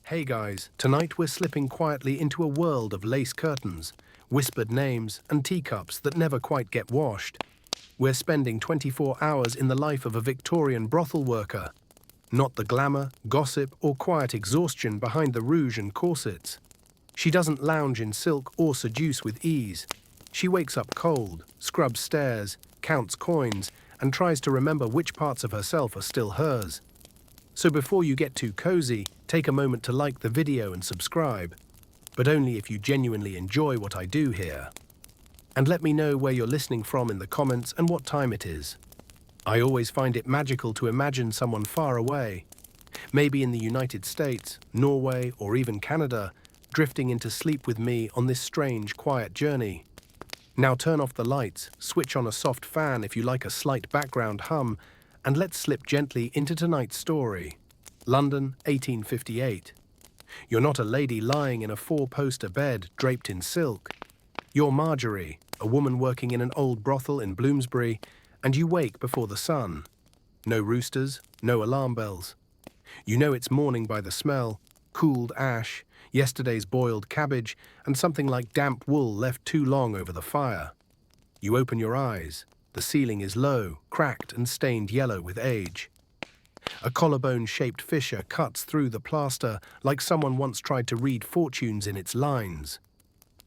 Hey guys, tonight we're slipping quietly into a world of lace curtains, whispered names, and teacups that never quite get washed. We're spending 24 hours in the life of a Victorian brothel worker. Not the glamour, gossip, or quiet exhaustion behind the rouge and corsets. She doesn't lounge in silk or seduce with ease. She wakes up cold, scrubs stairs, counts coins, and tries to remember which parts of herself are still hers. So before you get too cozy, take a moment to like the video and subscribe, but only if you genuinely enjoy what I do here. And let me know where you're listening from in the comments and what time it is. I always find it magical to imagine someone far away, maybe in the United States, Norway, or even Canada, drifting into sleep with me on this strange, quiet journey. Now turn off the lights, switch on a soft fan if you like a slight background hum, and let's slip gently into tonight's story. London, 1858. You're not a lady lying in a four-poster bed draped in silk. You're Marjorie, a woman working in an old brothel in Bloomsbury, and you wake before the sun. No roosters, no alarm bells. You know it's morning by the smell, cooled ash, yesterday's boiled cabbage, and something like damp wool left too long over the fire. You open your eyes. The ceiling is low, cracked and stained yellow with age. A collarbone-shaped fissure cuts through the plaster like someone once tried to read fortunes in its lines.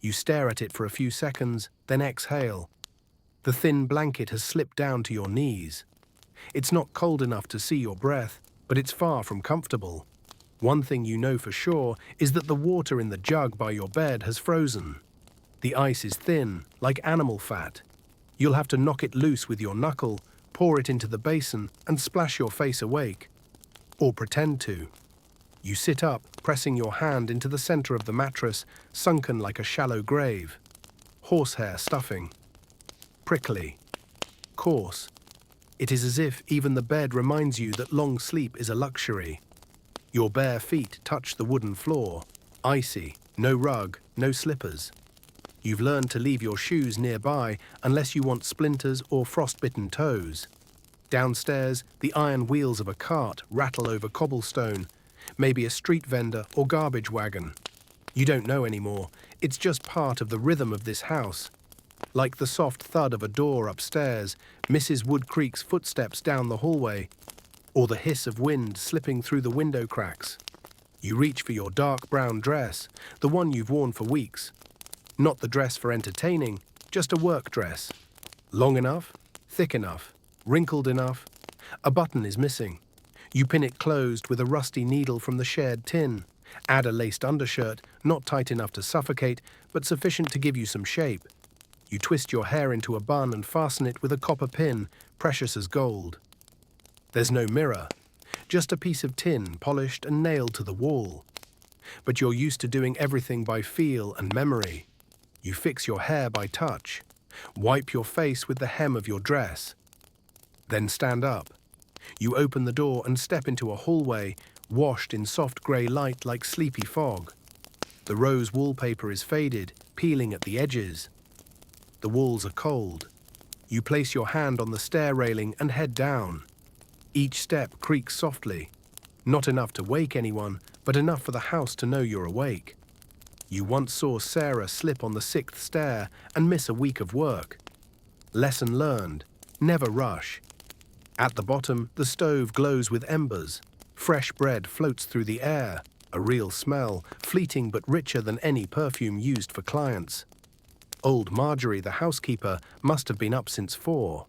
You stare at it for a few seconds, then exhale. The thin blanket has slipped down to your knees. It's not cold enough to see your breath, but it's far from comfortable. One thing you know for sure is that the water in the jug by your bed has frozen. The ice is thin, like animal fat. You'll have to knock it loose with your knuckle, pour it into the basin, and splash your face awake. Or pretend to. You sit up, pressing your hand into the center of the mattress, sunken like a shallow grave. Horsehair stuffing. Prickly. Coarse. It is as if even the bed reminds you that long sleep is a luxury. Your bare feet touch the wooden floor. Icy. No rug, no slippers. You've learned to leave your shoes nearby unless you want splinters or frostbitten toes. Downstairs, the iron wheels of a cart rattle over cobblestone, maybe a street vendor or garbage wagon. You don't know anymore. It's just part of the rhythm of this house. Like the soft thud of a door upstairs, Mrs. Woodcreek's footsteps down the hallway, or the hiss of wind slipping through the window cracks. You reach for your dark brown dress, the one you've worn for weeks. Not the dress for entertaining, just a work dress. Long enough, thick enough, wrinkled enough. A button is missing. You pin it closed with a rusty needle from the shared tin. Add a laced undershirt, not tight enough to suffocate, but sufficient to give you some shape. You twist your hair into a bun and fasten it with a copper pin, precious as gold. There's no mirror, just a piece of tin polished and nailed to the wall. But you're used to doing everything by feel and memory. You fix your hair by touch. Wipe your face with the hem of your dress. Then stand up. You open the door and step into a hallway, washed in soft grey light like sleepy fog. The rose wallpaper is faded, peeling at the edges. The walls are cold. You place your hand on the stair railing and head down. Each step creaks softly. Not enough to wake anyone, but enough for the house to know you're awake. You once saw Sarah slip on the 6th stair and miss a week of work. Lesson learned. Never rush. At the bottom, the stove glows with embers. Fresh bread floats through the air. A real smell, fleeting but richer than any perfume used for clients. Old Marjorie, the housekeeper, must have been up since 4.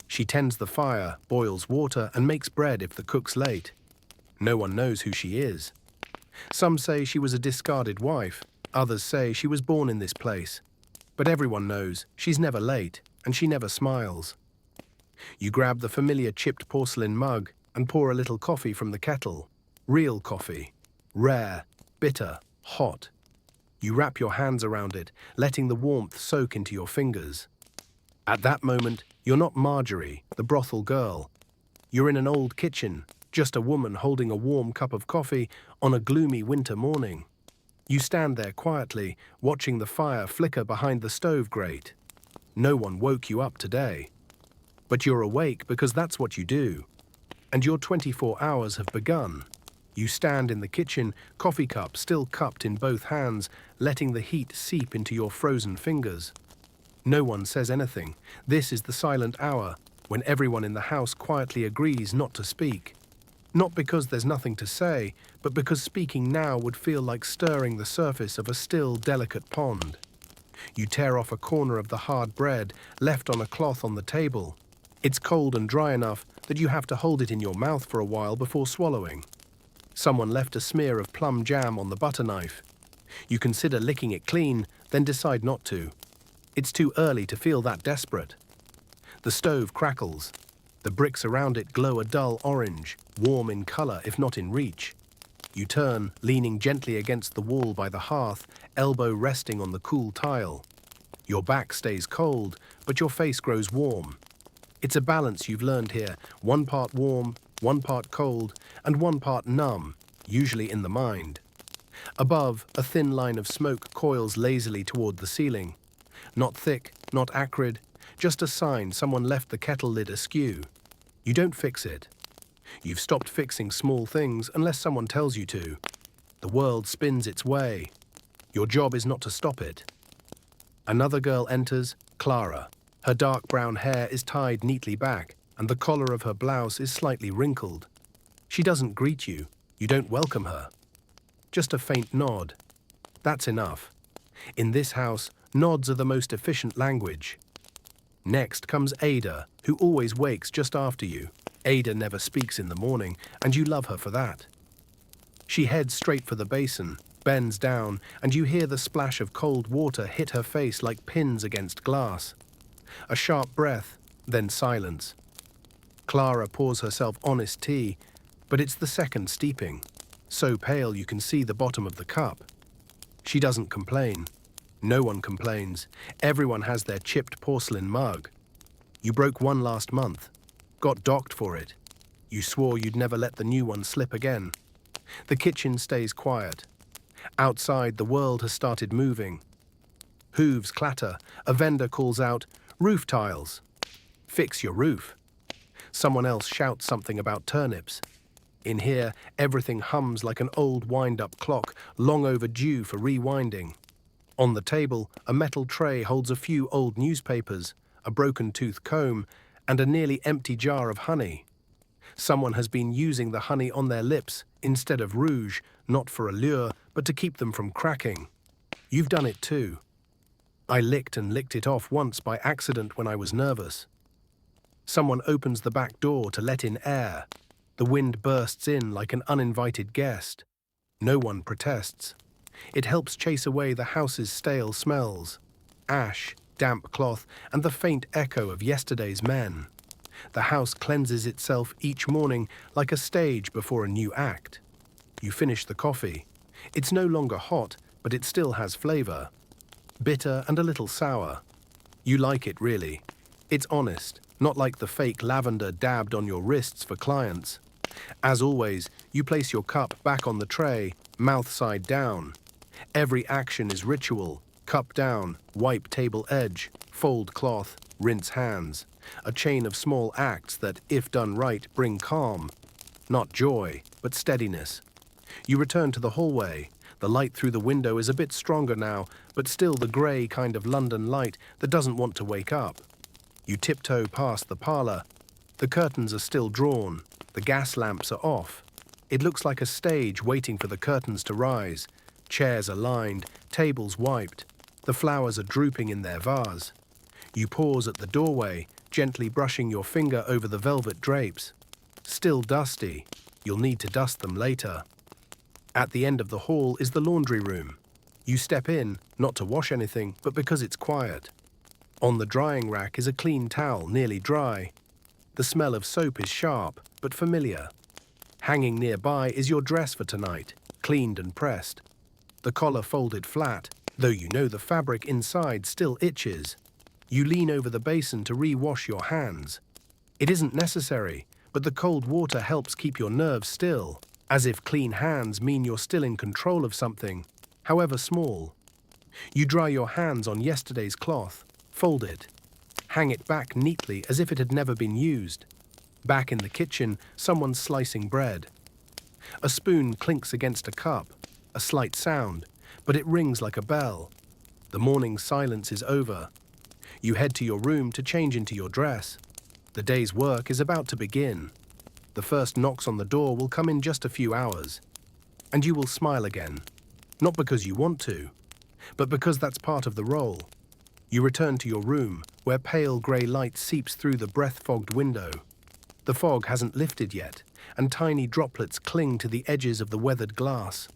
She tends the fire, boils water, and makes bread if the cook's late. No one knows who she is. Some say she was a discarded wife. Others say she was born in this place. But everyone knows she's never late, and she never smiles. You grab the familiar chipped porcelain mug and pour a little coffee from the kettle. Real coffee. Rare, bitter, hot. You wrap your hands around it, letting the warmth soak into your fingers. At that moment, you're not Marjorie, the brothel girl. You're in an old kitchen, just a woman holding a warm cup of coffee on a gloomy winter morning. You stand there quietly, watching the fire flicker behind the stove grate. No one woke you up today. But you're awake because that's what you do. And your 24 hours have begun. You stand in the kitchen, coffee cup still cupped in both hands, letting the heat seep into your frozen fingers. No one says anything. This is the silent hour, when everyone in the house quietly agrees not to speak. Not because there's nothing to say, but because speaking now would feel like stirring the surface of a still, delicate pond. You tear off a corner of the hard bread left on a cloth on the table. It's cold and dry enough that you have to hold it in your mouth for a while before swallowing. Someone left a smear of plum jam on the butter knife. You consider licking it clean, then decide not to. It's too early to feel that desperate. The stove crackles. The bricks around it glow a dull orange, warm in color if not in reach. You turn, leaning gently against the wall by the hearth, elbow resting on the cool tile. Your back stays cold, but your face grows warm. It's a balance you've learned here, 1 part warm, 1 part cold, and 1 part numb, usually in the mind. Above, a thin line of smoke coils lazily toward the ceiling. Not thick, not acrid, just a sign someone left the kettle lid askew. You don't fix it. You've stopped fixing small things unless someone tells you to. The world spins its way. Your job is not to stop it. Another girl enters, Clara. Her dark brown hair is tied neatly back, and the collar of her blouse is slightly wrinkled. She doesn't greet you. You don't welcome her. Just a faint nod. That's enough. In this house, nods are the most efficient language. Next comes Ada, who always wakes just after you. Ada never speaks in the morning, and you love her for that. She heads straight for the basin, bends down, and you hear the splash of cold water hit her face like pins against glass. A sharp breath, then silence. Clara pours herself honest tea, but it's the second steeping. So pale you can see the bottom of the cup. She doesn't complain. No one complains. Everyone has their chipped porcelain mug. You broke one last month. Got docked for it. You swore you'd never let the new one slip again. The kitchen stays quiet. Outside, the world has started moving. Hooves clatter. A vendor calls out, "Roof tiles." Fix your roof. Someone else shouts something about turnips. In here, everything hums like an old wind-up clock, long overdue for rewinding. On the table, a metal tray holds a few old newspapers, a broken-tooth comb, and a nearly empty jar of honey. Someone has been using the honey on their lips instead of rouge, not for allure, but to keep them from cracking. You've done it too. I licked and licked it off once by accident when I was nervous. Someone opens the back door to let in air. The wind bursts in like an uninvited guest. No one protests. It helps chase away the house's stale smells. Ash, damp cloth, and the faint echo of yesterday's men. The house cleanses itself each morning like a stage before a new act. You finish the coffee. It's no longer hot, but it still has flavor. Bitter and a little sour. You like it, really. It's honest, not like the fake lavender dabbed on your wrists for clients. As always, you place your cup back on the tray, mouth side down. Every action is ritual. Cup down, wipe table edge, fold cloth, rinse hands. A chain of small acts that, if done right, bring calm. Not joy, but steadiness. You return to the hallway. The light through the window is a bit stronger now, but still the grey kind of London light that doesn't want to wake up. You tiptoe past the parlour. The curtains are still drawn. The gas lamps are off. It looks like a stage waiting for the curtains to rise. Chairs are lined, tables wiped. The flowers are drooping in their vase. You pause at the doorway, gently brushing your finger over the velvet drapes. Still dusty. You'll need to dust them later. At the end of the hall is the laundry room. You step in, not to wash anything, but because it's quiet. On the drying rack is a clean towel, nearly dry. The smell of soap is sharp, but familiar. Hanging nearby is your dress for tonight, cleaned and pressed. The collar folded flat, though you know the fabric inside still itches. You lean over the basin to re-wash your hands. It isn't necessary, but the cold water helps keep your nerves still, as if clean hands mean you're still in control of something, however small. You dry your hands on yesterday's cloth, fold it, hang it back neatly as if it had never been used. Back in the kitchen, someone's slicing bread. A spoon clinks against a cup, a slight sound, but it rings like a bell. The morning silence is over. You head to your room to change into your dress. The day's work is about to begin. The first knocks on the door will come in just a few hours. And you will smile again, not because you want to, but because that's part of the role. You return to your room, where pale grey light seeps through the breath-fogged window. The fog hasn't lifted yet, and tiny droplets cling to the edges of the weathered glass.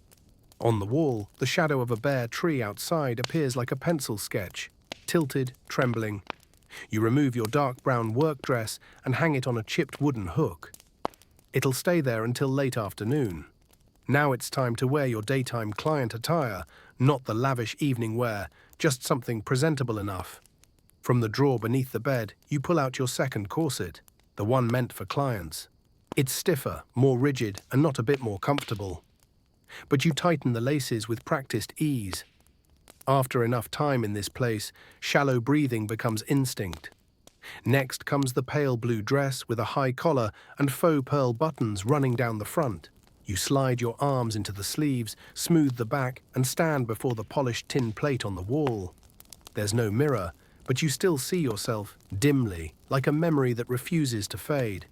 On the wall, the shadow of a bare tree outside appears like a pencil sketch, tilted, trembling. You remove your dark brown work dress and hang it on a chipped wooden hook. It'll stay there until late afternoon. Now it's time to wear your daytime client attire, not the lavish evening wear, just something presentable enough. From the drawer beneath the bed, you pull out your second corset, the one meant for clients. It's stiffer, more rigid, and not a bit more comfortable. But you tighten the laces with practiced ease. After enough time in this place, shallow breathing becomes instinct. Next comes the pale blue dress with a high collar and faux pearl buttons running down the front. You slide your arms into the sleeves, smooth the back, and stand before the polished tin plate on the wall. There's no mirror, but you still see yourself, dimly, like a memory that refuses to fade.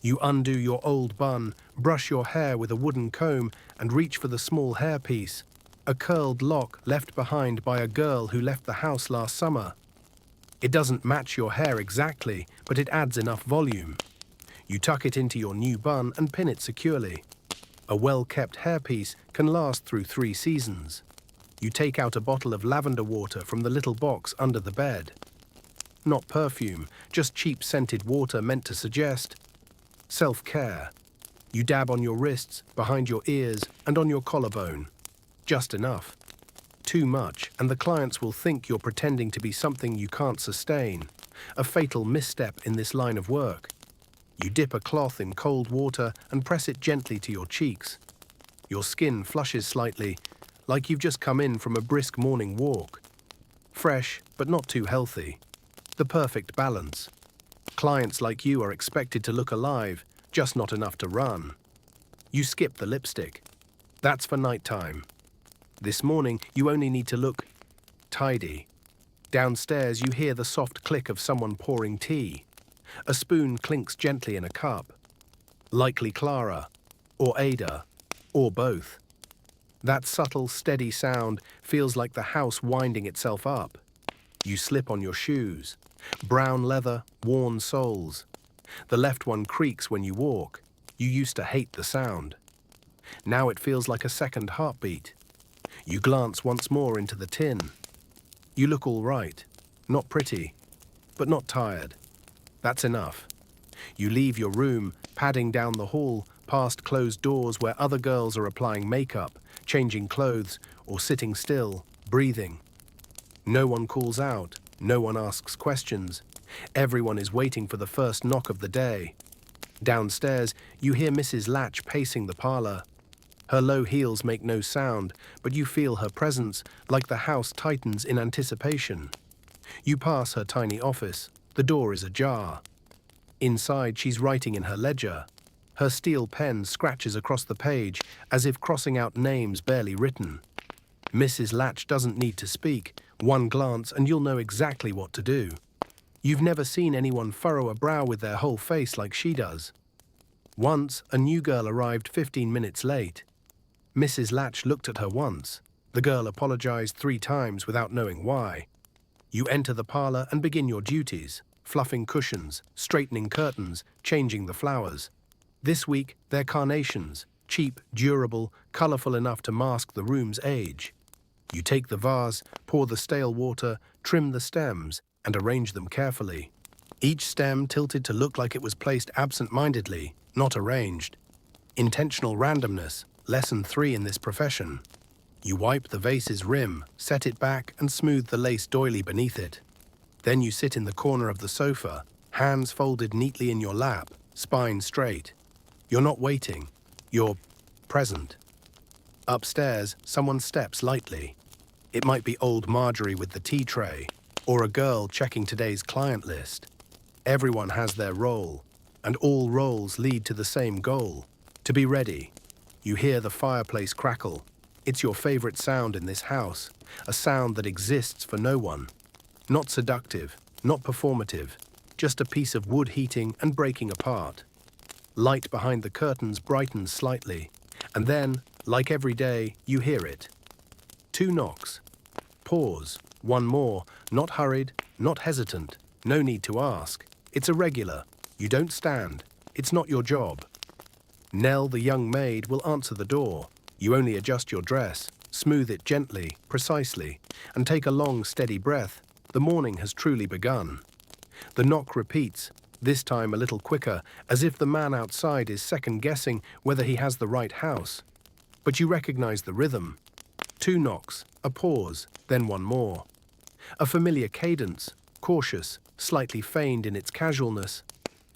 You undo your old bun, brush your hair with a wooden comb, and reach for the small hairpiece, a curled lock left behind by a girl who left the house last summer. It doesn't match your hair exactly, but it adds enough volume. You tuck it into your new bun and pin it securely. A well-kept hairpiece can last through 3 seasons. You take out a bottle of lavender water from the little box under the bed. Not perfume, just cheap scented water meant to suggest self-care. You dab on your wrists, behind your ears, and on your collarbone. Just enough. Too much, and the clients will think you're pretending to be something you can't sustain. A fatal misstep in this line of work. You dip a cloth in cold water and press it gently to your cheeks. Your skin flushes slightly, like you've just come in from a brisk morning walk. Fresh, but not too healthy. The perfect balance. Clients like you are expected to look alive, just not enough to run. You skip the lipstick. That's for nighttime. This morning, you only need to look tidy. Downstairs, you hear the soft click of someone pouring tea. A spoon clinks gently in a cup. Likely Clara, or Ada, or both. That subtle, steady sound feels like the house winding itself up. You slip on your shoes. Brown leather, worn soles. The left one creaks when you walk. You used to hate the sound. Now it feels like a second heartbeat. You glance once more into the tin. You look all right. Not pretty, but not tired. That's enough. You leave your room, padding down the hall, past closed doors where other girls are applying makeup, changing clothes, or sitting still, breathing. No one calls out. No one asks questions. Everyone is waiting for the first knock of the day. Downstairs, you hear Mrs. Latch pacing the parlor. Her low heels make no sound, but you feel her presence, like the house tightens in anticipation. You pass her tiny office. The door is ajar. Inside, she's writing in her ledger. Her steel pen scratches across the page, as if crossing out names barely written. Mrs. Latch doesn't need to speak. One glance and you'll know exactly what to do. You've never seen anyone furrow a brow with their whole face like she does. Once, a new girl arrived 15 minutes late. Mrs. Latch looked at her once. The girl apologized 3 times without knowing why. You enter the parlor and begin your duties, fluffing cushions, straightening curtains, changing the flowers. This week, they're carnations, cheap, durable, colorful enough to mask the room's age. You take the vase, pour the stale water, trim the stems, and arrange them carefully. Each stem tilted to look like it was placed absent-mindedly, not arranged. Intentional randomness, lesson 3 in this profession. You wipe the vase's rim, set it back, and smooth the lace doily beneath it. Then you sit in the corner of the sofa, hands folded neatly in your lap, spine straight. You're not waiting. You're present. Upstairs, someone steps lightly. It might be old Marjorie with the tea tray, or a girl checking today's client list. Everyone has their role, and all roles lead to the same goal, to be ready. You hear the fireplace crackle. It's your favorite sound in this house, a sound that exists for no one. Not seductive, not performative, just a piece of wood heating and breaking apart. Light behind the curtains brightens slightly, and then, like every day, you hear it. 2 knocks. Pause. 1 more, not hurried, not hesitant, no need to ask. It's irregular. You don't stand. It's not your job. Nell, the young maid, will answer the door. You only adjust your dress, smooth it gently, precisely, and take a long, steady breath. The morning has truly begun. The knock repeats, this time a little quicker, as if the man outside is second-guessing whether he has the right house. But you recognize the rhythm. 2 knocks, a pause, then 1 more. A familiar cadence, cautious, slightly feigned in its casualness.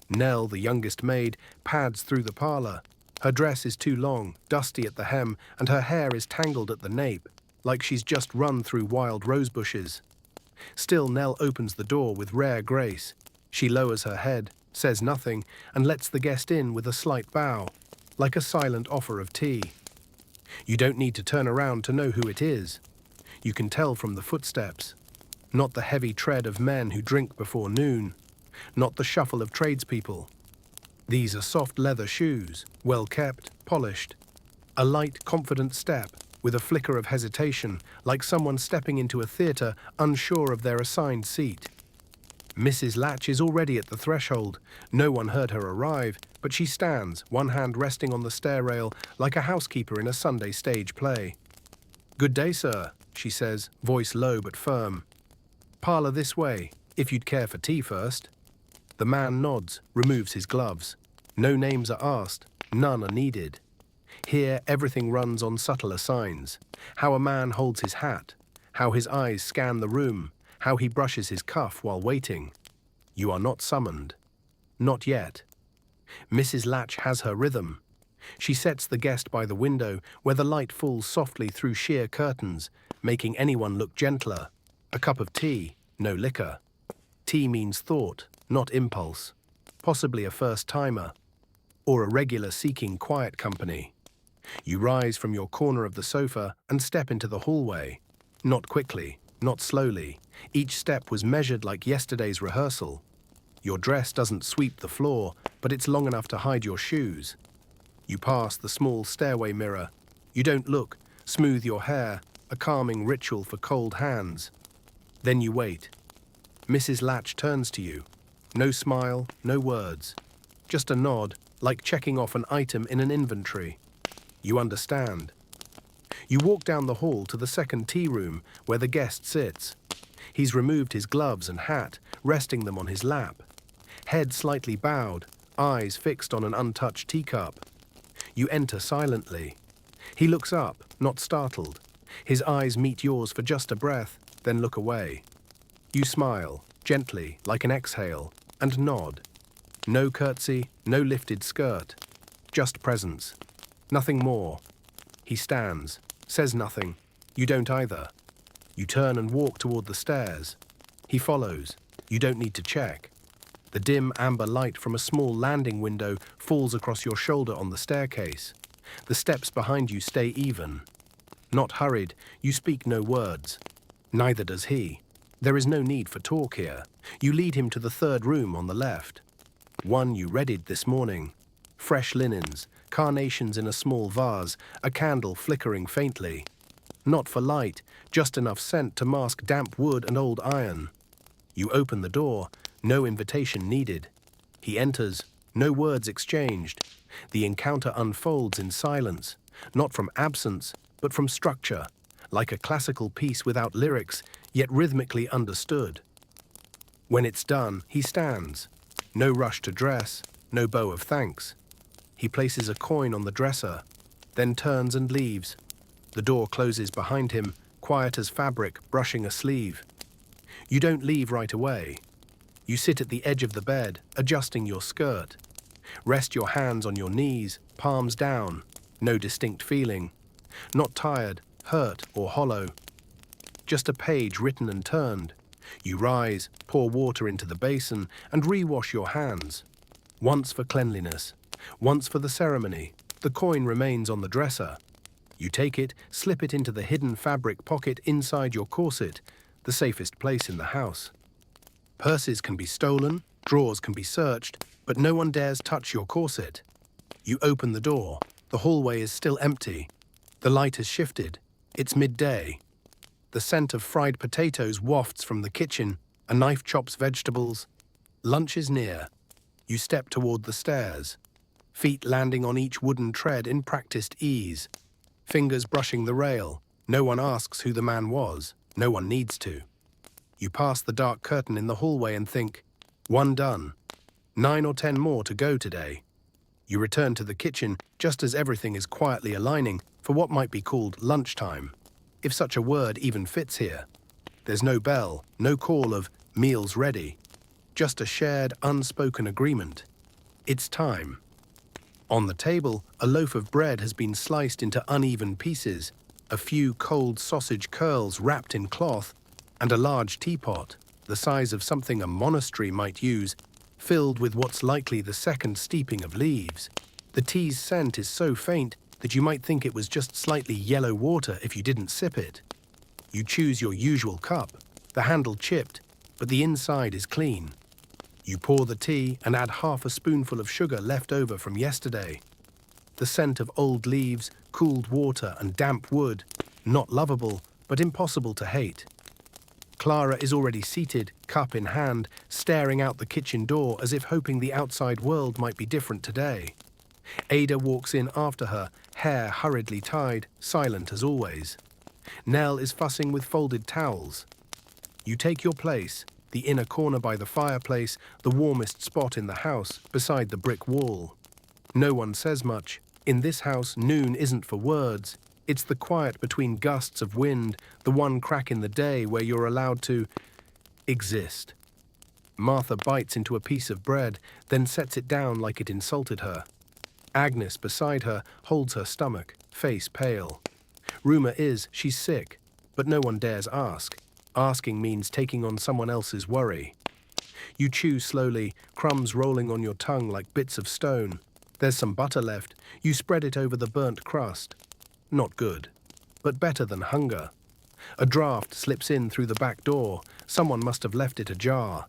Nell, the youngest maid, pads through the parlor. Her dress is too long, dusty at the hem, and her hair is tangled at the nape, like she's just run through wild rose bushes. Still, Nell opens the door with rare grace. She lowers her head, says nothing, and lets the guest in with a slight bow, like a silent offer of tea. You don't need to turn around to know who it is. You can tell from the footsteps. Not the heavy tread of men who drink before noon. Not the shuffle of tradespeople. These are soft leather shoes, well kept, polished. A light, confident step, with a flicker of hesitation, like someone stepping into a theatre unsure of their assigned seat. Mrs. Latch is already at the threshold. No one heard her arrive, but she stands, one hand resting on the stair rail, like a housekeeper in a Sunday stage play. "Good day, sir," she says, voice low but firm. "Parlour this way, if you'd care for tea first." The man nods, removes his gloves. No names are asked, none are needed. Here everything runs on subtler signs. How a man holds his hat, how his eyes scan the room, how he brushes his cuff while waiting. You are not summoned. Not yet. Mrs. Latch has her rhythm. She sets the guest by the window where the light falls softly through sheer curtains, making anyone look gentler. A cup of tea, no liquor. Tea means thought, not impulse. Possibly a first-timer, or a regular seeking quiet company. You rise from your corner of the sofa and step into the hallway. Not quickly, not slowly. Each step was measured like yesterday's rehearsal. Your dress doesn't sweep the floor, but it's long enough to hide your shoes. You pass the small stairway mirror. You don't look, smooth your hair, a calming ritual for cold hands. Then you wait. Mrs. Latch turns to you. No smile, no words. Just a nod, like checking off an item in an inventory. You understand. You walk down the hall to the second tea room where the guest sits. He's removed his gloves and hat, resting them on his lap. Head slightly bowed, eyes fixed on an untouched teacup. You enter silently. He looks up, not startled. His eyes meet yours for just a breath, then look away. You smile, gently, like an exhale, and nod. No curtsy, no lifted skirt. Just presence. Nothing more. He stands, says nothing. You don't either. You turn and walk toward the stairs. He follows. You don't need to check. The dim amber light from a small landing window falls across your shoulder on the staircase. The steps behind you stay even. Not hurried, you speak no words. Neither does he. There is no need for talk here. You lead him to the third room on the left. One you readied this morning. Fresh linens, carnations in a small vase, a candle flickering faintly. Not for light, just enough scent to mask damp wood and old iron. You open the door, no invitation needed. He enters, no words exchanged. The encounter unfolds in silence, not from absence, but from structure, like a classical piece without lyrics, yet rhythmically understood. When it's done, he stands. No rush to dress, no bow of thanks. He places a coin on the dresser, then turns and leaves. The door closes behind him, quiet as fabric brushing a sleeve. You don't leave right away. You sit at the edge of the bed, adjusting your skirt. Rest your hands on your knees, palms down. No distinct feeling. Not tired, hurt, or hollow. Just a page written and turned. You rise, pour water into the basin, and rewash your hands. Once for cleanliness, once for the ceremony, The coin remains on the dresser. You take it, slip it into the hidden fabric pocket inside your corset, the safest place in the house. Purses can be stolen, drawers can be searched, but no one dares touch your corset. You open the door. The hallway is still empty. The light has shifted. It's midday. The scent of fried potatoes wafts from the kitchen. A knife chops vegetables. Lunch is near. You step toward the stairs, feet landing on each wooden tread in practiced ease, fingers brushing the rail. No one asks who the man was. No one needs to. You pass the dark curtain in the hallway and think, one done. 9 or 10 more to go today. You return to the kitchen just as everything is quietly aligning for what might be called lunchtime, if such a word even fits here. There's no bell, no call of meals ready, just a shared, unspoken agreement. It's time. On the table, a loaf of bread has been sliced into uneven pieces, a few cold sausage curls wrapped in cloth, and a large teapot, the size of something a monastery might use, filled with what's likely the second steeping of leaves. The tea's scent is so faint that you might think it was just slightly yellow water if you didn't sip it. You choose your usual cup, the handle chipped, but the inside is clean. You pour the tea and add half a spoonful of sugar left over from yesterday. The scent of old leaves, cooled water, and damp wood, not lovable, but impossible to hate. Clara is already seated, cup in hand, staring out the kitchen door as if hoping the outside world might be different today. Ada walks in after her, hair hurriedly tied, silent as always. Nell is fussing with folded towels. You take your place, the inner corner by the fireplace, the warmest spot in the house, beside the brick wall. No one says much. In this house, noon isn't for words. It's the quiet between gusts of wind, the one crack in the day where you're allowed to exist. Martha bites into a piece of bread, then sets it down like it insulted her. Agnes, beside her, holds her stomach, face pale. Rumor is she's sick, but no one dares ask. Asking means taking on someone else's worry. You chew slowly, crumbs rolling on your tongue like bits of stone. There's some butter left. You spread it over the burnt crust. Not good, but better than hunger. A draft slips in through the back door. Someone must have left it ajar.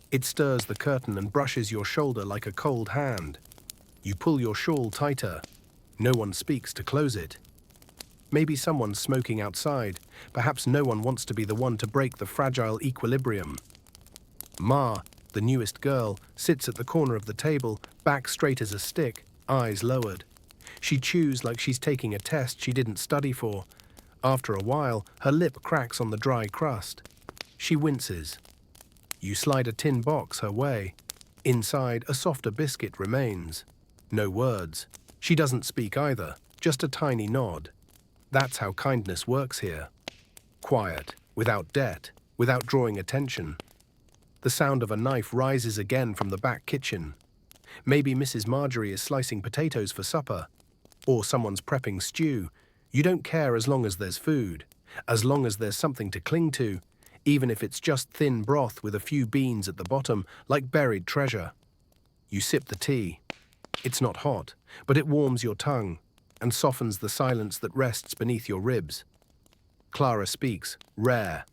It stirs the curtain and brushes your shoulder like a cold hand. You pull your shawl tighter. No one speaks to close it. Maybe someone's smoking outside. Perhaps no one wants to be the one to break the fragile equilibrium. Ma, the newest girl, sits at the corner of the table, back straight as a stick, eyes lowered. She chews like she's taking a test she didn't study for. After a while, her lip cracks on the dry crust. She winces. You slide a tin box her way. Inside, a softer biscuit remains. No words. She doesn't speak either, just a tiny nod. That's how kindness works here. Quiet, without debt, without drawing attention. The sound of a knife rises again from the back kitchen. Maybe Mrs. Marjorie is slicing potatoes for supper. Or someone's prepping stew. You don't care as long as there's food, as long as there's something to cling to, even if it's just thin broth with a few beans at the bottom, like buried treasure. You sip the tea. It's not hot, but it warms your tongue and softens the silence that rests beneath your ribs. Clara speaks, rare.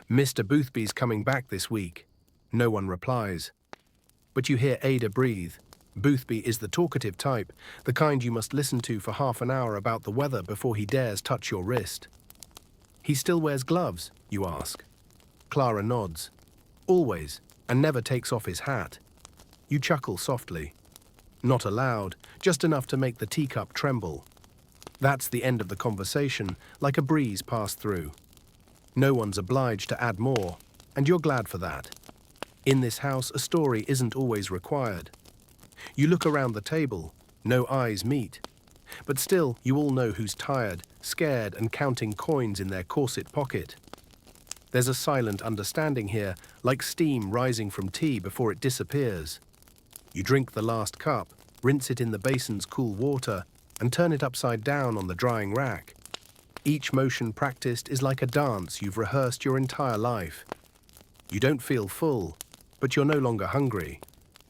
Mr. Boothby's coming back this week. No one replies. But you hear Ada breathe. Boothby is the talkative type, the kind you must listen to for half an hour about the weather before he dares touch your wrist. He still wears gloves, you ask. Clara nods. Always, and never takes off his hat. You chuckle softly. Not aloud, just enough to make the teacup tremble. That's the end of the conversation, like a breeze passed through. No one's obliged to add more, and you're glad for that. In this house, a story isn't always required. You look around the table, no eyes meet. But still, you all know who's tired, scared, and counting coins in their corset pocket. There's a silent understanding here, like steam rising from tea before it disappears. You drink the last cup, rinse it in the basin's cool water, and turn it upside down on the drying rack. Each motion practiced is like a dance you've rehearsed your entire life. You don't feel full, but you're no longer hungry.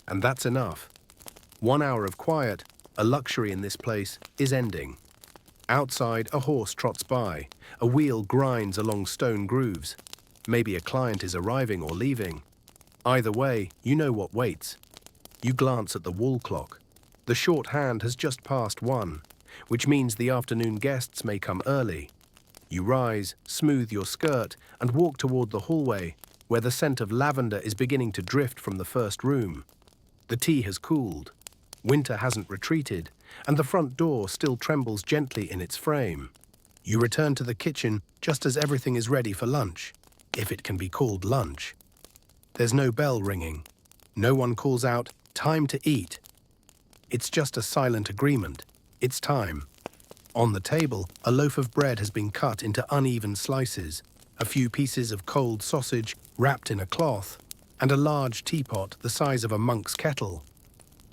And that's enough. 1 hour of quiet, A luxury in this place is ending. Outside, a horse trots by. A wheel grinds along stone grooves. Maybe a client is arriving or leaving. Either way, you know what waits. You glance at the wall clock. The short hand has just passed 1, which means the afternoon guests may come early. You rise, smooth your skirt, and walk toward the hallway, where the scent of lavender is beginning to drift from the first room. The tea has cooled. Winter hasn't retreated, and the front door still trembles gently in its frame. You return to the kitchen just as everything is ready for lunch, if it can be called lunch. There's no bell ringing. No one calls out, "Time to eat." It's just a silent agreement. It's time. On the table, a loaf of bread has been cut into uneven slices, a few pieces of cold sausage wrapped in a cloth, and a large teapot the size of a monk's kettle.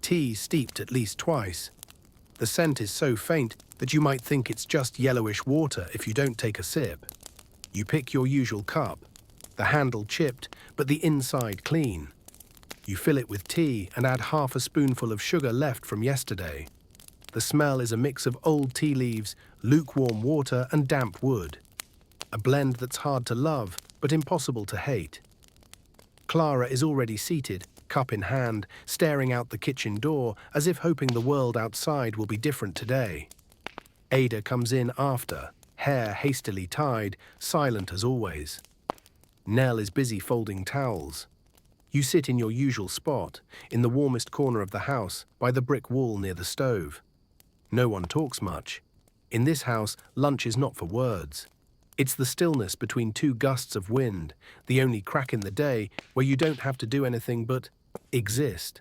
Tea steeped at least twice. The scent is so faint that you might think it's just yellowish water if you don't take a sip. You pick your usual cup, the handle chipped, but the inside clean. You fill it with tea and add half a spoonful of sugar left from yesterday. The smell is a mix of old tea leaves, lukewarm water, and damp wood. A blend that's hard to love, but impossible to hate. Clara is already seated, cup in hand, staring out the kitchen door as if hoping the world outside will be different today. Ada comes in after, hair hastily tied, silent as always. Nell is busy folding towels. You sit in your usual spot, in the warmest corner of the house, by the brick wall near the stove. No one talks much. In this house, lunch is not for words. It's the stillness between 2 gusts of wind, the only crack in the day where you don't have to do anything but exist.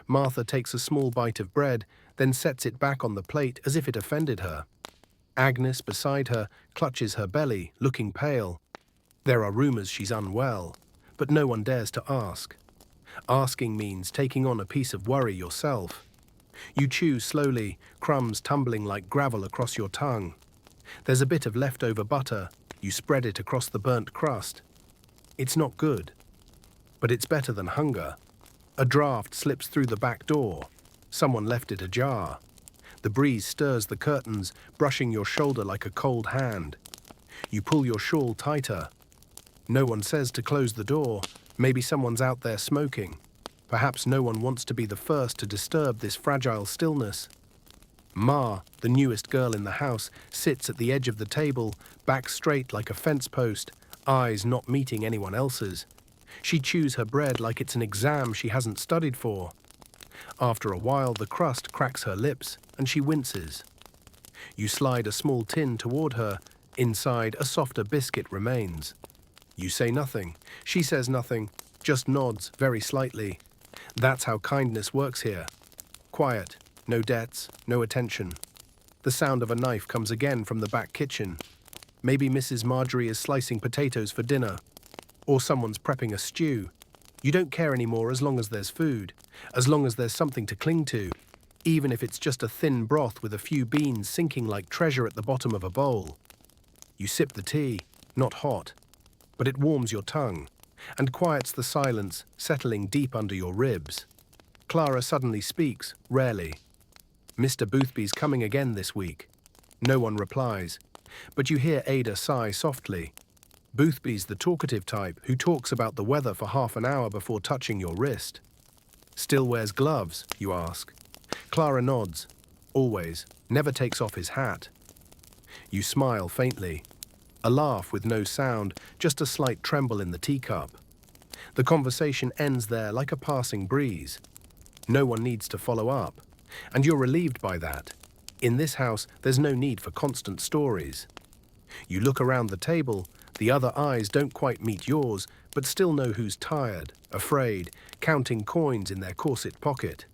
Martha takes a small bite of bread, then sets it back on the plate as if it offended her. Agnes, beside her, clutches her belly, looking pale. There are rumors she's unwell, but no one dares to ask. Asking means taking on a piece of worry yourself. You chew slowly, crumbs tumbling like gravel across your tongue. There's a bit of leftover butter. You spread it across the burnt crust. It's not good, but it's better than hunger. A draft slips through the back door. Someone left it ajar. The breeze stirs the curtains, brushing your shoulder like a cold hand. You pull your shawl tighter. No one says to close the door. Maybe someone's out there smoking. Perhaps no one wants to be the first to disturb this fragile stillness. Ma, the newest girl in the house, sits at the edge of the table, back straight like a fence post, eyes not meeting anyone else's. She chews her bread like it's an exam she hasn't studied for. After a while, the crust cracks her lips, and she winces. You slide a small tin toward her. Inside, a softer biscuit remains. You say nothing. She says nothing, just nods very slightly. That's how kindness works here. Quiet, no debts, no attention. The sound of a knife comes again from the back kitchen. Maybe Mrs. Marjorie is slicing potatoes for dinner. Or someone's prepping a stew. You don't care anymore as long as there's food, as long as there's something to cling to, even if it's just a thin broth with a few beans sinking like treasure at the bottom of a bowl. You sip the tea, not hot, but it warms your tongue and quiets the silence settling deep under your ribs. Clara suddenly speaks, rarely. Mr. Boothby's coming again this week. No one replies, but you hear Ada sigh softly. Boothby's the talkative type who talks about the weather for half an hour before touching your wrist. Still wears gloves, you ask. Clara nods. Always. Never takes off his hat. You smile faintly. A laugh with no sound, just a slight tremble in the teacup. The conversation ends there like a passing breeze. No one needs to follow up, and you're relieved by that. In this house, there's no need for constant stories. You look around the table. The other eyes don't quite meet yours, but still know who's tired, afraid, counting coins in their corset pocket.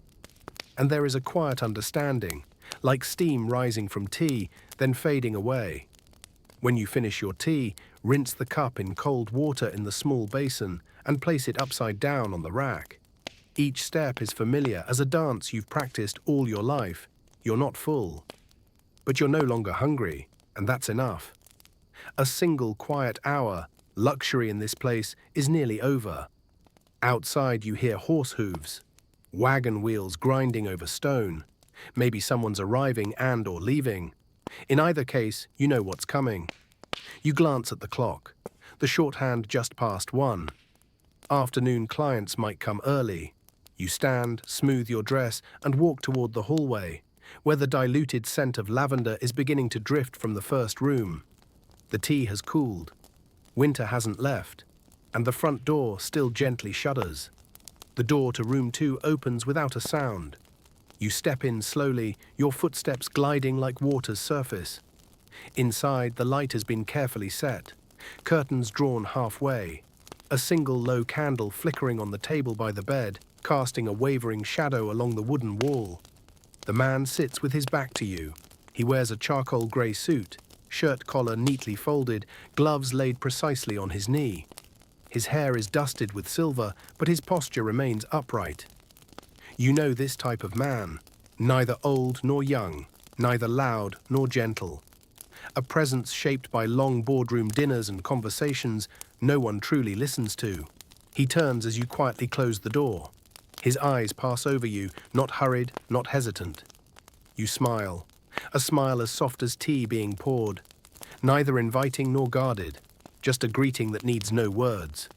And there is a quiet understanding, like steam rising from tea, then fading away. When you finish your tea, rinse the cup in cold water in the small basin and place it upside down on the rack. Each step is familiar as a dance you've practiced all your life. You're not full. But you're no longer hungry, and that's enough. A single quiet hour, luxury in this place, is nearly over. Outside you hear horse hooves, wagon wheels grinding over stone. Maybe someone's arriving and/or leaving. In either case, you know what's coming. You glance at the clock. The shorthand just past 1. Afternoon clients might come early. You stand, smooth your dress, and walk toward the hallway, where the diluted scent of lavender is beginning to drift from the first room. The tea has cooled. Winter hasn't left, and the front door still gently shudders. The door to room 2 opens without a sound. You step in slowly, your footsteps gliding like water's surface. Inside, the light has been carefully set, curtains drawn halfway, a single low candle flickering on the table by the bed, casting a wavering shadow along the wooden wall. The man sits with his back to you. He wears a charcoal grey suit, shirt collar neatly folded, gloves laid precisely on his knee. His hair is dusted with silver, but his posture remains upright. You know this type of man, neither old nor young, neither loud nor gentle. A presence shaped by long boardroom dinners and conversations no one truly listens to. He turns as you quietly close the door. His eyes pass over you, not hurried, not hesitant. You smile, a smile as soft as tea being poured, neither inviting nor guarded, just a greeting that needs no words.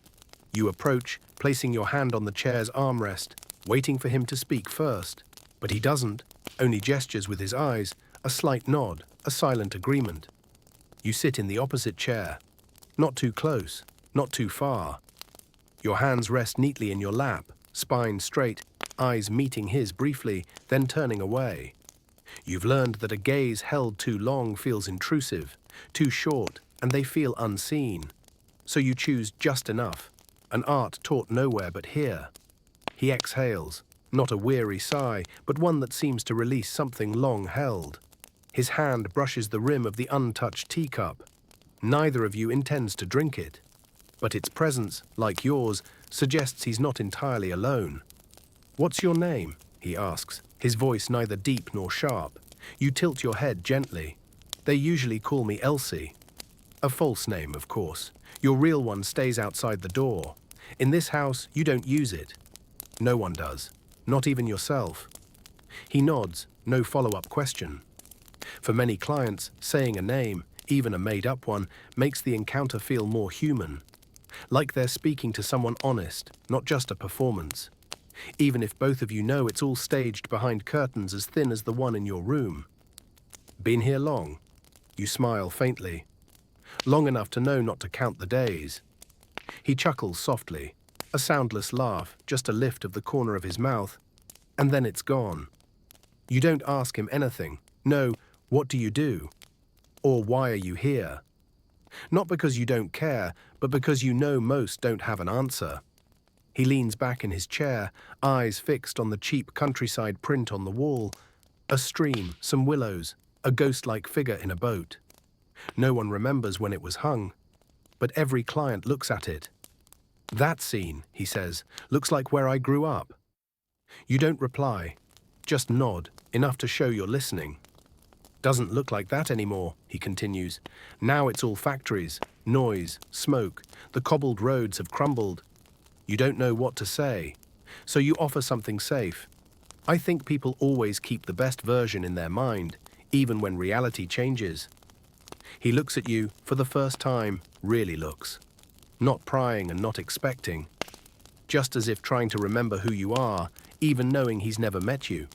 You approach, placing your hand on the chair's armrest, waiting for him to speak first. But he doesn't, only gestures with his eyes, a slight nod, a silent agreement. You sit in the opposite chair, not too close, not too far. Your hands rest neatly in your lap, spine straight, eyes meeting his briefly, then turning away. You've learned that a gaze held too long feels intrusive, too short, and they feel unseen. So you choose just enough, an art taught nowhere but here. He exhales, not a weary sigh, but one that seems to release something long held. His hand brushes the rim of the untouched teacup. Neither of you intends to drink it, but its presence, like yours, suggests he's not entirely alone. "What's your name?" he asks, his voice neither deep nor sharp. You tilt your head gently. "They usually call me Elsie." A false name, of course. Your real one stays outside the door. In this house, you don't use it. No one does, not even yourself. He nods, no follow-up question. For many clients, saying a name, even a made-up one, makes the encounter feel more human. Like they're speaking to someone honest, not just a performance. Even if both of you know it's all staged behind curtains as thin as the one in your room. "Been here long?" You smile faintly. "Long enough to know not to count the days." He chuckles softly, a soundless laugh, just a lift of the corner of his mouth, and then it's gone. You don't ask him anything. No, "What do you do?" Or "Why are you here?" Not because you don't care, but because you know most don't have an answer. He leans back in his chair, eyes fixed on the cheap countryside print on the wall. A stream, some willows, a ghost-like figure in a boat. No one remembers when it was hung, but every client looks at it. "That scene," he says, "looks like where I grew up." You don't reply, just nod, enough to show you're listening. "Doesn't look like that anymore," he continues. "Now it's all factories, noise, smoke. The cobbled roads have crumbled." You don't know what to say, so you offer something safe. "I think people always keep the best version in their mind, even when reality changes." He looks at you, for the first time, really looks. Not prying and not expecting. Just as if trying to remember who you are, even knowing he's never met you.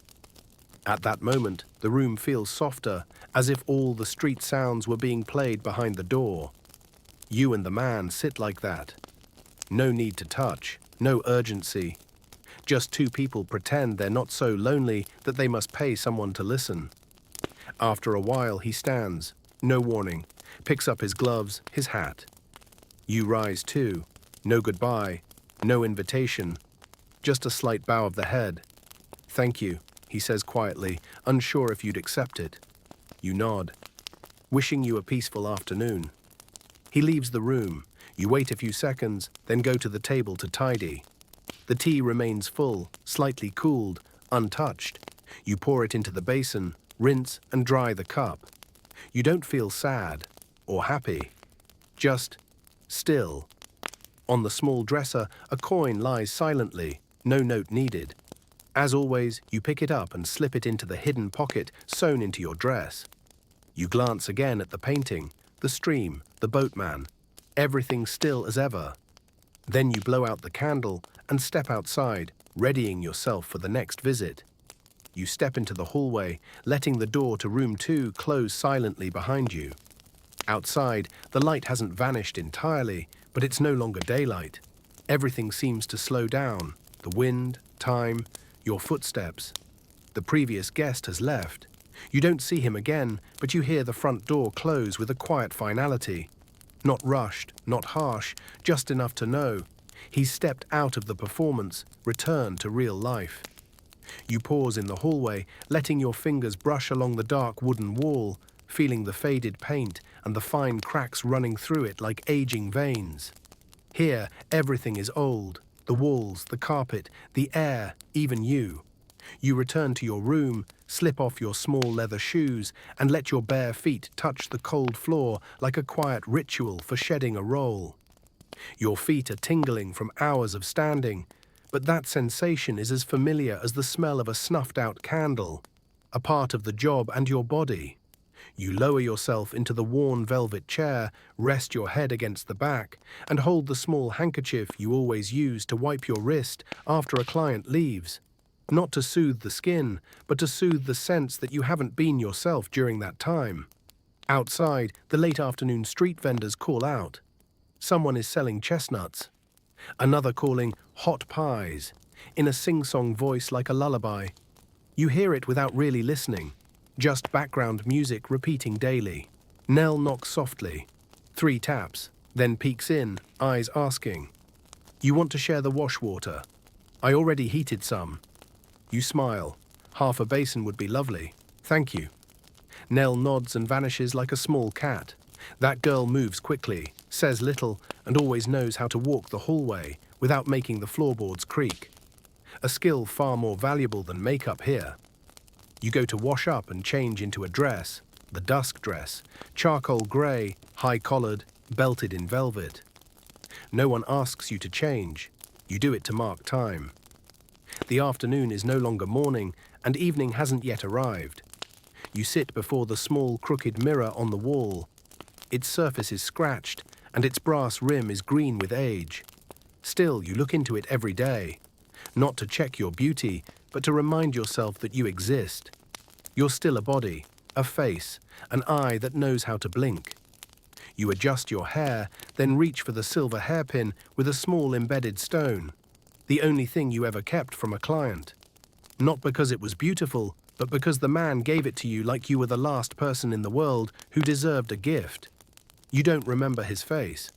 At that moment, the room feels softer, as if all the street sounds were being played behind the door. You and the man sit like that. No need to touch, no urgency. Just two people pretend they're not so lonely that they must pay someone to listen. After a while, he stands, no warning, picks up his gloves, his hat. You rise too. No goodbye, no invitation, just a slight bow of the head. "Thank you," he says quietly, unsure if you'd accept it. You nod. "Wishing you a peaceful afternoon." He leaves the room. You wait a few seconds, then go to the table to tidy. The tea remains full, slightly cooled, untouched. You pour it into the basin, rinse and dry the cup. You don't feel sad or happy, just still. On the small dresser, a coin lies silently, no note needed. As always, you pick it up and slip it into the hidden pocket sewn into your dress. You glance again at the painting, the stream, the boatman, everything still as ever. Then you blow out the candle and step outside, readying yourself for the next visit. You step into the hallway, letting the door to room 2 close silently behind you. Outside, the light hasn't vanished entirely, but it's no longer daylight. Everything seems to slow down. The wind, time, your footsteps. The previous guest has left. You don't see him again, but you hear the front door close with a quiet finality. Not rushed, not harsh, just enough to know. He's stepped out of the performance, returned to real life. You pause in the hallway, letting your fingers brush along the dark wooden wall, feeling the faded paint and the fine cracks running through it like aging veins. Here, everything is old. The walls, the carpet, the air, even you. You return to your room, slip off your small leather shoes, and let your bare feet touch the cold floor like a quiet ritual for shedding a roll. Your feet are tingling from hours of standing, but that sensation is as familiar as the smell of a snuffed-out candle, a part of the job and your body. You lower yourself into the worn velvet chair, rest your head against the back, and hold the small handkerchief you always use to wipe your wrist after a client leaves. Not to soothe the skin, but to soothe the sense that you haven't been yourself during that time. Outside, the late afternoon street vendors call out. Someone is selling chestnuts. Another calling hot pies, in a sing-song voice like a lullaby. You hear it without really listening, just background music repeating daily. Nell knocks softly. 3 taps, then peeks in, eyes asking. You want to share the wash water? I already heated some. You smile. Half a basin would be lovely. Thank you. Nell nods and vanishes like a small cat. That girl moves quickly, says little, and always knows how to walk the hallway without making the floorboards creak. A skill far more valuable than makeup here. You go to wash up and change into a dress, the dusk dress, charcoal grey, high-collared, belted in velvet. No one asks you to change. You do it to mark time. The afternoon is no longer morning, and evening hasn't yet arrived. You sit before the small crooked mirror on the wall. Its surface is scratched, and its brass rim is green with age. Still, you look into it every day, not to check your beauty, but to remind yourself that you exist. You're still a body, a face, an eye that knows how to blink. You adjust your hair, then reach for the silver hairpin with a small embedded stone, the only thing you ever kept from a client. Not because it was beautiful, but because the man gave it to you like you were the last person in the world who deserved a gift. You don't remember his face.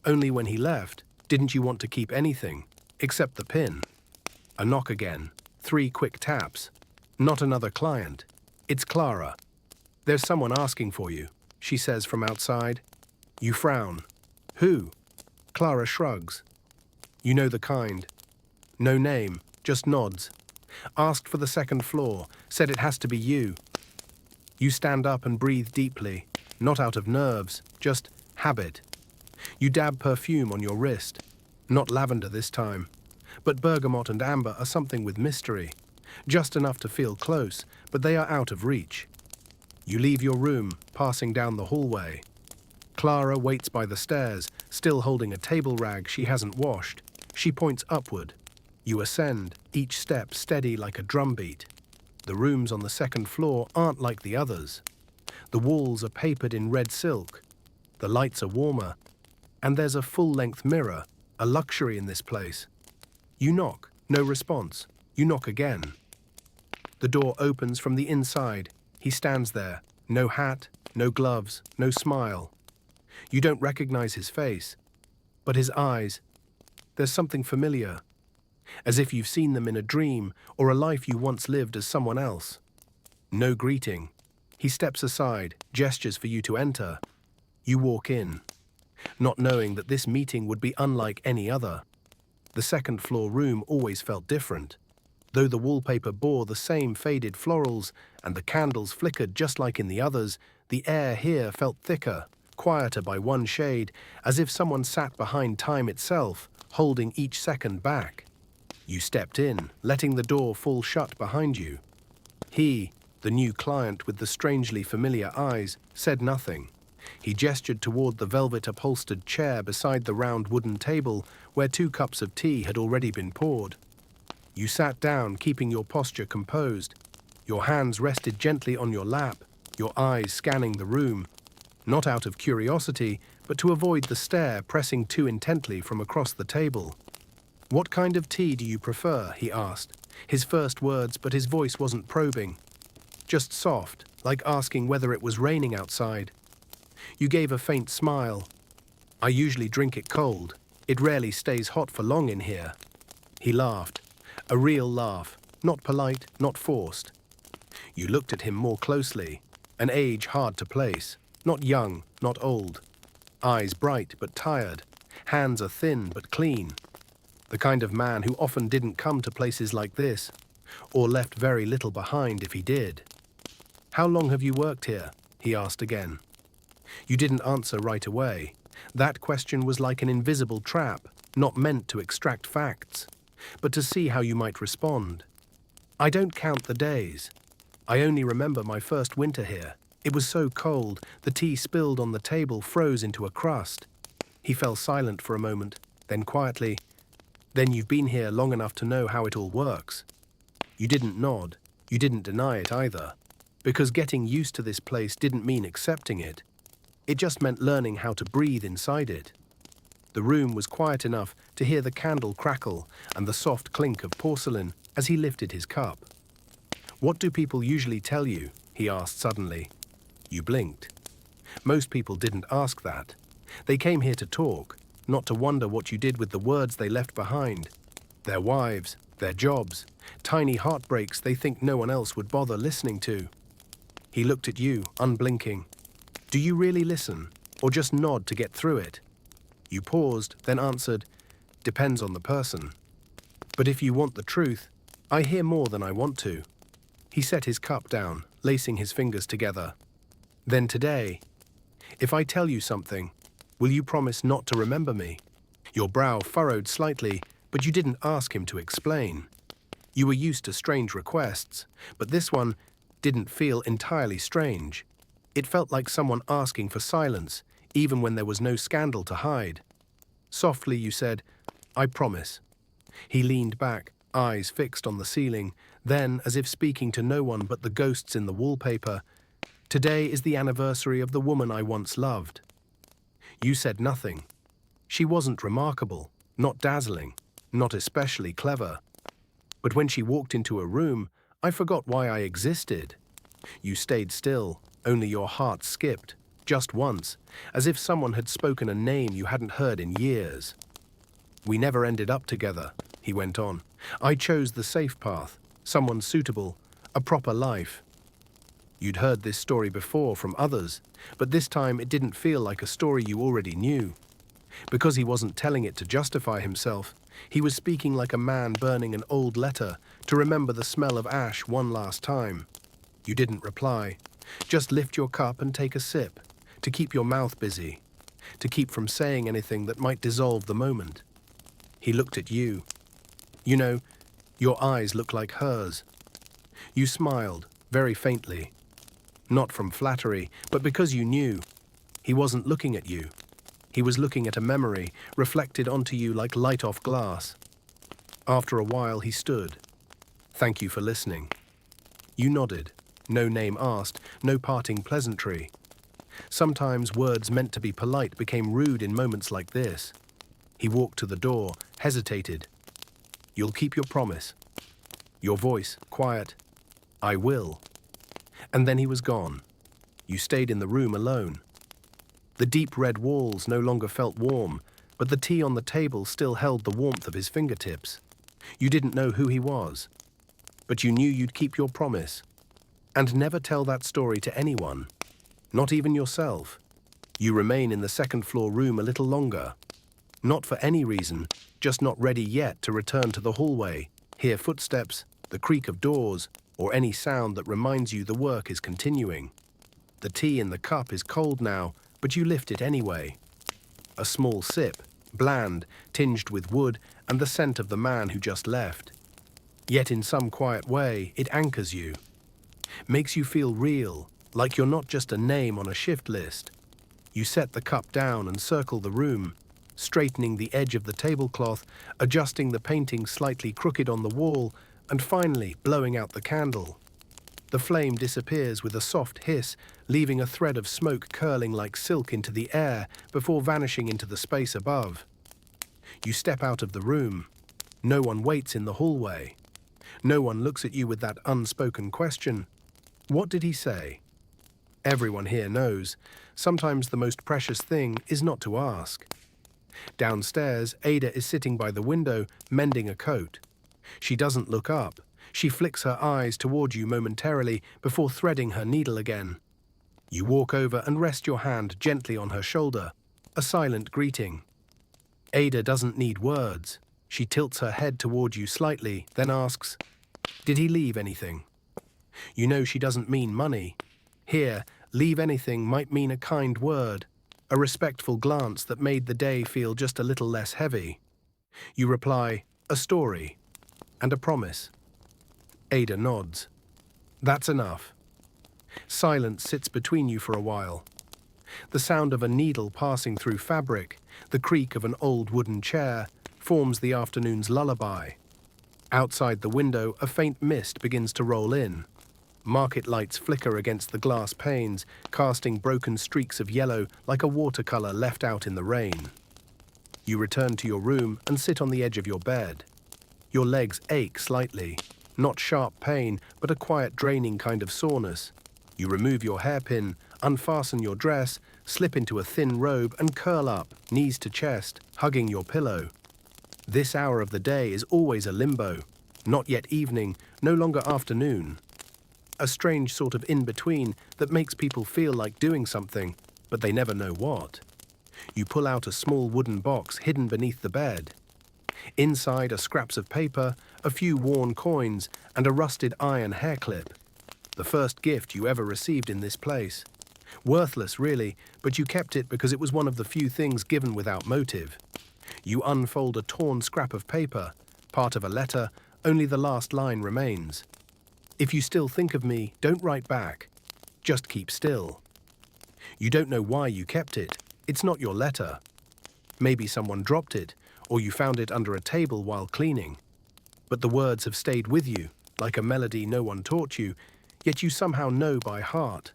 Only when he left, didn't you want to keep anything, except the pin. A knock again, 3 quick taps. Not another client. It's Clara. There's someone asking for you, she says from outside. You frown. Who? Clara shrugs. You know the kind. No name, just nods. Asked for the 2nd floor, said it has to be you. You stand up and breathe deeply, not out of nerves, just habit. You dab perfume on your wrist. Not lavender this time, but bergamot and amber are something with mystery. Just enough to feel close, but they are out of reach. You leave your room, passing down the hallway. Clara waits by the stairs, still holding a table rag she hasn't washed. She points upward. You ascend, each step steady like a drumbeat. The rooms on the 2nd floor aren't like the others. The walls are papered in red silk. The lights are warmer. And there's a full-length mirror, a luxury in this place. You knock, no response. You knock again. The door opens from the inside. He stands there, no hat, no gloves, no smile. You don't recognize his face, but his eyes. There's something familiar, as if you've seen them in a dream or a life you once lived as someone else. No greeting. He steps aside, gestures for you to enter. You walk in, not knowing that this meeting would be unlike any other. The 2nd floor room always felt different. Though the wallpaper bore the same faded florals and the candles flickered just like in the others, the air here felt thicker, quieter by one shade, as if someone sat behind time itself, holding each second back. You stepped in, letting the door fall shut behind you. He, the new client with the strangely familiar eyes, said nothing. He gestured toward the velvet-upholstered chair beside the round wooden table where 2 cups of tea had already been poured. You sat down, keeping your posture composed. Your hands rested gently on your lap, your eyes scanning the room, not out of curiosity, but to avoid the stare pressing too intently from across the table. "What kind of tea do you prefer?" he asked, his first words, but his voice wasn't probing. Just soft, like asking whether it was raining outside. You gave a faint smile. "I usually drink it cold. It rarely stays hot for long in here." He laughed, a real laugh, not polite, not forced. You looked at him more closely, an age hard to place, not young, not old. Eyes bright but tired, hands are thin but clean. The kind of man who often didn't come to places like this, or left very little behind if he did. "How long have you worked here?" he asked again. You didn't answer right away. That question was like an invisible trap, not meant to extract facts, but to see how you might respond. "I don't count the days. I only remember my first winter here. It was so cold, the tea spilled on the table froze into a crust." He fell silent for a moment, then quietly, "Then you've been here long enough to know how it all works." You didn't nod. You didn't deny it either. Because getting used to this place didn't mean accepting it. It just meant learning how to breathe inside it. The room was quiet enough to hear the candle crackle and the soft clink of porcelain as he lifted his cup. "What do people usually tell you?" he asked suddenly. You blinked. Most people didn't ask that. They came here to talk, not to wonder what you did with the words they left behind. Their wives, their jobs, tiny heartbreaks they think no one else would bother listening to. He looked at you, unblinking. "Do you really listen, or just nod to get through it?" You paused, then answered, "Depends on the person. But if you want the truth, I hear more than I want to." He set his cup down, lacing his fingers together. "Then today, if I tell you something, will you promise not to remember me?" Your brow furrowed slightly, but you didn't ask him to explain. You were used to strange requests, but this one didn't feel entirely strange. It felt like someone asking for silence, even when there was no scandal to hide. Softly you said, "I promise." He leaned back, eyes fixed on the ceiling, then, as if speaking to no one but the ghosts in the wallpaper, "Today is the anniversary of the woman I once loved." You said nothing. She wasn't remarkable, not dazzling, not especially clever. But when she walked into a room, I forgot why I existed. You stayed still, only your heart skipped, just once, as if someone had spoken a name you hadn't heard in years. "We never ended up together," he went on. "I chose the safe path, someone suitable, a proper life." You'd heard this story before from others, but this time it didn't feel like a story you already knew. Because he wasn't telling it to justify himself, he was speaking like a man burning an old letter to remember the smell of ash one last time. You didn't reply. Just lift your cup and take a sip, to keep your mouth busy, to keep from saying anything that might dissolve the moment. He looked at you. You know, your eyes looked like hers. You smiled, very faintly. Not from flattery, but because you knew. He wasn't looking at you. He was looking at a memory, reflected onto you like light off glass. After a while he stood. "Thank you for listening." You nodded. No name asked, no parting pleasantry. Sometimes words meant to be polite became rude in moments like this. He walked to the door, hesitated. "You'll keep your promise." Your voice, quiet. "I will." And then he was gone. You stayed in the room alone. The deep red walls no longer felt warm, but the tea on the table still held the warmth of his fingertips. You didn't know who he was, but you knew you'd keep your promise. And never tell that story to anyone, not even yourself. You remain in the second-floor room a little longer. Not for any reason, just not ready yet to return to the hallway, hear footsteps, the creak of doors, or any sound that reminds you the work is continuing. The tea in the cup is cold now, but you lift it anyway. A small sip, bland, tinged with wood and the scent of the man who just left. Yet in some quiet way, it anchors you, makes you feel real, like you're not just a name on a shift list. You set the cup down and circle the room, straightening the edge of the tablecloth, adjusting the painting slightly crooked on the wall, and finally blowing out the candle. The flame disappears with a soft hiss, leaving a thread of smoke curling like silk into the air before vanishing into the space above. You step out of the room. No one waits in the hallway. No one looks at you with that unspoken question. What did he say? Everyone here knows. Sometimes the most precious thing is not to ask. Downstairs, Ada is sitting by the window, mending a coat. She doesn't look up. She flicks her eyes toward you momentarily before threading her needle again. You walk over and rest your hand gently on her shoulder, a silent greeting. Ada doesn't need words. She tilts her head toward you slightly, then asks, "Did he leave anything?" You know she doesn't mean money. Here, leave anything might mean a kind word, a respectful glance that made the day feel just a little less heavy. You reply, "A story," and a promise. Ada nods. That's enough. Silence sits between you for a while. The sound of a needle passing through fabric, the creak of an old wooden chair, forms the afternoon's lullaby. Outside the window, a faint mist begins to roll in. Market lights flicker against the glass panes, casting broken streaks of yellow like a watercolor left out in the rain. You return to your room and sit on the edge of your bed. Your legs ache slightly. Not sharp pain, but a quiet draining kind of soreness. You remove your hairpin, unfasten your dress, slip into a thin robe and curl up, knees to chest, hugging your pillow. This hour of the day is always a limbo. Not yet evening, no longer afternoon. A strange sort of in-between that makes people feel like doing something, but they never know what. You pull out a small wooden box hidden beneath the bed. Inside are scraps of paper, a few worn coins, and a rusted iron hair clip. The first gift you ever received in this place. Worthless, really, but you kept it because it was one of the few things given without motive. You unfold a torn scrap of paper, part of a letter, only the last line remains. If you still think of me, don't write back. Just keep still. You don't know why you kept it. It's not your letter. Maybe someone dropped it, or you found it under a table while cleaning. But the words have stayed with you, like a melody no one taught you, yet you somehow know by heart.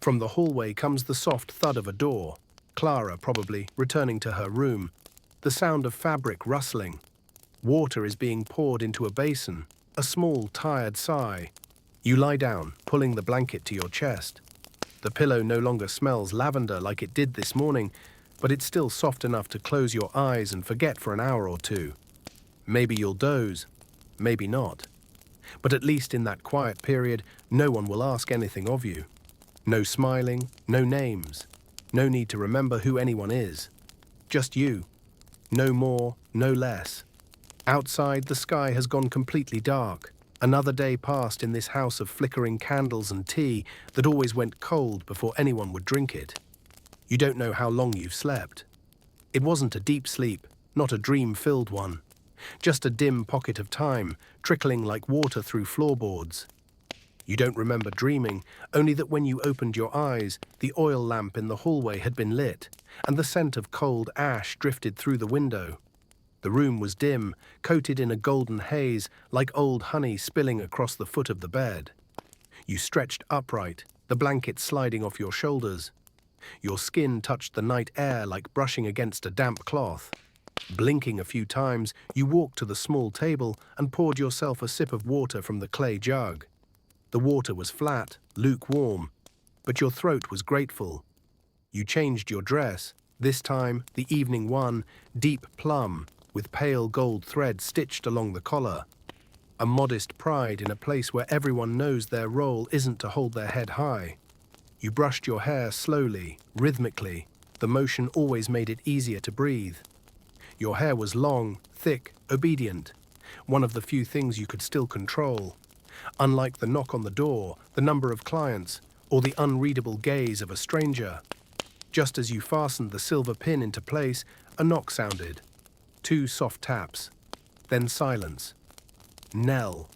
From the hallway comes the soft thud of a door, Clara probably returning to her room, the sound of fabric rustling. Water is being poured into a basin, a small, tired sigh. You lie down, pulling the blanket to your chest. The pillow no longer smells lavender like it did this morning, but it's still soft enough to close your eyes and forget for an hour or two. Maybe you'll doze, maybe not. But at least in that quiet period, no one will ask anything of you. No smiling, no names. No need to remember who anyone is. Just you. No more, no less. Outside, the sky has gone completely dark. Another day passed in this house of flickering candles and tea that always went cold before anyone would drink it. You don't know how long you've slept. It wasn't a deep sleep, not a dream-filled one. Just a dim pocket of time, trickling like water through floorboards. You don't remember dreaming, only that when you opened your eyes, the oil lamp in the hallway had been lit, and the scent of cold ash drifted through the window. The room was dim, coated in a golden haze, like old honey spilling across the foot of the bed. You stretched upright, the blanket sliding off your shoulders. Your skin touched the night air like brushing against a damp cloth. Blinking a few times, you walked to the small table and poured yourself a sip of water from the clay jug. The water was flat, lukewarm, but your throat was grateful. You changed your dress, this time the evening one, deep plum, with pale gold thread stitched along the collar. A modest pride in a place where everyone knows their role isn't to hold their head high. You brushed your hair slowly, rhythmically. The motion always made it easier to breathe. Your hair was long, thick, obedient, one of the few things you could still control. Unlike the knock on the door, the number of clients, or the unreadable gaze of a stranger. Just as you fastened the silver pin into place, a knock sounded. 2 soft taps. Then silence. Nell.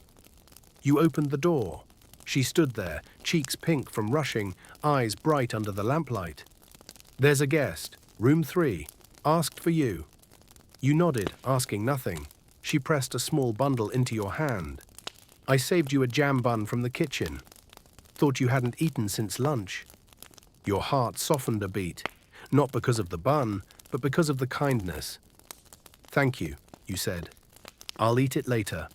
You opened the door. She stood there, cheeks pink from rushing, eyes bright under the lamplight. "There's a guest, room 3, asked for you." You nodded, asking nothing. She pressed a small bundle into your hand. "I saved you a jam bun from the kitchen. Thought you hadn't eaten since lunch." Your heart softened a beat, not because of the bun, but because of the kindness. "Thank you," you said. "I'll eat it later."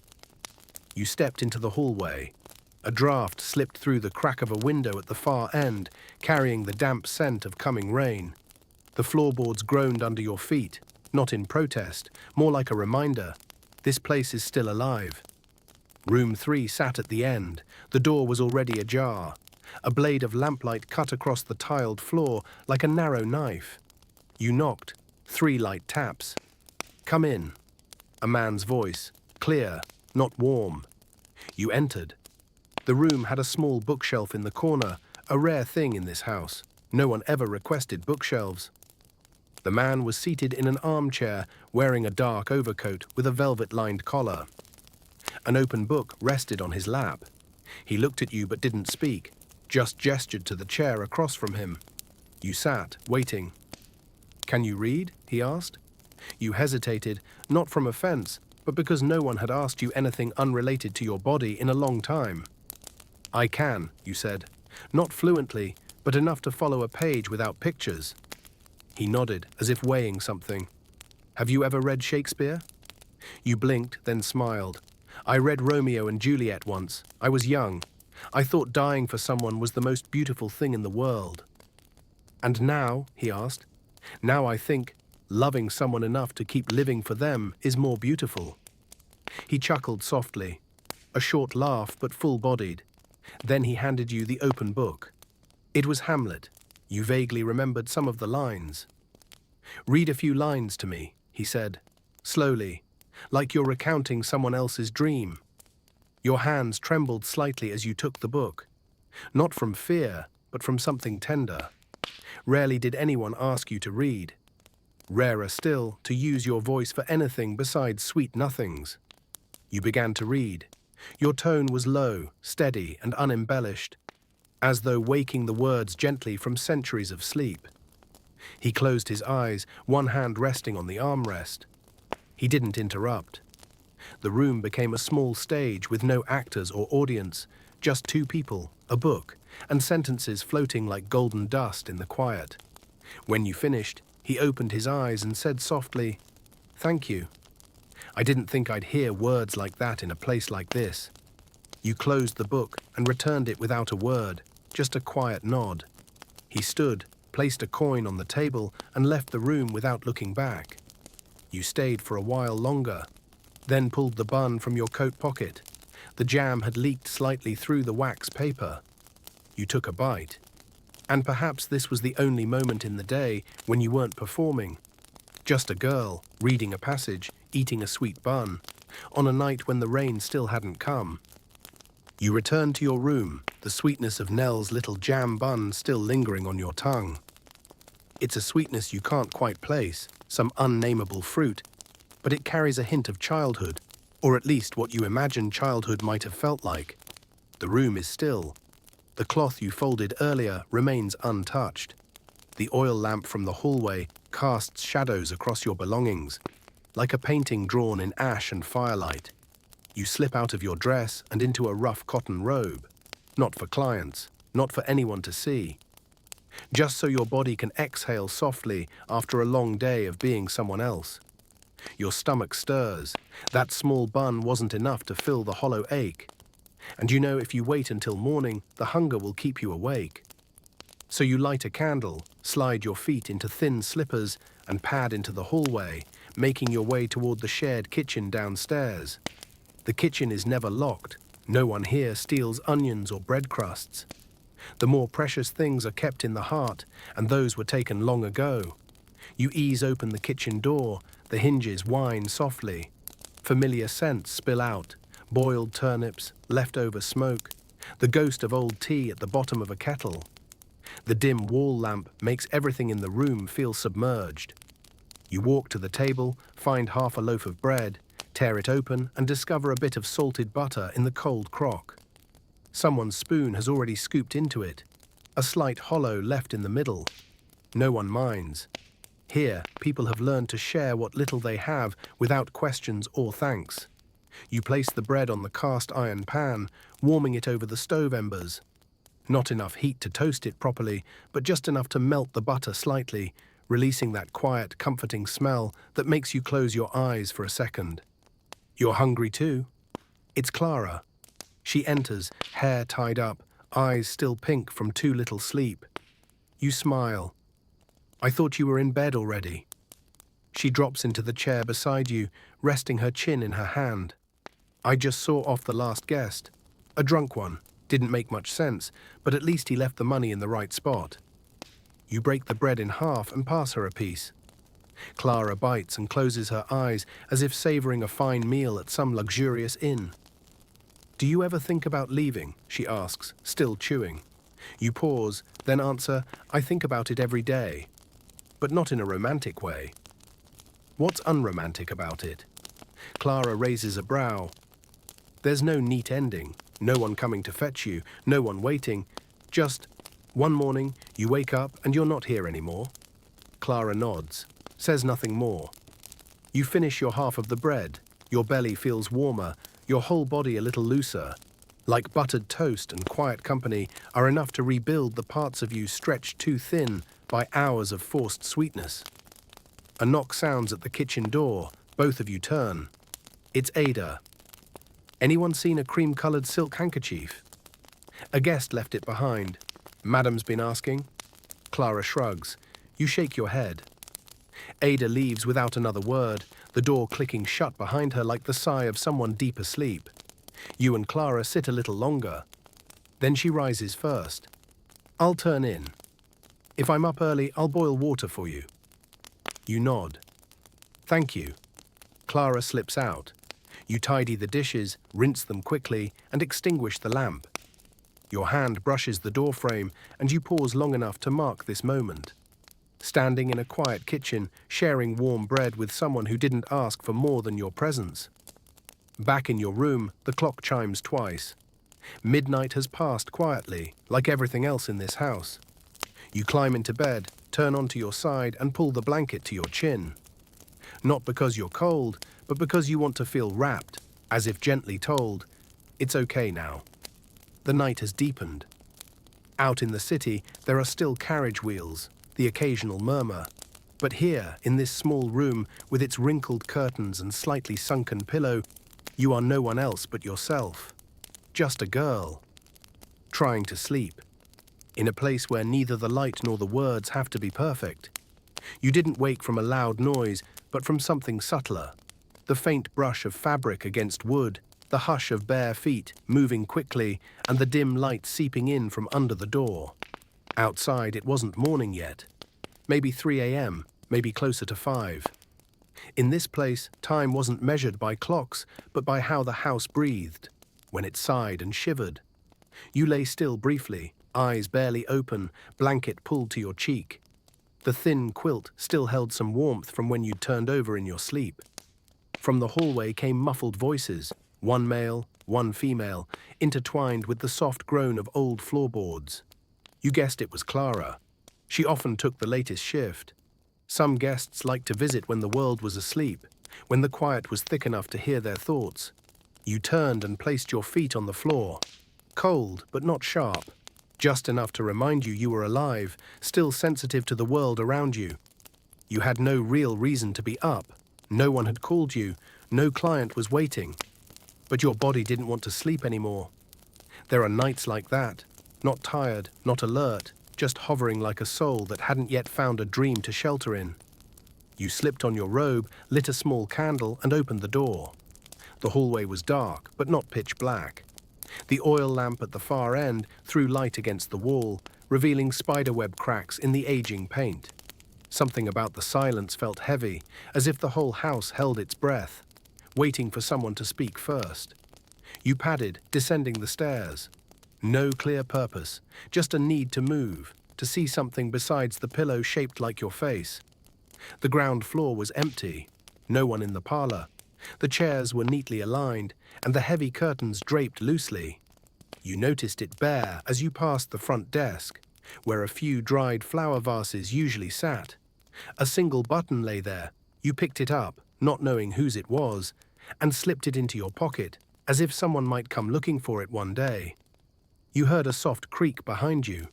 You stepped into the hallway. A draft slipped through the crack of a window at the far end, carrying the damp scent of coming rain. The floorboards groaned under your feet, not in protest, more like a reminder. This place is still alive. Room 3 sat at the end. The door was already ajar. A blade of lamplight cut across the tiled floor like a narrow knife. You knocked. 3 light taps. "Come in." A man's voice, clear, not warm. You entered. The room had a small bookshelf in the corner, a rare thing in this house. No one ever requested bookshelves. The man was seated in an armchair, wearing a dark overcoat with a velvet-lined collar. An open book rested on his lap. He looked at you but didn't speak, just gestured to the chair across from him. You sat, waiting. "Can you read?" he asked. You hesitated, not from offense, but because no one had asked you anything unrelated to your body in a long time. "I can," you said. "Not fluently, but enough to follow a page without pictures." He nodded, as if weighing something. "Have you ever read Shakespeare?" You blinked, then smiled. "I read Romeo and Juliet once. I was young. I thought dying for someone was the most beautiful thing in the world." "And now," he asked, "now I think loving someone enough to keep living for them is more beautiful." He chuckled softly, a short laugh but full-bodied. Then he handed you the open book. It was Hamlet. You vaguely remembered some of the lines. "Read a few lines to me," he said, slowly, like you're recounting someone else's dream. Your hands trembled slightly as you took the book. Not from fear, but from something tender. Rarely did anyone ask you to read. Rarer still, to use your voice for anything besides sweet nothings. You began to read. Your tone was low, steady, and unembellished, as though waking the words gently from centuries of sleep. He closed his eyes, one hand resting on the armrest. He didn't interrupt. The room became a small stage with no actors or audience, just 2 people, a book, and sentences floating like golden dust in the quiet. When you finished, he opened his eyes and said softly, "Thank you. I didn't think I'd hear words like that in a place like this." You closed the book and returned it without a word, just a quiet nod. He stood, placed a coin on the table, and left the room without looking back. You stayed for a while longer, then pulled the bun from your coat pocket. The jam had leaked slightly through the wax paper. You took a bite. And perhaps this was the only moment in the day when you weren't performing. Just a girl, reading a passage, eating a sweet bun, on a night when the rain still hadn't come. You returned to your room, the sweetness of Nell's little jam bun still lingering on your tongue. It's a sweetness you can't quite place, some unnameable fruit, but it carries a hint of childhood, or at least what you imagine childhood might have felt like. The room is still. The cloth you folded earlier remains untouched. The oil lamp from the hallway casts shadows across your belongings, like a painting drawn in ash and firelight. You slip out of your dress and into a rough cotton robe, not for clients, not for anyone to see, just so your body can exhale softly after a long day of being someone else. Your stomach stirs. That small bun wasn't enough to fill the hollow ache. And you know if you wait until morning, the hunger will keep you awake. So you light a candle, slide your feet into thin slippers, and pad into the hallway, making your way toward the shared kitchen downstairs. The kitchen is never locked. No one here steals onions or bread crusts. The more precious things are kept in the heart, and those were taken long ago. You ease open the kitchen door, the hinges whine softly. Familiar scents spill out, boiled turnips, leftover smoke, the ghost of old tea at the bottom of a kettle. The dim wall lamp makes everything in the room feel submerged. You walk to the table, find half a loaf of bread, tear it open and discover a bit of salted butter in the cold crock. Someone's spoon has already scooped into it, a slight hollow left in the middle. No one minds. Here, people have learned to share what little they have without questions or thanks. You place the bread on the cast iron pan, warming it over the stove embers. Not enough heat to toast it properly, but just enough to melt the butter slightly, releasing that quiet, comforting smell that makes you close your eyes for a second. You're hungry too? It's Clara. She enters, hair tied up, eyes still pink from too little sleep. You smile. I thought you were in bed already. She drops into the chair beside you, resting her chin in her hand. I just saw off the last guest. A drunk one. Didn't make much sense, but at least he left the money in the right spot. You break the bread in half and pass her a piece. Clara bites and closes her eyes as if savoring a fine meal at some luxurious inn. Do you ever think about leaving? She asks, still chewing. You pause, then answer, I think about it every day. But not in a romantic way. What's unromantic about it? Clara raises a brow. There's no neat ending, no one coming to fetch you, no one waiting. Just, one morning, you wake up and you're not here anymore. Clara nods, says nothing more. You finish your half of the bread. Your belly feels warmer, your whole body a little looser. Like buttered toast and quiet company are enough to rebuild the parts of you stretched too thin by hours of forced sweetness. A knock sounds at the kitchen door. Both of you turn. It's Ada. Anyone seen a cream-colored silk handkerchief? A guest left it behind. Madam's been asking. Clara shrugs. You shake your head. Ada leaves without another word, the door clicking shut behind her like the sigh of someone deep asleep. You and Clara sit a little longer. Then she rises first. I'll turn in. If I'm up early, I'll boil water for you. You nod. Thank you. Clara slips out. You tidy the dishes, rinse them quickly, and extinguish the lamp. Your hand brushes the doorframe, and you pause long enough to mark this moment. Standing in a quiet kitchen, sharing warm bread with someone who didn't ask for more than your presence. Back in your room, the clock chimes twice. Midnight has passed quietly, like everything else in this house. You climb into bed, turn onto your side, and pull the blanket to your chin. Not because you're cold, but because you want to feel wrapped, as if gently told, it's okay now. The night has deepened. Out in the city, there are still carriage wheels, the occasional murmur. But here, in this small room, with its wrinkled curtains and slightly sunken pillow, you are no one else but yourself. Just a girl. Trying to sleep. In a place where neither the light nor the words have to be perfect. You didn't wake from a loud noise, but from something subtler. The faint brush of fabric against wood, the hush of bare feet moving quickly, and the dim light seeping in from under the door. Outside, it wasn't morning yet. Maybe 3 a.m., maybe closer to 5. In this place, time wasn't measured by clocks, but by how the house breathed, when it sighed and shivered. You lay still briefly, eyes barely open, blanket pulled to your cheek. The thin quilt still held some warmth from when you'd turned over in your sleep. From the hallway came muffled voices, one male, one female, intertwined with the soft groan of old floorboards. You guessed it was Clara. She often took the latest shift. Some guests liked to visit when the world was asleep, when the quiet was thick enough to hear their thoughts. You turned and placed your feet on the floor. Cold, but not sharp. Just enough to remind you you were alive, still sensitive to the world around you. You had no real reason to be up. No one had called you. No client was waiting. But your body didn't want to sleep anymore. There are nights like that. Not tired, not alert, just hovering like a soul that hadn't yet found a dream to shelter in. You slipped on your robe, lit a small candle, and opened the door. The hallway was dark, but not pitch black. The oil lamp at the far end threw light against the wall, revealing spiderweb cracks in the aging paint. Something about the silence felt heavy, as if the whole house held its breath, waiting for someone to speak first. You padded, descending the stairs. No clear purpose, just a need to move, to see something besides the pillow shaped like your face. The ground floor was empty, no one in the parlor. The chairs were neatly aligned, and the heavy curtains draped loosely. You noticed it bare as you passed the front desk, where a few dried flower vases usually sat. A single button lay there. You picked it up, not knowing whose it was, and slipped it into your pocket, as if someone might come looking for it one day. You heard a soft creak behind you.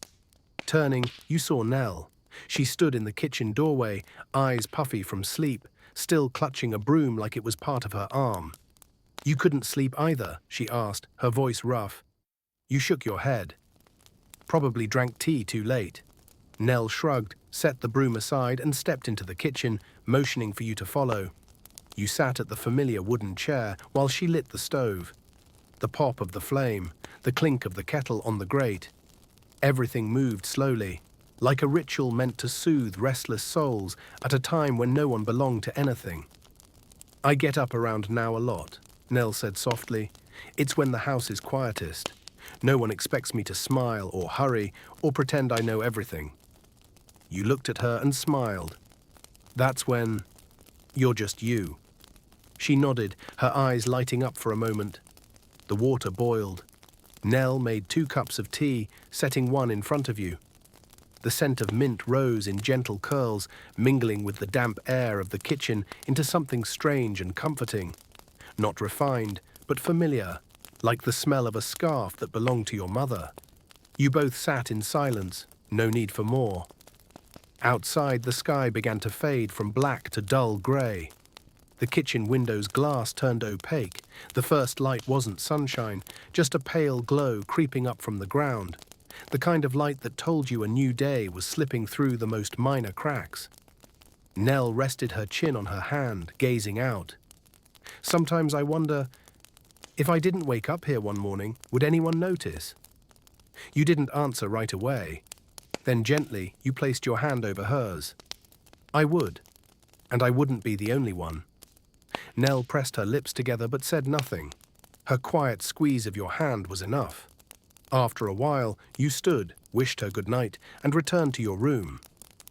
Turning, you saw Nell. She stood in the kitchen doorway, eyes puffy from sleep, still clutching a broom like it was part of her arm. "You couldn't sleep either?" she asked, her voice rough. You shook your head. "Probably drank tea too late." Nell shrugged, set the broom aside and stepped into the kitchen, motioning for you to follow. You sat at the familiar wooden chair while she lit the stove. The pop of the flame, the clink of the kettle on the grate. Everything moved slowly, like a ritual meant to soothe restless souls at a time when no one belonged to anything. "I get up around now a lot," Nell said softly. "It's when the house is quietest. No one expects me to smile or hurry or pretend I know everything." You looked at her and smiled. "That's when you're just you." She nodded, her eyes lighting up for a moment. The water boiled. Nell made 2 cups of tea, setting one in front of you. The scent of mint rose in gentle curls, mingling with the damp air of the kitchen into something strange and comforting. Not refined, but familiar, like the smell of a scarf that belonged to your mother. You both sat in silence, no need for more. Outside, the sky began to fade from black to dull grey. The kitchen window's glass turned opaque. The first light wasn't sunshine, just a pale glow creeping up from the ground. The kind of light that told you a new day was slipping through the most minor cracks. Nell rested her chin on her hand, gazing out. "Sometimes I wonder, if I didn't wake up here one morning, would anyone notice?" You didn't answer right away. Then gently, you placed your hand over hers. "I would, and I wouldn't be the only one." Nell pressed her lips together but said nothing. Her quiet squeeze of your hand was enough. After a while, you stood, wished her good night, and returned to your room.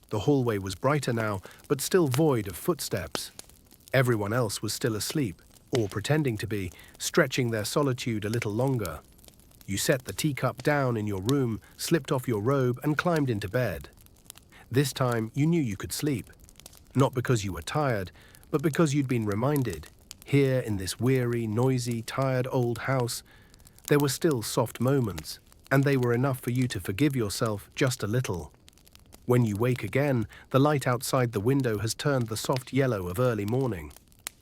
The hallway was brighter now, but still void of footsteps. Everyone else was still asleep, or pretending to be, stretching their solitude a little longer. You set the teacup down in your room, slipped off your robe, and climbed into bed. This time, you knew you could sleep. Not because you were tired, but because you'd been reminded, here in this weary, noisy, tired old house, there were still soft moments, and they were enough for you to forgive yourself just a little. When you wake again, the light outside the window has turned the soft yellow of early morning.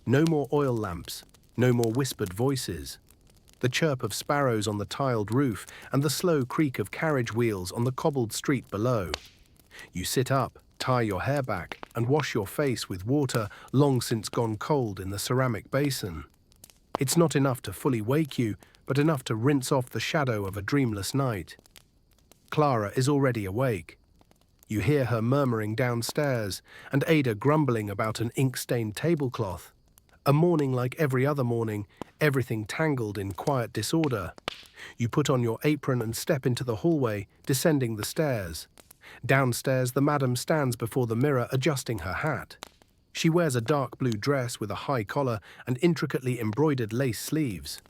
No more oil lamps, no more whispered voices. The chirp of sparrows on the tiled roof and the slow creak of carriage wheels on the cobbled street below. You sit up, tie your hair back, and wash your face with water long since gone cold in the ceramic basin. It's not enough to fully wake you, but enough to rinse off the shadow of a dreamless night. Clara is already awake. You hear her murmuring downstairs, and Ada grumbling about an ink-stained tablecloth. A morning like every other morning, everything tangled in quiet disorder. You put on your apron and step into the hallway, descending the stairs. Downstairs, the madam stands before the mirror adjusting her hat. She wears a dark blue dress with a high collar and intricately embroidered lace sleeves.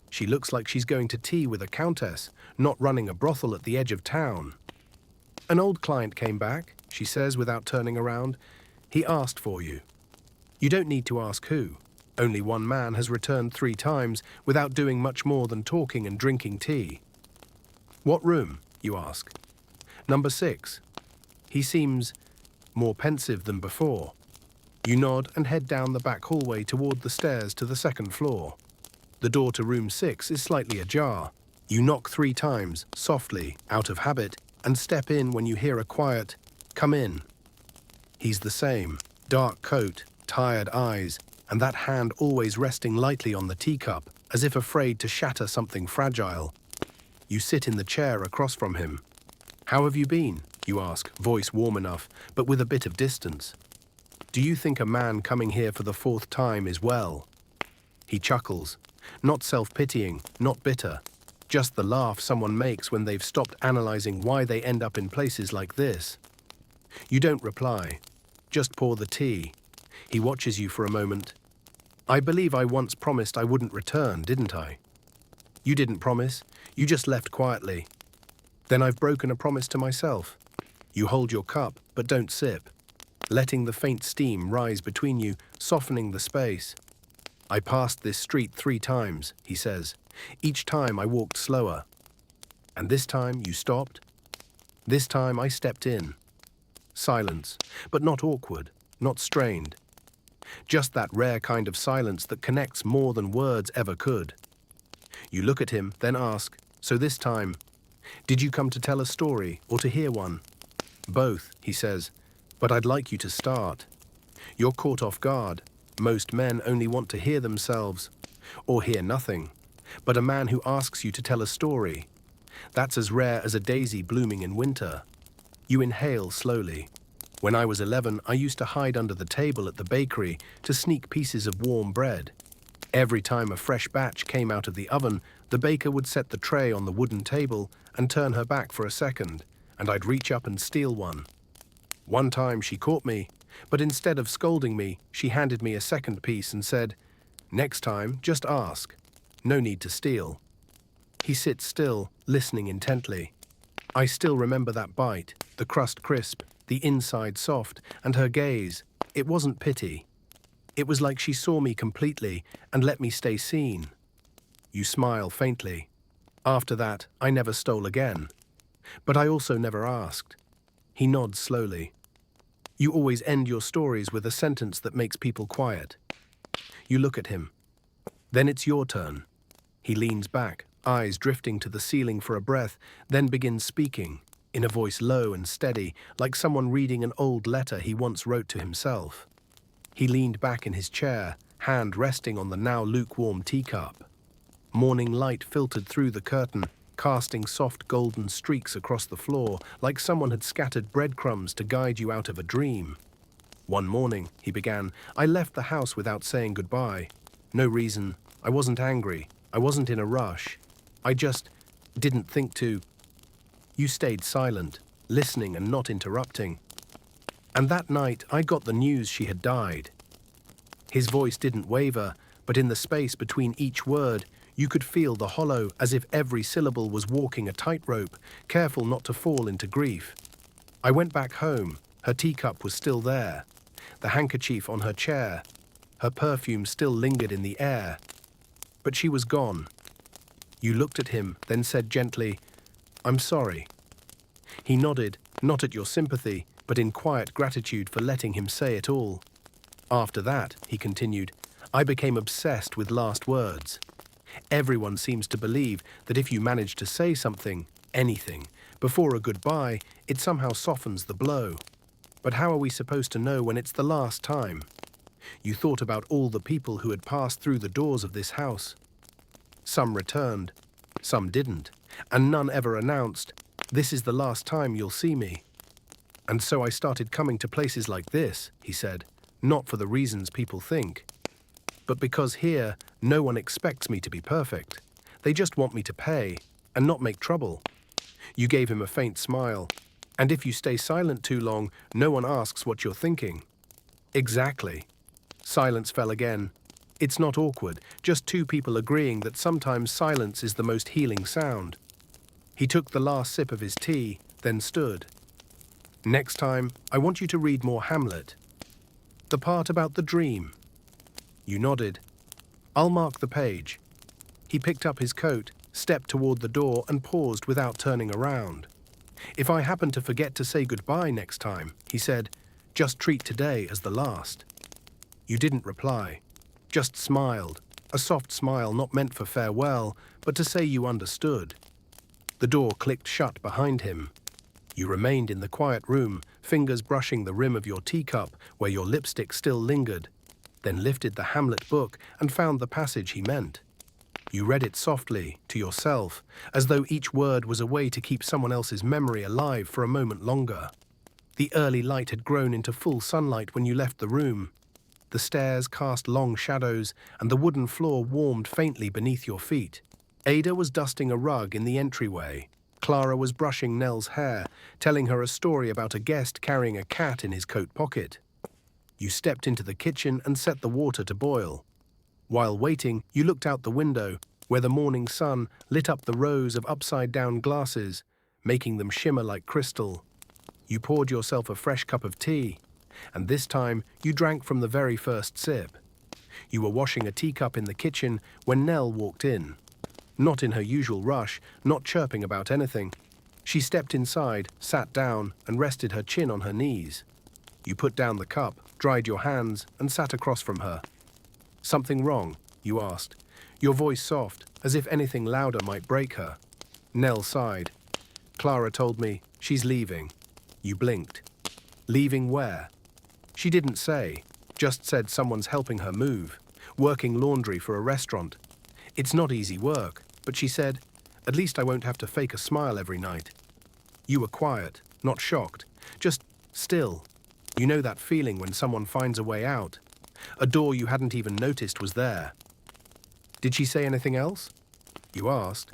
She looks like she's going to tea with a countess, not running a brothel at the edge of town. "An old client came back," she says without turning around. "He asked for you. You don't need to ask who. Only one man has returned 3 times without doing much more than talking and drinking tea." "What room?" you ask. "Number 6. He seems more pensive than before." You nod and head down the back hallway toward the stairs to the 2nd floor. The door to room 6 is slightly ajar. You knock 3 times, softly, out of habit, and step in when you hear a quiet, "Come in." He's the same, dark coat, tired eyes, and that hand always resting lightly on the teacup, as if afraid to shatter something fragile. You sit in the chair across from him. "How have you been?" you ask, voice warm enough, but with a bit of distance. "Do you think a man coming here for the 4th time is well?" He chuckles, not self-pitying, not bitter. Just the laugh someone makes when they've stopped analyzing why they end up in places like this. You don't reply. Just pour the tea. He watches you for a moment. I believe I once promised I wouldn't return, didn't I? You didn't promise. You just left quietly. Then I've broken a promise to myself. You hold your cup, but don't sip, letting the faint steam rise between you, softening the space. I passed this street 3 times, he says. Each time I walked slower. And this time you stopped. This time I stepped in. Silence, but not awkward, not strained. Just that rare kind of silence that connects more than words ever could. You look at him, then ask, so this time, did you come to tell a story or to hear one? Both, he says, but I'd like you to start. You're caught off guard. Most men only want to hear themselves, or hear nothing. But a man who asks you to tell a story, that's as rare as a daisy blooming in winter. You inhale slowly. When I was 11, I used to hide under the table at the bakery to sneak pieces of warm bread. Every time a fresh batch came out of the oven, the baker would set the tray on the wooden table and turn her back for a second, and I'd reach up and steal one. One time she caught me, but instead of scolding me, she handed me a second piece and said, "Next time, just ask. No need to steal." He sits still, listening intently. I still remember that bite, the crust crisp, the inside soft, and her gaze. It wasn't pity. It was like she saw me completely and let me stay seen. You smile faintly. After that, I never stole again. But I also never asked. He nods slowly. You always end your stories with a sentence that makes people quiet. You look at him. Then it's your turn. He leans back, eyes drifting to the ceiling for a breath, then begins speaking, in a voice low and steady, like someone reading an old letter he once wrote to himself. He leaned back in his chair, hand resting on the now lukewarm teacup. Morning light filtered through the curtain, casting soft golden streaks across the floor, like someone had scattered breadcrumbs to guide you out of a dream. One morning, he began, I left the house without saying goodbye. No reason. I wasn't angry. I wasn't in a rush. I just didn't think to. You stayed silent, listening and not interrupting. And that night, I got the news she had died. His voice didn't waver, but in the space between each word, you could feel the hollow as if every syllable was walking a tightrope, careful not to fall into grief. I went back home. Her teacup was still there, the handkerchief on her chair. Her perfume still lingered in the air. But she was gone. You looked at him, then said gently, "I'm sorry." He nodded, not at your sympathy, but in quiet gratitude for letting him say it all. After that, he continued, I became obsessed with last words. Everyone seems to believe that if you manage to say something, anything, before a goodbye, it somehow softens the blow. But how are we supposed to know when it's the last time? You thought about all the people who had passed through the doors of this house. Some returned, some didn't, and none ever announced, "This is the last time you'll see me." And so I started coming to places like this, he said, not for the reasons people think, but because here no one expects me to be perfect. They just want me to pay and not make trouble. You gave him a faint smile. And if you stay silent too long, no one asks what you're thinking. Exactly. Silence fell again. It's not awkward, just two people agreeing that sometimes silence is the most healing sound. He took the last sip of his tea, then stood. Next time, I want you to read more Hamlet. The part about the dream. You nodded. I'll mark the page. He picked up his coat, stepped toward the door and paused without turning around. If I happen to forget to say goodbye next time, he said, just treat today as the last. You didn't reply, just smiled, a soft smile not meant for farewell, but to say you understood. The door clicked shut behind him. You remained in the quiet room, fingers brushing the rim of your teacup where your lipstick still lingered, then lifted the Hamlet book and found the passage he meant. You read it softly, to yourself, as though each word was a way to keep someone else's memory alive for a moment longer. The early light had grown into full sunlight when you left the room. The stairs cast long shadows, and the wooden floor warmed faintly beneath your feet. Ada was dusting a rug in the entryway. Clara was brushing Nell's hair, telling her a story about a guest carrying a cat in his coat pocket. You stepped into the kitchen and set the water to boil. While waiting, you looked out the window, where the morning sun lit up the rows of upside-down glasses, making them shimmer like crystal. You poured yourself a fresh cup of tea, and this time you drank from the very first sip. You were washing a teacup in the kitchen when Nell walked in. Not in her usual rush, not chirping about anything. She stepped inside, sat down, and rested her chin on her knees. You put down the cup, dried your hands, and sat across from her. "Something wrong?" you asked, your voice soft, as if anything louder might break her. Nell sighed. "Clara told me she's leaving." You blinked. "Leaving where?" She didn't say, just said someone's helping her move, working laundry for a restaurant. It's not easy work, but she said, "At least I won't have to fake a smile every night." You were quiet, not shocked, just still. You know that feeling when someone finds a way out. A door you hadn't even noticed was there. "Did she say anything else?" you asked.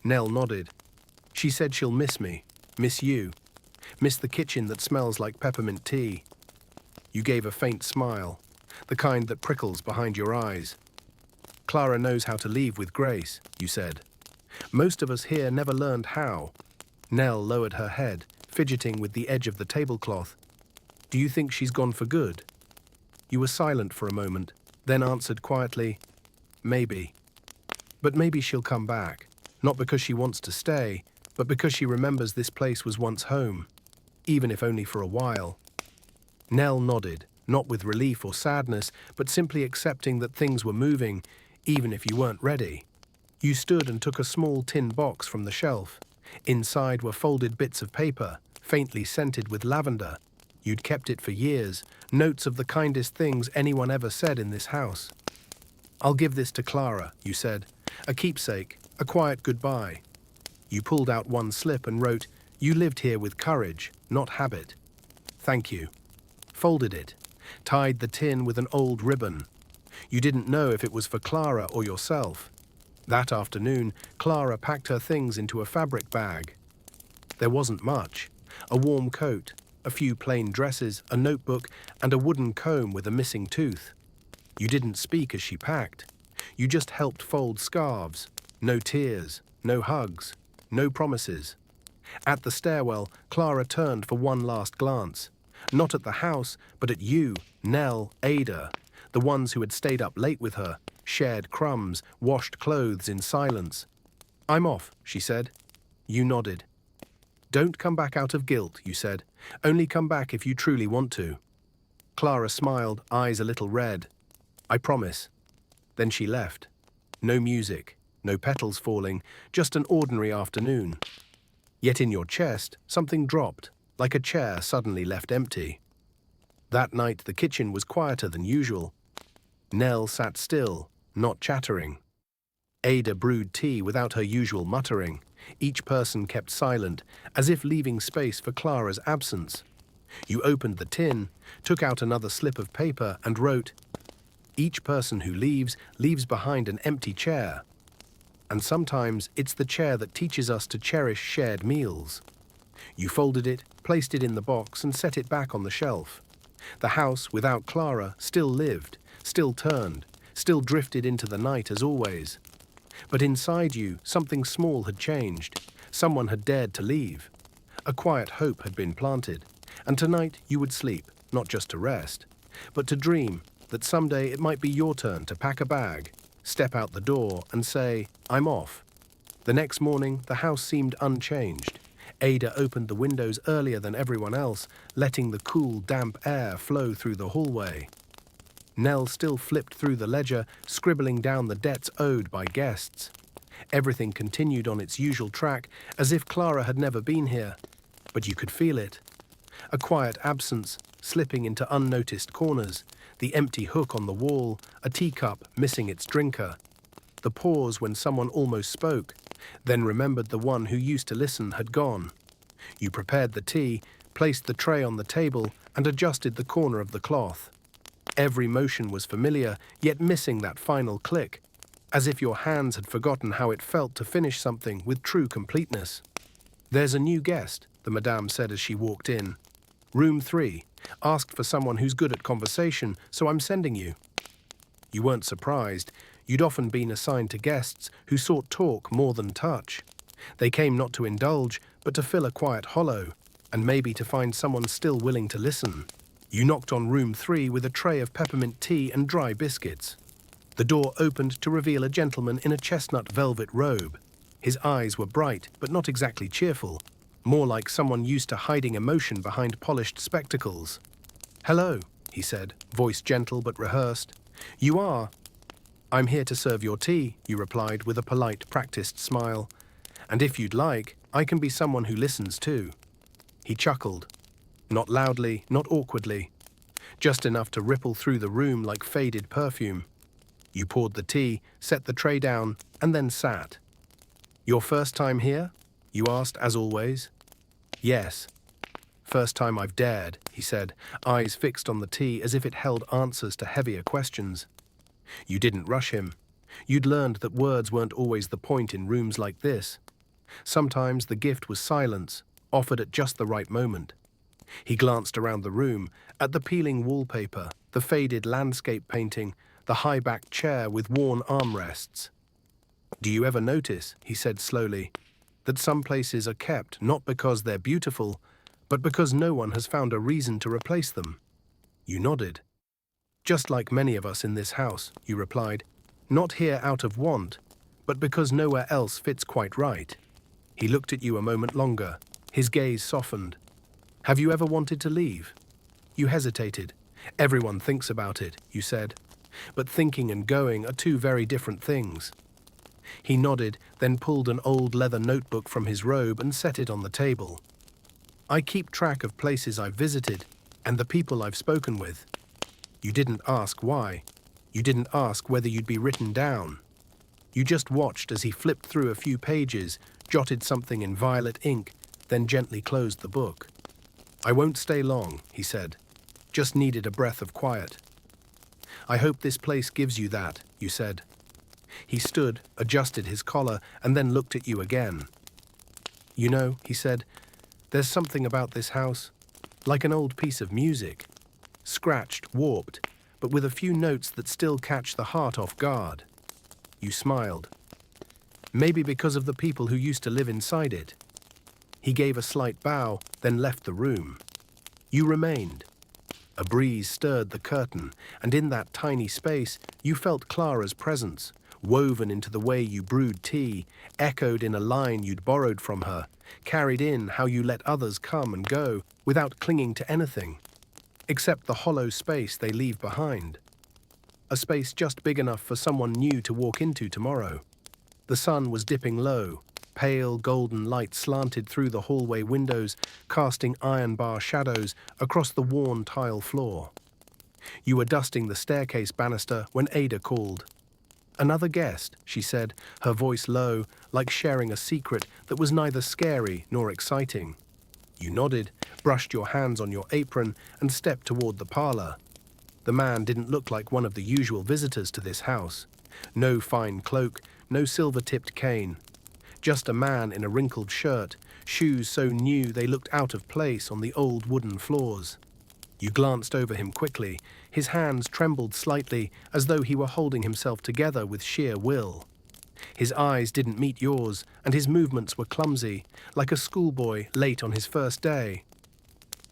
Nell nodded. "She said she'll miss me, miss you, miss the kitchen that smells like peppermint tea." You gave a faint smile, the kind that prickles behind your eyes. "Clara knows how to leave with grace," you said. "Most of us here never learned how." Nell lowered her head, fidgeting with the edge of the tablecloth. "Do you think she's gone for good?" You were silent for a moment, then answered quietly, "Maybe. But maybe she'll come back, not because she wants to stay, but because she remembers this place was once home, even if only for a while." Nell nodded, not with relief or sadness, but simply accepting that things were moving, even if you weren't ready. You stood and took a small tin box from the shelf. Inside were folded bits of paper, faintly scented with lavender. You'd kept it for years, notes of the kindest things anyone ever said in this house. "I'll give this to Clara," you said. "A keepsake, a quiet goodbye." You pulled out one slip and wrote, "You lived here with courage, not habit. Thank you." Folded it, tied the tin with an old ribbon. You didn't know if it was for Clara or yourself. That afternoon, Clara packed her things into a fabric bag. There wasn't much: a warm coat, a few plain dresses, a notebook, and a wooden comb with a missing tooth. You didn't speak as she packed. You just helped fold scarves. No tears, no hugs, no promises. At the stairwell, Clara turned for one last glance. Not at the house, but at you, Nell, Ada, the ones who had stayed up late with her, shared crumbs, washed clothes in silence. "I'm off," she said. You nodded. "Don't come back out of guilt," you said. "Only come back if you truly want to." Clara smiled, eyes a little red. "I promise." Then she left. No music, no petals falling, just an ordinary afternoon. Yet in your chest, something dropped, like a chair suddenly left empty. That night the kitchen was quieter than usual. Nell sat still, not chattering. Ada brewed tea without her usual muttering. Each person kept silent, as if leaving space for Clara's absence. You opened the tin, took out another slip of paper and wrote, "Each person who leaves, leaves behind an empty chair. And sometimes it's the chair that teaches us to cherish shared meals." You folded it, placed it in the box, and set it back on the shelf. The house, without Clara, still lived, still turned, still drifted into the night as always. But inside you, something small had changed. Someone had dared to leave. A quiet hope had been planted. And tonight you would sleep, not just to rest, but to dream that someday it might be your turn to pack a bag, step out the door, and say, "I'm off." The next morning, the house seemed unchanged. Ada opened the windows earlier than everyone else, letting the cool, damp air flow through the hallway. Nell still flipped through the ledger, scribbling down the debts owed by guests. Everything continued on its usual track, as if Clara had never been here. But you could feel it. A quiet absence, slipping into unnoticed corners, the empty hook on the wall, a teacup missing its drinker. The pause when someone almost spoke, then remembered the one who used to listen had gone. You prepared the tea, placed the tray on the table, and adjusted the corner of the cloth. Every motion was familiar, yet missing that final click. as if your hands had forgotten how it felt to finish something with true completeness. "There's a new guest," the madame said as she walked in. "Room 3. Asked for someone who's good at conversation, so I'm sending you." You weren't surprised. You'd often been assigned to guests who sought talk more than touch. They came not to indulge, but to fill a quiet hollow, and maybe to find someone still willing to listen. You knocked on room 3 with a tray of peppermint tea and dry biscuits. The door opened to reveal a gentleman in a chestnut velvet robe. His eyes were bright, but not exactly cheerful, more like someone used to hiding emotion behind polished spectacles. "Hello," he said, voice gentle but rehearsed. "You are?" "I'm here to serve your tea," you replied with a polite, practiced smile. "And if you'd like, I can be someone who listens too." He chuckled. Not loudly, not awkwardly. Just enough to ripple through the room like faded perfume. You poured the tea, set the tray down, and then sat. "Your first time here?" you asked, as always. "Yes." "First time I've dared," he said, eyes fixed on the tea as if it held answers to heavier questions. You didn't rush him. You'd learned that words weren't always the point in rooms like this. Sometimes the gift was silence, offered at just the right moment. He glanced around the room, at the peeling wallpaper, the faded landscape painting, the high-backed chair with worn armrests. "Do you ever notice," he said slowly, "that some places are kept not because they're beautiful, but because no one has found a reason to replace them?" You nodded. "Just like many of us in this house," you replied, "not here out of want, but because nowhere else fits quite right." He looked at you a moment longer. His gaze softened. "Have you ever wanted to leave?" You hesitated. "Everyone thinks about it," you said. "But thinking and going are two very different things." He nodded, then pulled an old leather notebook from his robe and set it on the table. "I keep track of places I've visited and the people I've spoken with." You didn't ask why. You didn't ask whether you'd be written down. You just watched as he flipped through a few pages, jotted something in violet ink, then gently closed the book. "I won't stay long," he said. "Just needed a breath of quiet." "I hope this place gives you that," you said. He stood, adjusted his collar, and then looked at you again. "You know," he said, "there's something about this house, like an old piece of music. Scratched, warped, but with a few notes that still catch the heart off guard." You smiled. "Maybe because of the people who used to live inside it." He gave a slight bow, then left the room. You remained. A breeze stirred the curtain, and in that tiny space, you felt Clara's presence, woven into the way you brewed tea, echoed in a line you'd borrowed from her, carried in how you let others come and go without clinging to anything, except the hollow space they leave behind. A space just big enough for someone new to walk into tomorrow. The sun was dipping low. Pale golden light slanted through the hallway windows, casting iron bar shadows across the worn tile floor. You were dusting the staircase banister when Ada called. "Another guest," she said, her voice low, like sharing a secret that was neither scary nor exciting. You nodded, brushed your hands on your apron, and stepped toward the parlor. The man didn't look like one of the usual visitors to this house. No fine cloak, no silver-tipped cane. Just a man in a wrinkled shirt, shoes so new they looked out of place on the old wooden floors. You glanced over him quickly. His hands trembled slightly, as though he were holding himself together with sheer will. His eyes didn't meet yours, and his movements were clumsy, like a schoolboy late on his first day.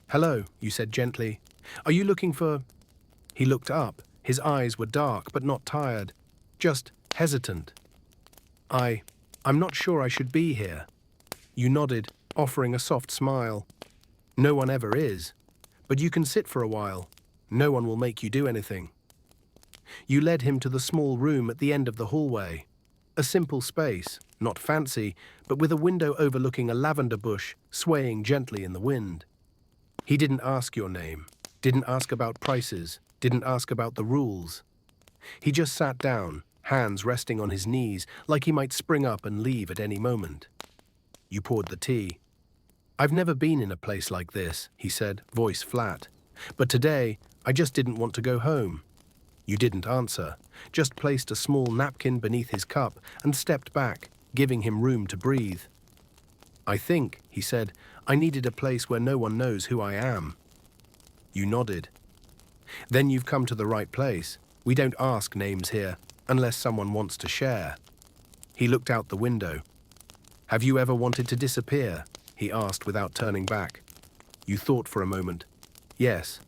"Hello," you said gently. "Are you looking for—" He looked up. His eyes were dark but not tired, just hesitant. I'm not sure I should be here." You nodded, offering a soft smile. "No one ever is. But you can sit for a while. No one will make you do anything." You led him to the small room at the end of the hallway. A simple space, not fancy, but with a window overlooking a lavender bush swaying gently in the wind. He didn't ask your name, didn't ask about prices, didn't ask about the rules. He just sat down, hands resting on his knees, like he might spring up and leave at any moment. You poured the tea. "I've never been in a place like this," he said, voice flat. "But today, I just didn't want to go home." You didn't answer, just placed a small napkin beneath his cup and stepped back, giving him room to breathe. "I think," he said, "I needed a place where no one knows who I am." You nodded. "Then you've come to the right place. We don't ask names here, unless someone wants to share." He looked out the window. "Have you ever wanted to disappear?" he asked without turning back. You thought for a moment. "Yes,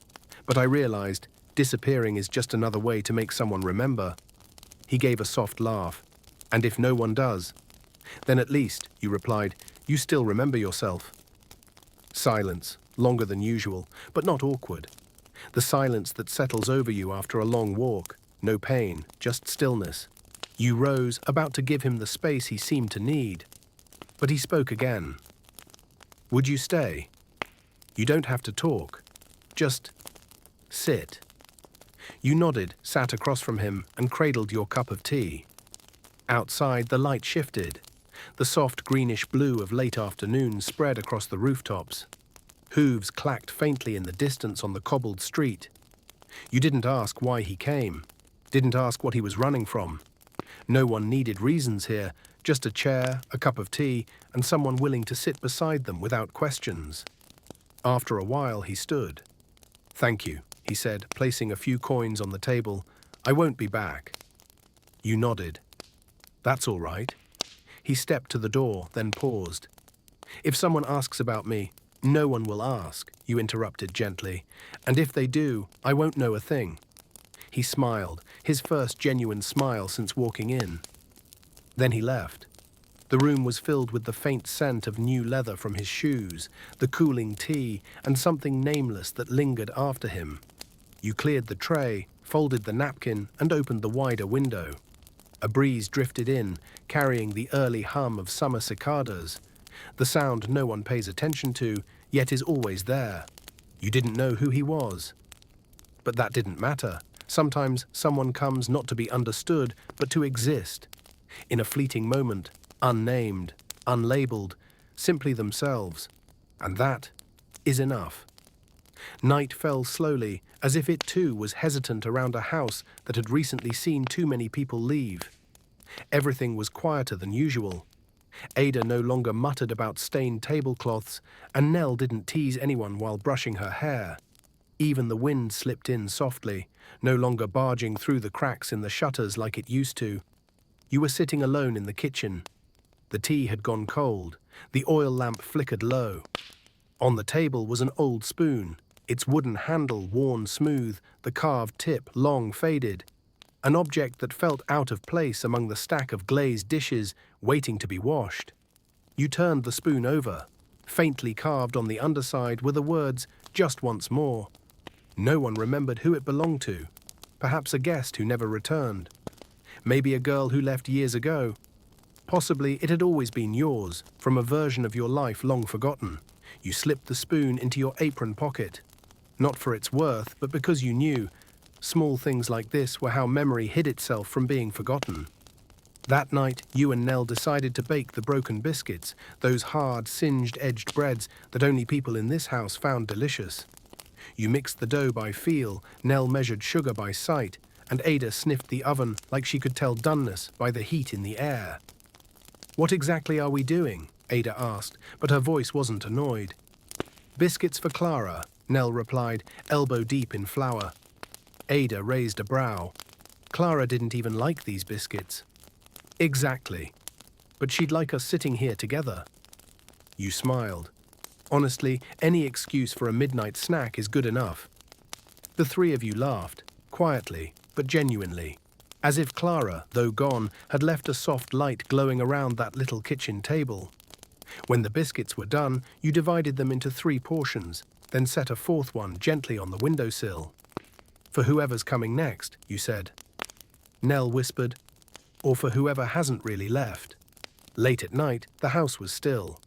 but I realized disappearing is just another way to make someone remember." He gave a soft laugh. "And if no one does?" "Then at least," you replied, "you still remember yourself." Silence, longer than usual, but not awkward. The silence that settles over you after a long walk. No pain, just stillness. You rose, about to give him the space he seemed to need. But he spoke again. "Would you stay? You don't have to talk. Just sit." You nodded, sat across from him, and cradled your cup of tea. Outside, the light shifted. The soft greenish blue of late afternoon spread across the rooftops. Hooves clacked faintly in the distance on the cobbled street. You didn't ask why he came. Didn't ask what he was running from. No one needed reasons here, just a chair, a cup of tea, and someone willing to sit beside them without questions. After a while, he stood. "Thank you," he said, placing a few coins on the table. "I won't be back." You nodded. "That's all right." He stepped to the door, then paused. "If someone asks about me, no one will ask," you interrupted gently. "And if they do, I won't know a thing." He smiled, his first genuine smile since walking in. Then he left. The room was filled with the faint scent of new leather from his shoes, the cooling tea, and something nameless that lingered after him. You cleared the tray, folded the napkin, and opened the wider window. A breeze drifted in, carrying the early hum of summer cicadas, the sound no one pays attention to, yet is always there. You didn't know who he was. But that didn't matter. Sometimes someone comes not to be understood, but to exist. In a fleeting moment, unnamed, unlabeled, simply themselves. And that is enough. Night fell slowly, as if it too was hesitant around a house that had recently seen too many people leave. Everything was quieter than usual. Ada no longer muttered about stained tablecloths, and Nell didn't tease anyone while brushing her hair. Even the wind slipped in softly, no longer barging through the cracks in the shutters like it used to. You were sitting alone in the kitchen. The tea had gone cold. The oil lamp flickered low. On the table was an old spoon, its wooden handle worn smooth, the carved tip long faded. An object that felt out of place among the stack of glazed dishes waiting to be washed. You turned the spoon over. Faintly carved on the underside were the words, "Just once more." No one remembered who it belonged to. Perhaps a guest who never returned. Maybe a girl who left years ago. Possibly it had always been yours, from a version of your life long forgotten. You slipped the spoon into your apron pocket. Not for its worth, but because you knew. Small things like this were how memory hid itself from being forgotten. That night, you and Nell decided to bake the broken biscuits, those hard, singed-edged breads that only people in this house found delicious. You mixed the dough by feel, Nell measured sugar by sight, and Ada sniffed the oven like she could tell doneness by the heat in the air. "What exactly are we doing?" Ada asked, but her voice wasn't annoyed. "Biscuits for Clara," Nell replied, elbow deep in flour. Ada raised a brow. Clara didn't even like these biscuits. "Exactly. But she'd like us sitting here together." You smiled. Honestly, any excuse for a midnight snack is good enough. The three of you laughed, quietly, but genuinely, as if Clara, though gone, had left a soft light glowing around that little kitchen table. When the biscuits were done, you divided them into 3 portions, then set a 4th one gently on the windowsill. "For whoever's coming next," you said. Nell whispered, "Or for whoever hasn't really left." Late at night, the house was still.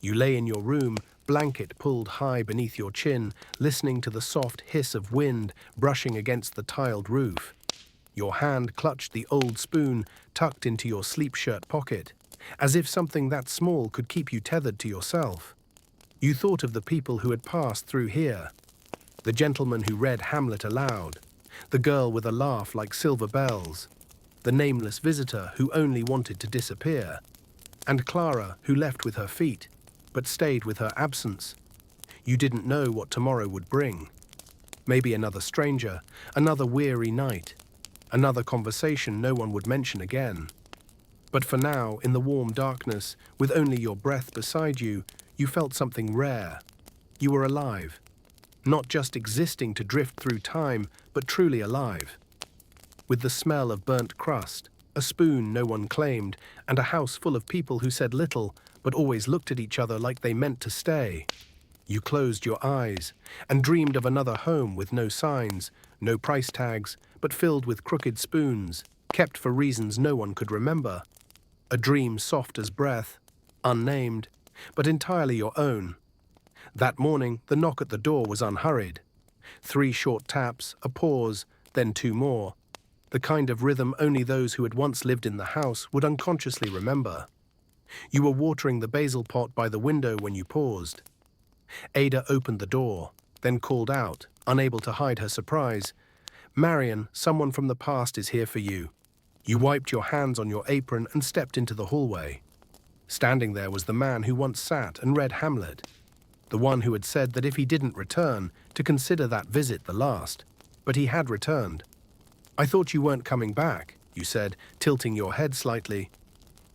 You lay in your room, blanket pulled high beneath your chin, listening to the soft hiss of wind brushing against the tiled roof. Your hand clutched the old spoon tucked into your sleep shirt pocket, as if something that small could keep you tethered to yourself. You thought of the people who had passed through here. The gentleman who read Hamlet aloud, The girl with a laugh like silver bells. The nameless visitor who only wanted to disappear. And Clara, who left with her feet, but stayed with her absence. You didn't know what tomorrow would bring. Maybe another stranger, another weary night, another conversation no one would mention again. But for now, in the warm darkness, with only your breath beside you, you felt something rare. You were alive. Not just existing to drift through time, but truly alive. With the smell of burnt crust, a spoon no one claimed, and a house full of people who said little, but always looked at each other like they meant to stay. You closed your eyes and dreamed of another home with no signs, no price tags, but filled with crooked spoons, kept for reasons no one could remember. A dream soft as breath, unnamed, but entirely your own. That morning, the knock at the door was unhurried. 3 short taps, a pause, then 2 more. The kind of rhythm only those who had once lived in the house would unconsciously remember. You were watering the basil pot by the window when you paused. Ada opened the door, then called out, unable to hide her surprise. "Marion, someone from the past is here for you." You wiped your hands on your apron and stepped into the hallway. Standing there was the man who once sat and read Hamlet. The one who had said that if he didn't return, to consider that visit the last. But he had returned. "I thought you weren't coming back," you said, tilting your head slightly.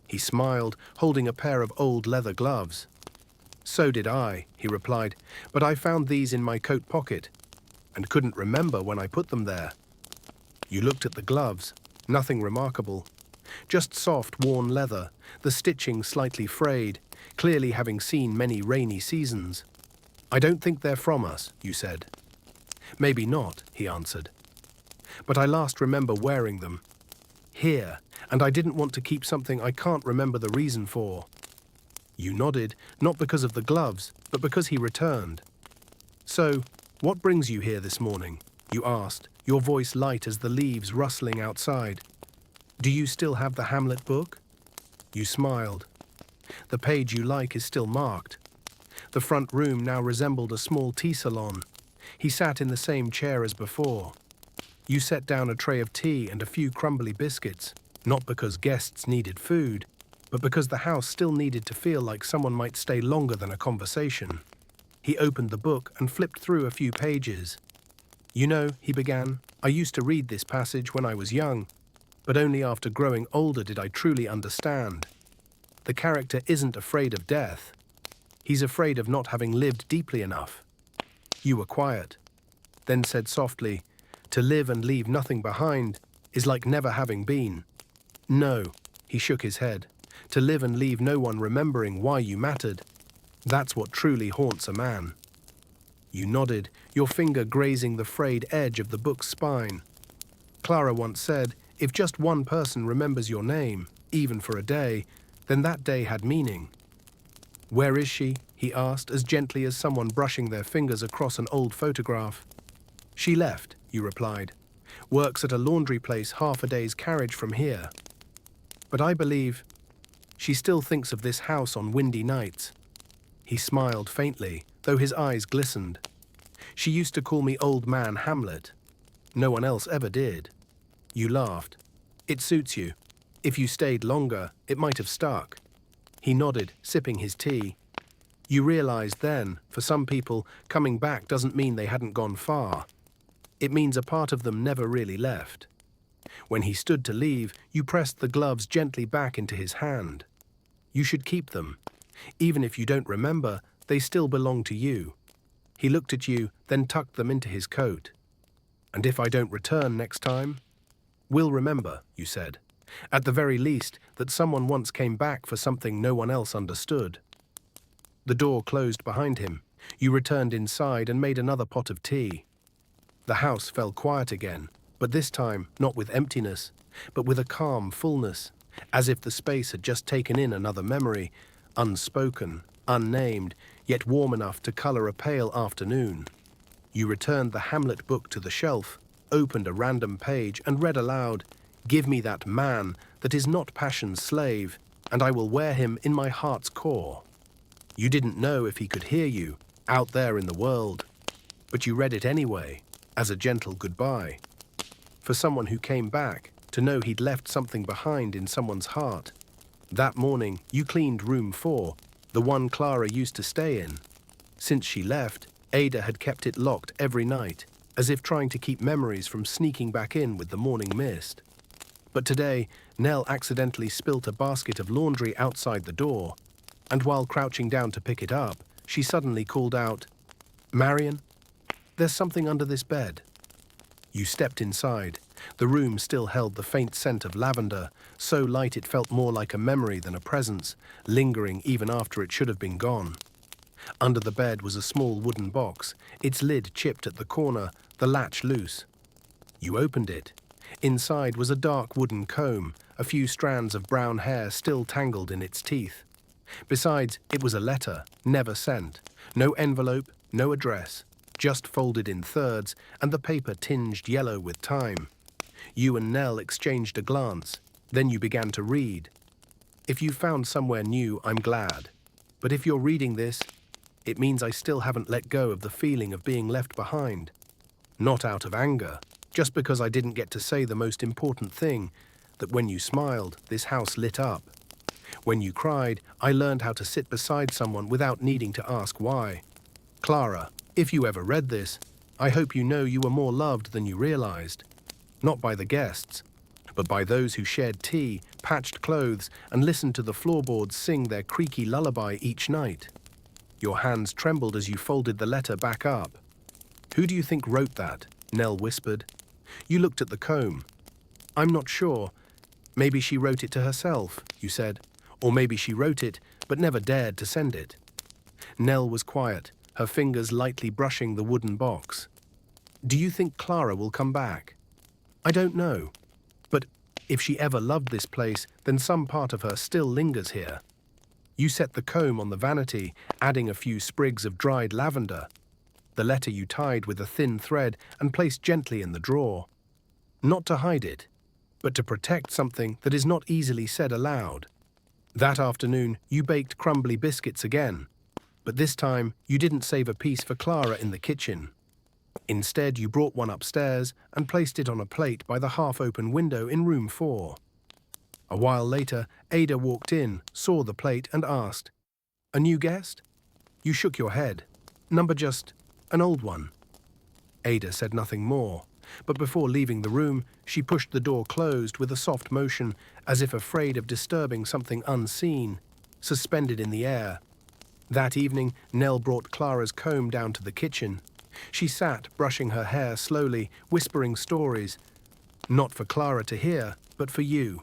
He smiled, holding a pair of old leather gloves. "So did I," he replied, "but I found these in my coat pocket and couldn't remember when I put them there." You looked at the gloves. Nothing remarkable. Just soft, worn leather, the stitching slightly frayed, clearly having seen many rainy seasons. "I don't think they're from us," you said. "Maybe not," he answered. "But I last remember wearing them. Here, and I didn't want to keep something I can't remember the reason for." You nodded, not because of the gloves, but because he returned. "So, what brings you here this morning?" you asked, your voice light as the leaves rustling outside. "Do you still have the Hamlet book?" You smiled. The page you like is still marked. The front room now resembled a small tea salon. He sat in the same chair as before. You set down a tray of tea and a few crumbly biscuits, not because guests needed food, but because the house still needed to feel like someone might stay longer than a conversation. He opened the book and flipped through a few pages. "You know," he began, "I used to read this passage when I was young, but only after growing older did I truly understand. The character isn't afraid of death. He's afraid of not having lived deeply enough." You were quiet, then said softly, "To live and leave nothing behind is like never having been." "No," he shook his head, "to live and leave no one remembering why you mattered. That's what truly haunts a man." You nodded, your finger grazing the frayed edge of the book's spine. Clara once said, "If just one person remembers your name, even for a day, then that day had meaning." "Where is she?" he asked, as gently as someone brushing their fingers across an old photograph. "She left," you replied. "Works at a laundry place half a day's carriage from here. But I believe she still thinks of this house on windy nights." He smiled faintly, though his eyes glistened. "She used to call me Old Man Hamlet. No one else ever did." You laughed. "It suits you. If you stayed longer, it might have stuck." He nodded, sipping his tea. You realized then, for some people, coming back doesn't mean they hadn't gone far. It means a part of them never really left. When he stood to leave, you pressed the gloves gently back into his hand. You should keep them. Even if you don't remember, they still belong to you. He looked at you, then tucked them into his coat. "And if I don't return next time?" "We'll remember," you said. "At the very least, that someone once came back for something no one else understood." The door closed behind him. You returned inside and made another pot of tea. The house fell quiet again, but this time not with emptiness, but with a calm fullness, as if the space had just taken in another memory, unspoken, unnamed, yet warm enough to color a pale afternoon. You returned the Hamlet book to the shelf, opened a random page and read aloud, "Give me that man that is not passion's slave, and I will wear him in my heart's core." You didn't know if he could hear you, out there in the world, but you read it anyway, as a gentle goodbye. for someone who came back to know he'd left something behind in someone's heart. That morning, you cleaned room 4, the one Clara used to stay in. Since she left, Ada had kept it locked every night, as if trying to keep memories from sneaking back in with the morning mist. But today, Nell accidentally spilt a basket of laundry outside the door, and while crouching down to pick it up, she suddenly called out, "Marion, there's something under this bed." You stepped inside. The room still held the faint scent of lavender, so light it felt more like a memory than a presence, lingering even after it should have been gone. Under the bed was a small wooden box, its lid chipped at the corner, the latch loose. You opened it. Inside was a dark wooden comb, a few strands of brown hair still tangled in its teeth. Besides, it was a letter, never sent. No envelope, no address, just folded in thirds and the paper tinged yellow with time. You and Nell exchanged a glance, then you began to read. If you found somewhere new, I'm glad. But if you're reading this, it means I still haven't let go of the feeling of being left behind. Not out of anger, just because I didn't get to say the most important thing, that when you smiled, this house lit up. When you cried, I learned how to sit beside someone without needing to ask why. Clara, if you ever read this, I hope you know you were more loved than you realized. Not by the guests, but by those who shared tea, patched clothes, and listened to the floorboards sing their creaky lullaby each night. Your hands trembled as you folded the letter back up. "Who do you think wrote that?" Nell whispered. You looked at the comb. "I'm not sure. Maybe she wrote it to herself," you said. "Or maybe she wrote it, but never dared to send it." Nell was quiet, her fingers lightly brushing the wooden box. "Do you think Clara will come back?" "I don't know. But if she ever loved this place, then some part of her still lingers here." You set the comb on the vanity, adding a few sprigs of dried lavender. The letter you tied with a thin thread and placed gently in the drawer. Not to hide it, but to protect something that is not easily said aloud. That afternoon, you baked crumbly biscuits again, but this time you didn't save a piece for Clara in the kitchen. Instead, you brought one upstairs and placed it on a plate by the half-open window in room 4. A while later, Ada walked in, saw the plate and asked, "A new guest?" You shook your head. "Number just an old one." Ada said nothing more, but before leaving the room, she pushed the door closed with a soft motion, as if afraid of disturbing something unseen, suspended in the air. That evening, Nell brought Clara's comb down to the kitchen. She sat, brushing her hair slowly, whispering stories. Not for Clara to hear, but for you.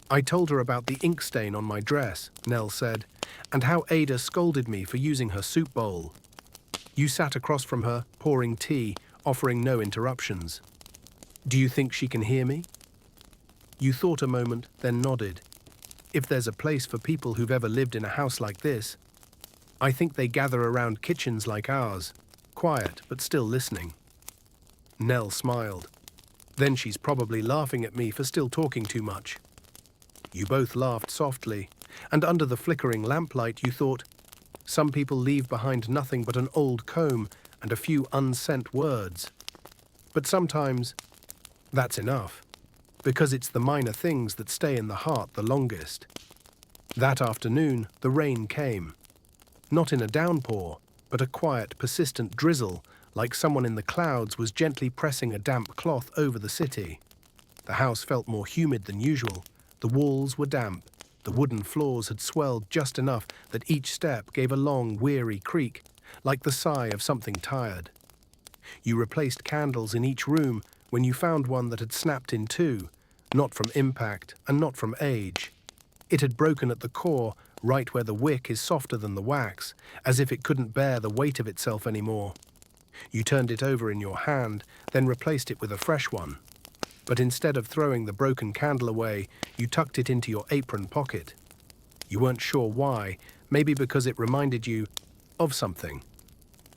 "I told her about the ink stain on my dress," Nell said, "and how Ada scolded me for using her soup bowl." You sat across from her, pouring tea, offering no interruptions. "Do you think she can hear me?" You thought a moment, then nodded. "If there's a place for people who've ever lived in a house like this, I think they gather around kitchens like ours, quiet but still listening." Nell smiled. "Then she's probably laughing at me for still talking too much." You both laughed softly, and under the flickering lamplight you thought, some people leave behind nothing but an old comb and a few unsent words. But sometimes that's enough, because it's the minor things that stay in the heart the longest. That afternoon, the rain came. Not in a downpour, but a quiet, persistent drizzle, like someone in the clouds was gently pressing a damp cloth over the city. The house felt more humid than usual. The walls were damp. The wooden floors had swelled just enough that each step gave a long, weary creak, like the sigh of something tired. You replaced candles in each room when you found one that had snapped in two, not from impact and not from age. It had broken at the core, right where the wick is softer than the wax, as if it couldn't bear the weight of itself anymore. You turned it over in your hand, then replaced it with a fresh one. But instead of throwing the broken candle away, you tucked it into your apron pocket. You weren't sure why, maybe because it reminded you of something.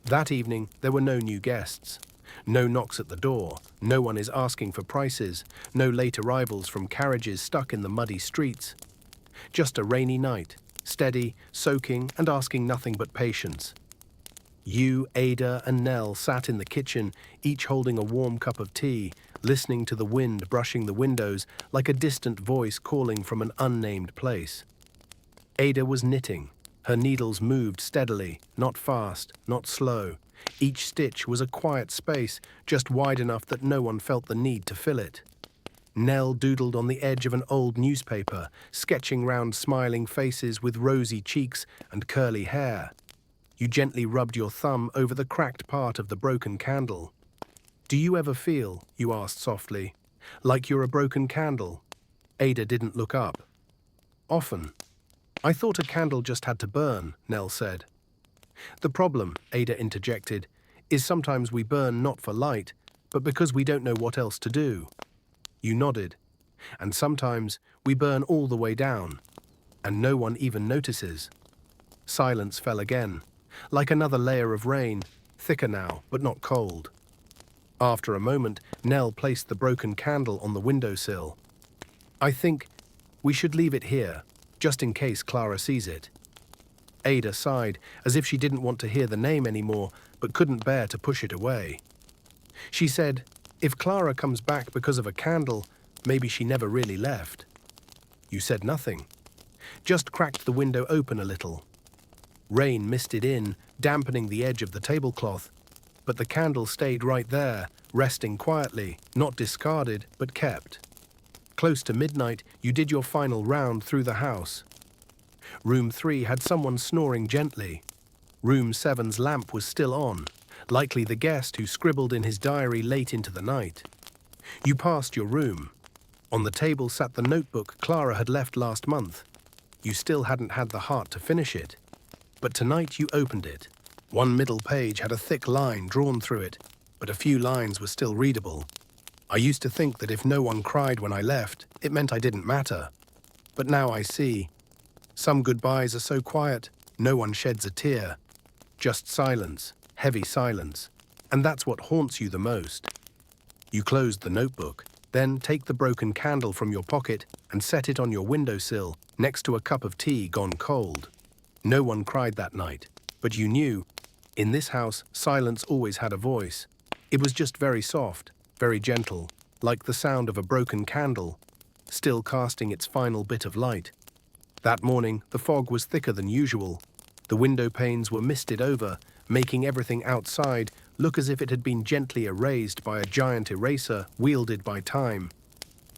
That evening, there were no new guests. No knocks at the door, no one is asking for prices, no late arrivals from carriages stuck in the muddy streets. Just a rainy night, steady, soaking, and asking nothing but patience. You, Ada, and Nell sat in the kitchen, each holding a warm cup of tea, listening to the wind brushing the windows like a distant voice calling from an unnamed place. Ada was knitting. Her needles moved steadily, not fast, not slow. Each stitch was a quiet space, just wide enough that no one felt the need to fill it. Nell doodled on the edge of an old newspaper, sketching round smiling faces with rosy cheeks and curly hair. You gently rubbed your thumb over the cracked part of the broken candle. "Do you ever feel," you asked softly, "like you're a broken candle?" Ada didn't look up. "Often. I thought a candle just had to burn," Nell said. "The problem," Ada interjected, "is sometimes we burn not for light, but because we don't know what else to do." You nodded. "And sometimes we burn all the way down, and no one even notices." Silence fell again, like another layer of rain, thicker now, but not cold. After a moment, Nell placed the broken candle on the windowsill. "I think we should leave it here, just in case Clara sees it." Ada sighed, as if she didn't want to hear the name anymore, but couldn't bear to push it away. She said, "If Clara comes back because of a candle, maybe she never really left." You said nothing, just cracked the window open a little. Rain misted in, dampening the edge of the tablecloth, but the candle stayed right there, resting quietly, not discarded, but kept. Close to midnight, you did your final round through the house. Room 3 had someone snoring gently. Room 7's lamp was still on, likely the guest who scribbled in his diary late into the night. You passed your room. On the table sat the notebook Clara had left last month. You still hadn't had the heart to finish it. But tonight you opened it. One middle page had a thick line drawn through it, but a few lines were still readable. "I used to think that if no one cried when I left, it meant I didn't matter. But now I see. Some goodbyes are so quiet, no one sheds a tear. Just silence, heavy silence. And that's what haunts you the most." You closed the notebook, then take the broken candle from your pocket and set it on your windowsill, next to a cup of tea gone cold. No one cried that night, but you knew, in this house, silence always had a voice. It was just very soft, very gentle, like the sound of a broken candle, still casting its final bit of light. That morning, the fog was thicker than usual. The window panes were misted over, making everything outside look as if it had been gently erased by a giant eraser wielded by time.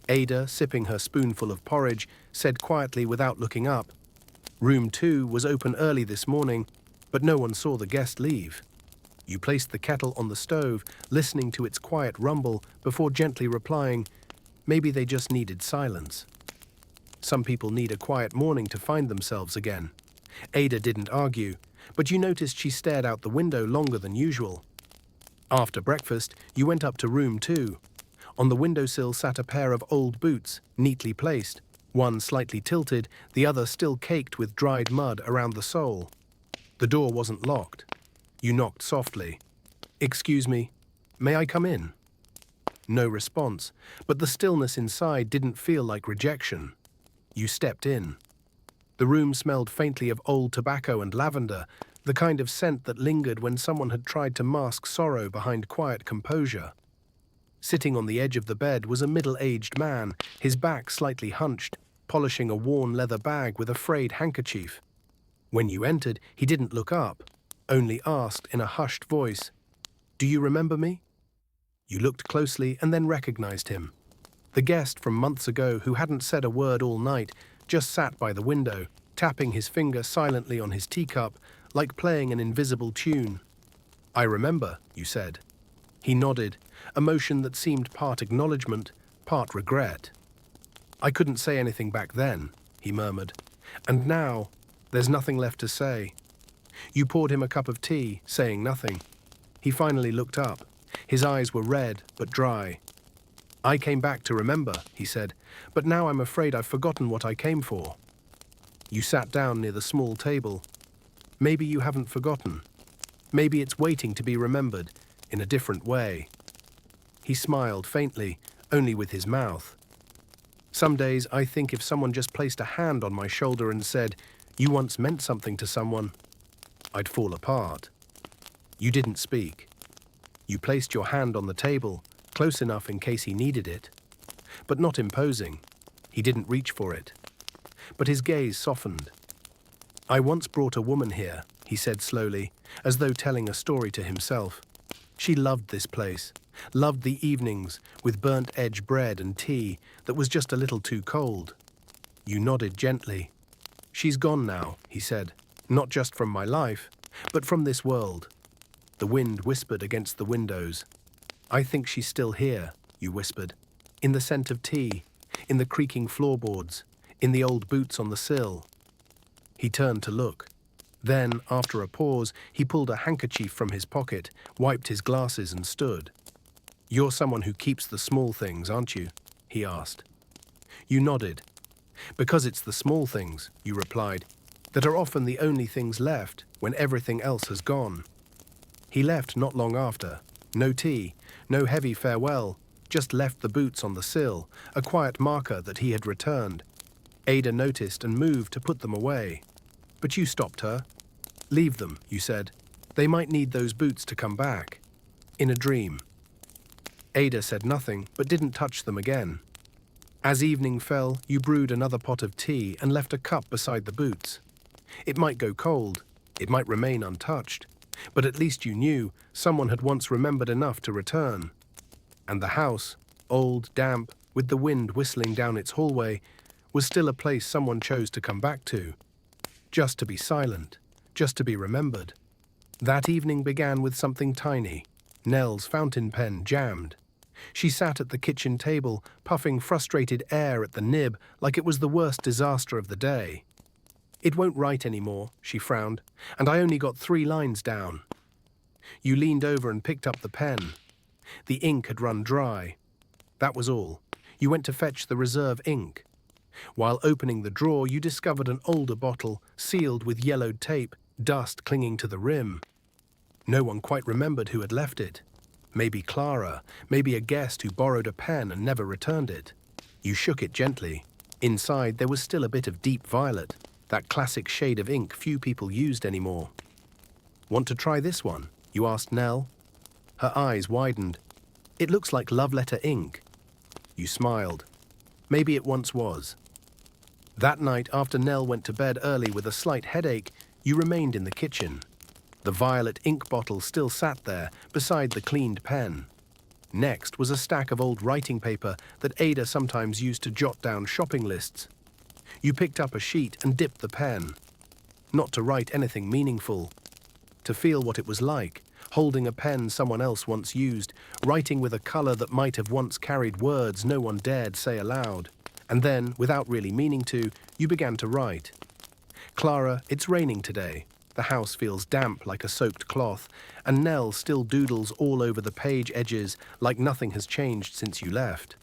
Ada, sipping her spoonful of porridge, said quietly without looking up, "Room 2 was open early this morning, but no one saw the guest leave." You placed the kettle on the stove, listening to its quiet rumble before gently replying, "Maybe they just needed silence." Some people need a quiet morning to find themselves again. Ada didn't argue, but you noticed she stared out the window longer than usual. After breakfast, you went up to room 2. On the windowsill sat a pair of old boots, neatly placed, one slightly tilted, the other still caked with dried mud around the sole. The door wasn't locked. You knocked softly. "Excuse me, may I come in?" No response, but the stillness inside didn't feel like rejection. You stepped in. The room smelled faintly of old tobacco and lavender, the kind of scent that lingered when someone had tried to mask sorrow behind quiet composure. Sitting on the edge of the bed was a middle-aged man, his back slightly hunched, polishing a worn leather bag with a frayed handkerchief. When you entered, he didn't look up, only asked in a hushed voice, "Do you remember me?" You looked closely and then recognized him. The guest from months ago who hadn't said a word all night just sat by the window, tapping his finger silently on his teacup, like playing an invisible tune. "I remember," you said. He nodded, emotion that seemed part acknowledgement, part regret. "I couldn't say anything back then," he murmured. "And now, there's nothing left to say." You poured him a cup of tea, saying nothing. He finally looked up. His eyes were red, but dry. "I came back to remember," he said, "but now I'm afraid I've forgotten what I came for." You sat down near the small table. "Maybe you haven't forgotten. Maybe it's waiting to be remembered, in a different way." He smiled faintly, only with his mouth. "Some days I think if someone just placed a hand on my shoulder and said, 'You once meant something to someone,' I'd fall apart." You didn't speak. You placed your hand on the table, close enough in case he needed it, but not imposing. He didn't reach for it. But his gaze softened. I once brought a woman here, he said slowly, as though telling a story to himself. She loved this place, loved the evenings with burnt-edge bread and tea that was just a little too cold. You nodded gently. She's gone now, he said, not just from my life, but from this world. The wind whispered against the windows. I think she's still here, you whispered, in the scent of tea, in the creaking floorboards, in the old boots on the sill. He turned to look. Then, after a pause, he pulled a handkerchief from his pocket, wiped his glasses and stood. You're someone who keeps the small things, aren't you? He asked. You nodded. Because it's the small things, you replied, that are often the only things left when everything else has gone. He left not long after. No tea, no heavy farewell, just left the boots on the sill, a quiet marker that he had returned. Ada noticed and moved to put them away. But you stopped her. Leave them, you said. They might need those boots to come back. In a dream. Ada said nothing, but didn't touch them again. As evening fell, you brewed another pot of tea and left a cup beside the boots. It might go cold, it might remain untouched, but at least you knew someone had once remembered enough to return. And the house, old, damp, with the wind whistling down its hallway, was still a place someone chose to come back to. Just to be silent, just to be remembered. That evening began with something tiny. Nell's fountain pen jammed. She sat at the kitchen table, puffing frustrated air at the nib like it was the worst disaster of the day. It won't write anymore, she frowned, and I only got 3 lines down. You leaned over and picked up the pen. The ink had run dry. That was all. You went to fetch the reserve ink. While opening the drawer, you discovered an older bottle, sealed with yellowed tape, dust clinging to the rim. No one quite remembered who had left it. Maybe Clara, maybe a guest who borrowed a pen and never returned it. You shook it gently. Inside, there was still a bit of deep violet, that classic shade of ink few people used anymore. Want to try this one? You asked Nell. Her eyes widened. It looks like love letter ink. You smiled. Maybe it once was. That night, after Nell went to bed early with a slight headache, you remained in the kitchen. The violet ink bottle still sat there, beside the cleaned pen. Next was a stack of old writing paper that Ada sometimes used to jot down shopping lists. You picked up a sheet and dipped the pen. Not to write anything meaningful. To feel what it was like, holding a pen someone else once used, writing with a color that might have once carried words no one dared say aloud. And then, without really meaning to, you began to write. Clara, it's raining today. The house feels damp like a soaked cloth, and Nell still doodles all over the page edges like nothing has changed since you left.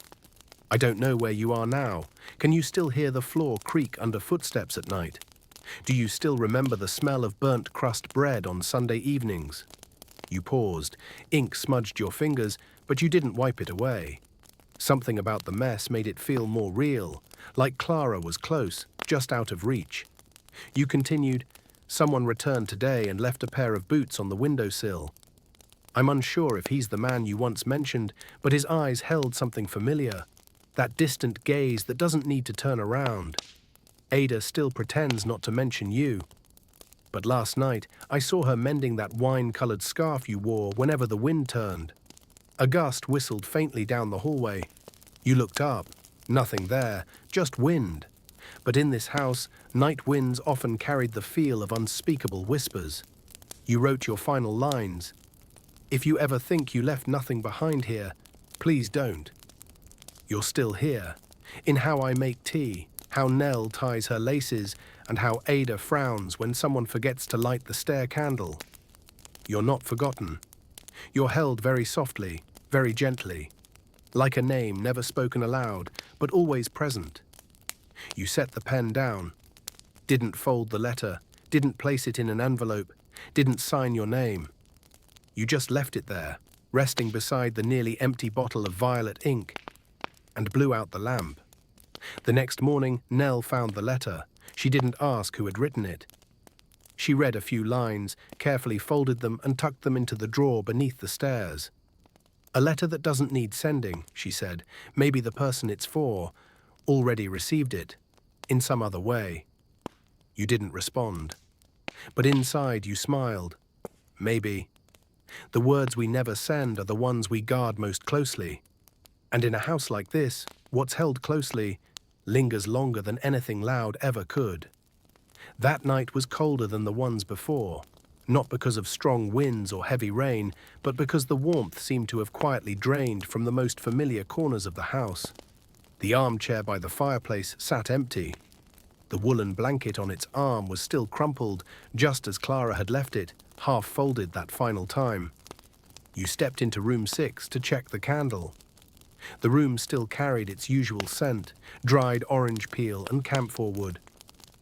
I don't know where you are now. Can you still hear the floor creak under footsteps at night? Do you still remember the smell of burnt crust bread on Sunday evenings? You paused. Ink smudged your fingers, but you didn't wipe it away. Something about the mess made it feel more real, like Clara was close, just out of reach. You continued, someone returned today and left a pair of boots on the windowsill. I'm unsure if he's the man you once mentioned, but his eyes held something familiar. That distant gaze that doesn't need to turn around. Ada still pretends not to mention you. But last night, I saw her mending that wine-colored scarf you wore whenever the wind turned. A gust whistled faintly down the hallway. You looked up. Nothing there, just wind. But in this house, night winds often carried the feel of unspeakable whispers. You wrote your final lines. If you ever think you left nothing behind here, please don't. You're still here, in how I make tea, how Nell ties her laces, and how Ada frowns when someone forgets to light the stair candle. You're not forgotten. You're held very softly, very gently, like a name never spoken aloud, but always present. You set the pen down, didn't fold the letter, didn't place it in an envelope, didn't sign your name. You just left it there, resting beside the nearly empty bottle of violet ink, and blew out the lamp. The next morning, Nell found the letter. She didn't ask who had written it. She read a few lines, carefully folded them and tucked them into the drawer beneath the stairs. "A letter that doesn't need sending," she said. "Maybe the person it's for already received it, in some other way." You didn't respond. But inside you smiled. Maybe. The words we never send are the ones we guard most closely. And in a house like this, what's held closely lingers longer than anything loud ever could. That night was colder than the ones before, not because of strong winds or heavy rain, but because the warmth seemed to have quietly drained from the most familiar corners of the house. The armchair by the fireplace sat empty. The woolen blanket on its arm was still crumpled, just as Clara had left it, half folded that final time. You stepped into room 6 to check the candle. The room still carried its usual scent, dried orange peel and camphor wood.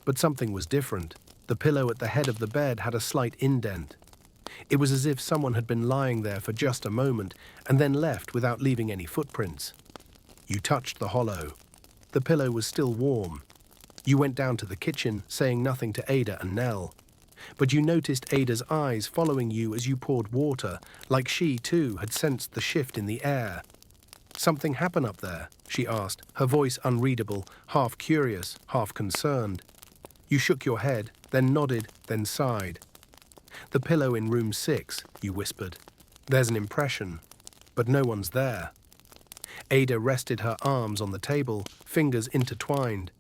But something was different. The pillow at the head of the bed had a slight indent. It was as if someone had been lying there for just a moment and then left without leaving any footprints. You touched the hollow. The pillow was still warm. You went down to the kitchen, saying nothing to Ada and Nell. But you noticed Ada's eyes following you as you poured water, like she, too, had sensed the shift in the air. "Something happen up there?" she asked, her voice unreadable, half curious, half concerned. You shook your head, then nodded, then sighed. "The pillow in room 6, you whispered. "There's an impression, but no one's there." Ada rested her arms on the table, fingers intertwined.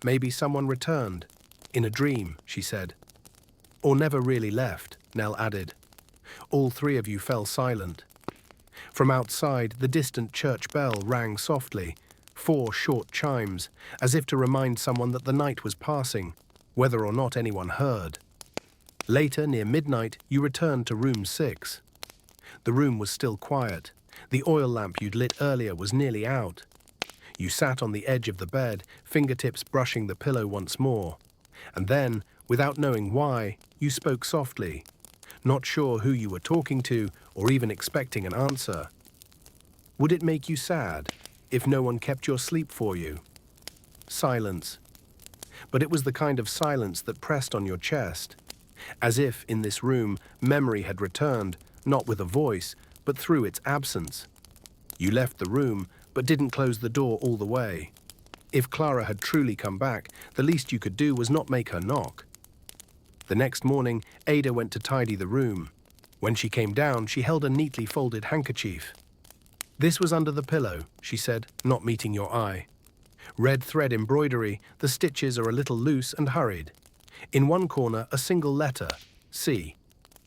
"Maybe someone returned. In a dream," she said. "Or never really left," Nell added. All three of you fell silent. From outside, the distant church bell rang softly, 4 short chimes, as if to remind someone that the night was passing, whether or not anyone heard. Later, near midnight, you returned to room 6. The room was still quiet. The oil lamp you'd lit earlier was nearly out. You sat on the edge of the bed, fingertips brushing the pillow once more. And then, without knowing why, you spoke softly, not sure who you were talking to or even expecting an answer. "Would it make you sad if no one kept your sleep for you?" Silence. But it was the kind of silence that pressed on your chest, as if, in this room, memory had returned, not with a voice, but through its absence. You left the room, but didn't close the door all the way. If Clara had truly come back, the least you could do was not make her knock. The next morning, Ada went to tidy the room. When she came down, she held a neatly folded handkerchief. "This was under the pillow," she said, not meeting your eye. "Red thread embroidery, the stitches are a little loose and hurried. In one corner, a single letter, C.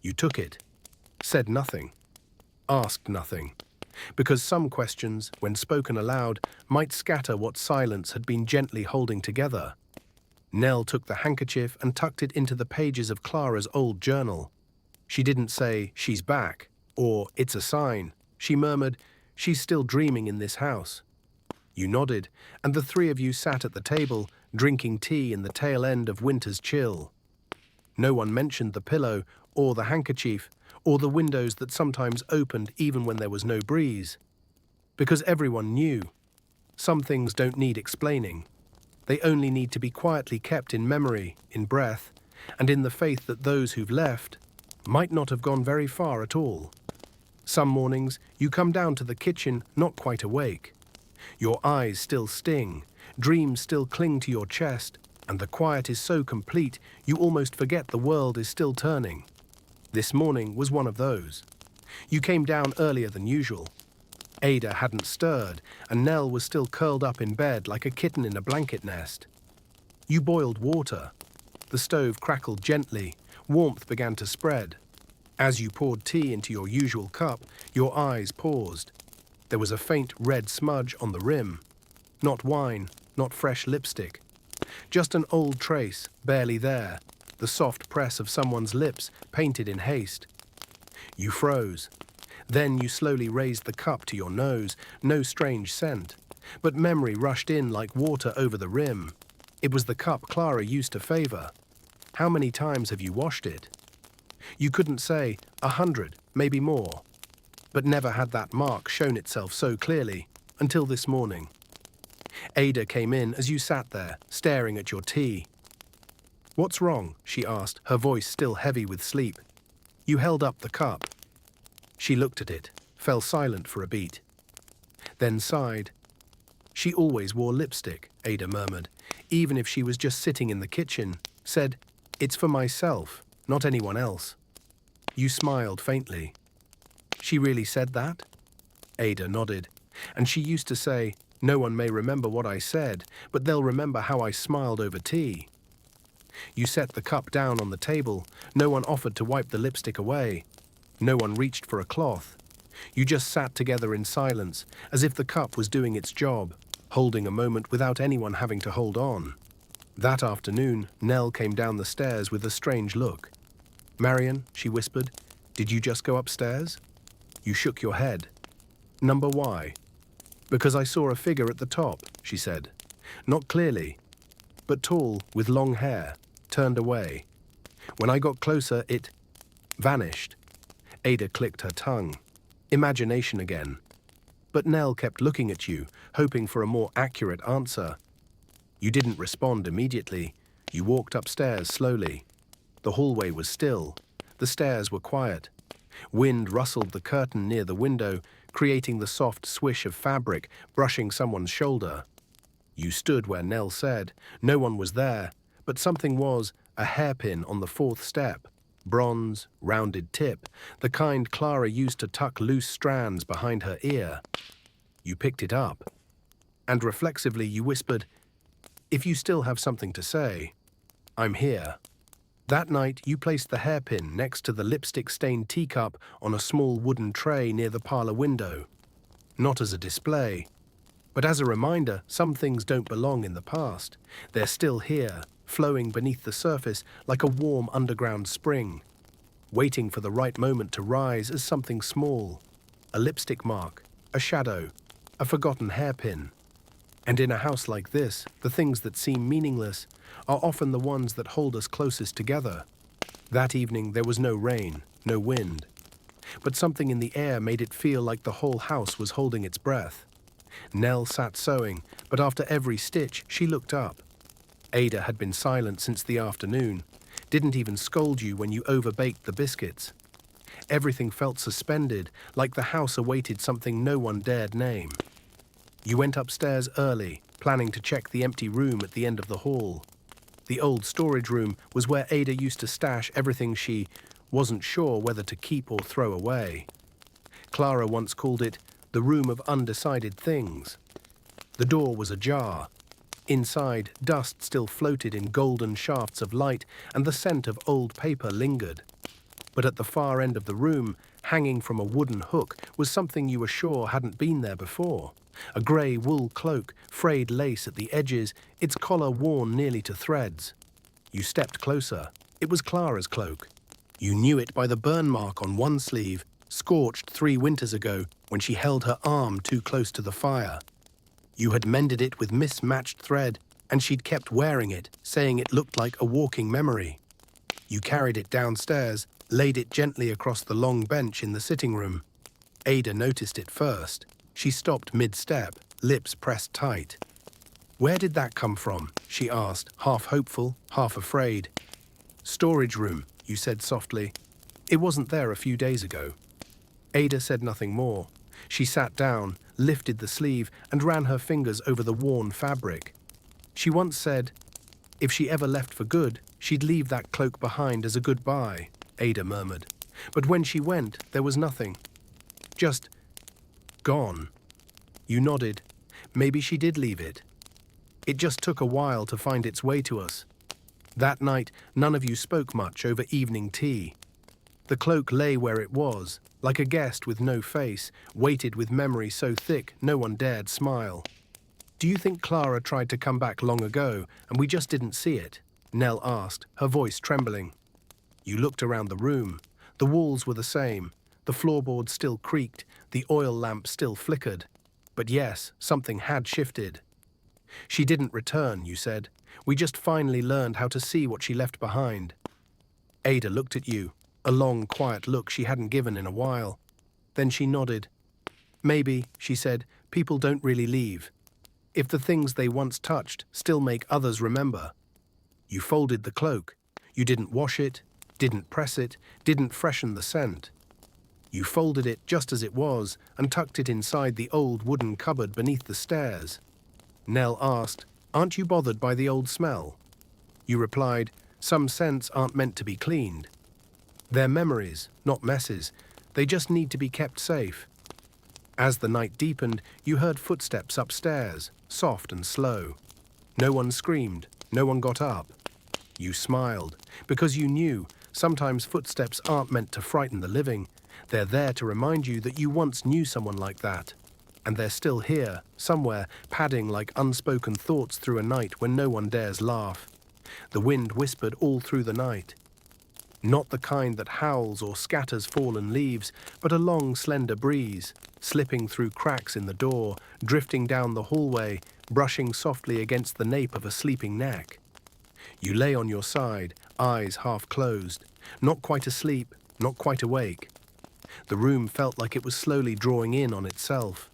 You took it. Said nothing. Asked nothing. Because some questions, when spoken aloud, might scatter what silence had been gently holding together. Nell took the handkerchief and tucked it into the pages of Clara's old journal. She didn't say, "She's back," or "It's a sign." She murmured, "She's still dreaming in this house." You nodded, and the three of you sat at the table, drinking tea in the tail end of winter's chill. No one mentioned the pillow, or the handkerchief, or the windows that sometimes opened even when there was no breeze. Because everyone knew. Some things don't need explaining. They only need to be quietly kept in memory, in breath, and in the faith that those who've left might not have gone very far at all. Some mornings, you come down to the kitchen not quite awake. Your eyes still sting, dreams still cling to your chest, and the quiet is so complete you almost forget the world is still turning. This morning was one of those. You came down earlier than usual. Ada hadn't stirred, and Nell was still curled up in bed like a kitten in a blanket nest. You boiled water. The stove crackled gently. Warmth began to spread. As you poured tea into your usual cup, your eyes paused. There was a faint red smudge on the rim. Not wine, not fresh lipstick. Just an old trace, barely there, the soft press of someone's lips painted in haste. You froze. Then you slowly raised the cup to your nose, no strange scent. But memory rushed in like water over the rim. It was the cup Clara used to favor. How many times have you washed it? You couldn't say 100, maybe more. But never had that mark shown itself so clearly, until this morning. Ada came in as you sat there, staring at your tea. "What's wrong?" she asked, her voice still heavy with sleep. You held up the cup. She looked at it, fell silent for a beat, then sighed. She always wore lipstick, Ada murmured, even if she was just sitting in the kitchen. Said, "It's for myself, not anyone else." You smiled faintly. She really said that? Ada nodded. And she used to say, "No one may remember what I said, but they'll remember how I smiled over tea." You set the cup down on the table. No one offered to wipe the lipstick away. No one reached for a cloth. You just sat together in silence, as if the cup was doing its job, holding a moment without anyone having to hold on. That afternoon, Nell came down the stairs with a strange look. "Marion," she whispered, "did you just go upstairs?" You shook your head. "Number why?" "Because I saw a figure at the top," she said. "Not clearly, but tall, with long hair, turned away. When I got closer, it vanished." Ada clicked her tongue. Imagination again. But Nell kept looking at you, hoping for a more accurate answer. You didn't respond immediately. You walked upstairs slowly. The hallway was still. The stairs were quiet. Wind rustled the curtain near the window, creating the soft swish of fabric brushing someone's shoulder. You stood where Nell said. No one was there, but something was, a hairpin on the fourth step. Bronze, rounded tip, the kind Clara used to tuck loose strands behind her ear. You picked it up. And reflexively you whispered, "If you still have something to say, I'm here." That night you placed the hairpin next to the lipstick-stained teacup on a small wooden tray near the parlor window. Not as a display, but as a reminder some things don't belong in the past. They're still here, flowing beneath the surface like a warm underground spring, waiting for the right moment to rise as something small. A lipstick mark, a shadow, a forgotten hairpin. And in a house like this, the things that seem meaningless are often the ones that hold us closest together. That evening there was no rain, no wind, but something in the air made it feel like the whole house was holding its breath. Nell sat sewing, but after every stitch she looked up. Ada had been silent since the afternoon, didn't even scold you when you overbaked the biscuits. Everything felt suspended, like the house awaited something no one dared name. You went upstairs early, planning to check the empty room at the end of the hall. The old storage room was where Ada used to stash everything she wasn't sure whether to keep or throw away. Clara once called it the room of undecided things. The door was ajar. Inside, dust still floated in golden shafts of light, and the scent of old paper lingered. But at the far end of the room, hanging from a wooden hook, was something you were sure hadn't been there before. A grey wool cloak, frayed lace at the edges, its collar worn nearly to threads. You stepped closer. It was Clara's cloak. You knew it by the burn mark on one sleeve, scorched 3 winters ago when she held her arm too close to the fire. You had mended it with mismatched thread, and she'd kept wearing it, saying it looked like a walking memory. You carried it downstairs, laid it gently across the long bench in the sitting room. Ada noticed it first. She stopped mid-step, lips pressed tight. "Where did that come from?" she asked, half hopeful, half afraid. "Storage room," you said softly. "It wasn't there a few days ago." Ada said nothing more. She sat down, lifted the sleeve, and ran her fingers over the worn fabric. She once said, if she ever left for good, she'd leave that cloak behind as a goodbye, Ada murmured. But when she went, there was nothing. Just gone. You nodded. Maybe she did leave it. It just took a while to find its way to us. That night, none of you spoke much over evening tea. The cloak lay where it was, like a guest with no face, weighted with memory so thick no one dared smile. "Do you think Clara tried to come back long ago, and we just didn't see it?" Nell asked, her voice trembling. You looked around the room. The walls were the same. The floorboards still creaked, the oil lamp still flickered. But yes, something had shifted. "She didn't return," you said. "We just finally learned how to see what she left behind." Ada looked at you, a long, quiet look she hadn't given in a while. Then she nodded. "Maybe," she said, "people don't really leave. If the things they once touched still make others remember." You folded the cloak. You didn't wash it, didn't press it, didn't freshen the scent. You folded it just as it was and tucked it inside the old wooden cupboard beneath the stairs. Nell asked, "Aren't you bothered by the old smell?" You replied, "Some scents aren't meant to be cleaned. They're memories, not messes. They just need to be kept safe." As the night deepened, you heard footsteps upstairs, soft and slow. No one screamed, no one got up. You smiled, because you knew sometimes footsteps aren't meant to frighten the living. They're there to remind you that you once knew someone like that. And they're still here, somewhere, padding like unspoken thoughts through a night when no one dares laugh. The wind whispered all through the night. Not the kind that howls or scatters fallen leaves, but a long, slender breeze, slipping through cracks in the door, drifting down the hallway, brushing softly against the nape of a sleeping neck. You lay on your side, eyes half closed, not quite asleep, not quite awake. The room felt like it was slowly drawing in on itself.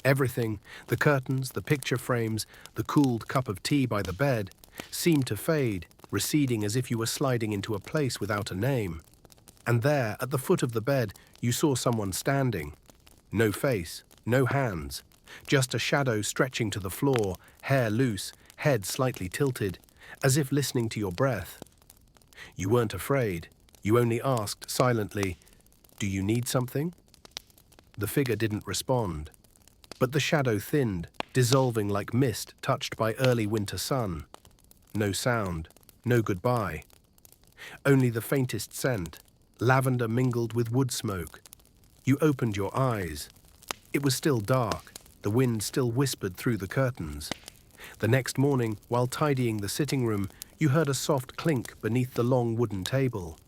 Everything, the curtains, the picture frames, the cooled cup of tea by the bed, seemed to fade, receding as if you were sliding into a place without a name. And there, at the foot of the bed, you saw someone standing. No face, no hands, just a shadow stretching to the floor, hair loose, head slightly tilted, as if listening to your breath. You weren't afraid. You only asked silently, "Do you need something?" The figure didn't respond, but the shadow thinned, dissolving like mist touched by early winter sun. No sound, no goodbye. Only the faintest scent, lavender mingled with wood smoke. You opened your eyes. It was still dark, the wind still whispered through the curtains. The next morning, while tidying the sitting room, you heard a soft clink beneath the long wooden table.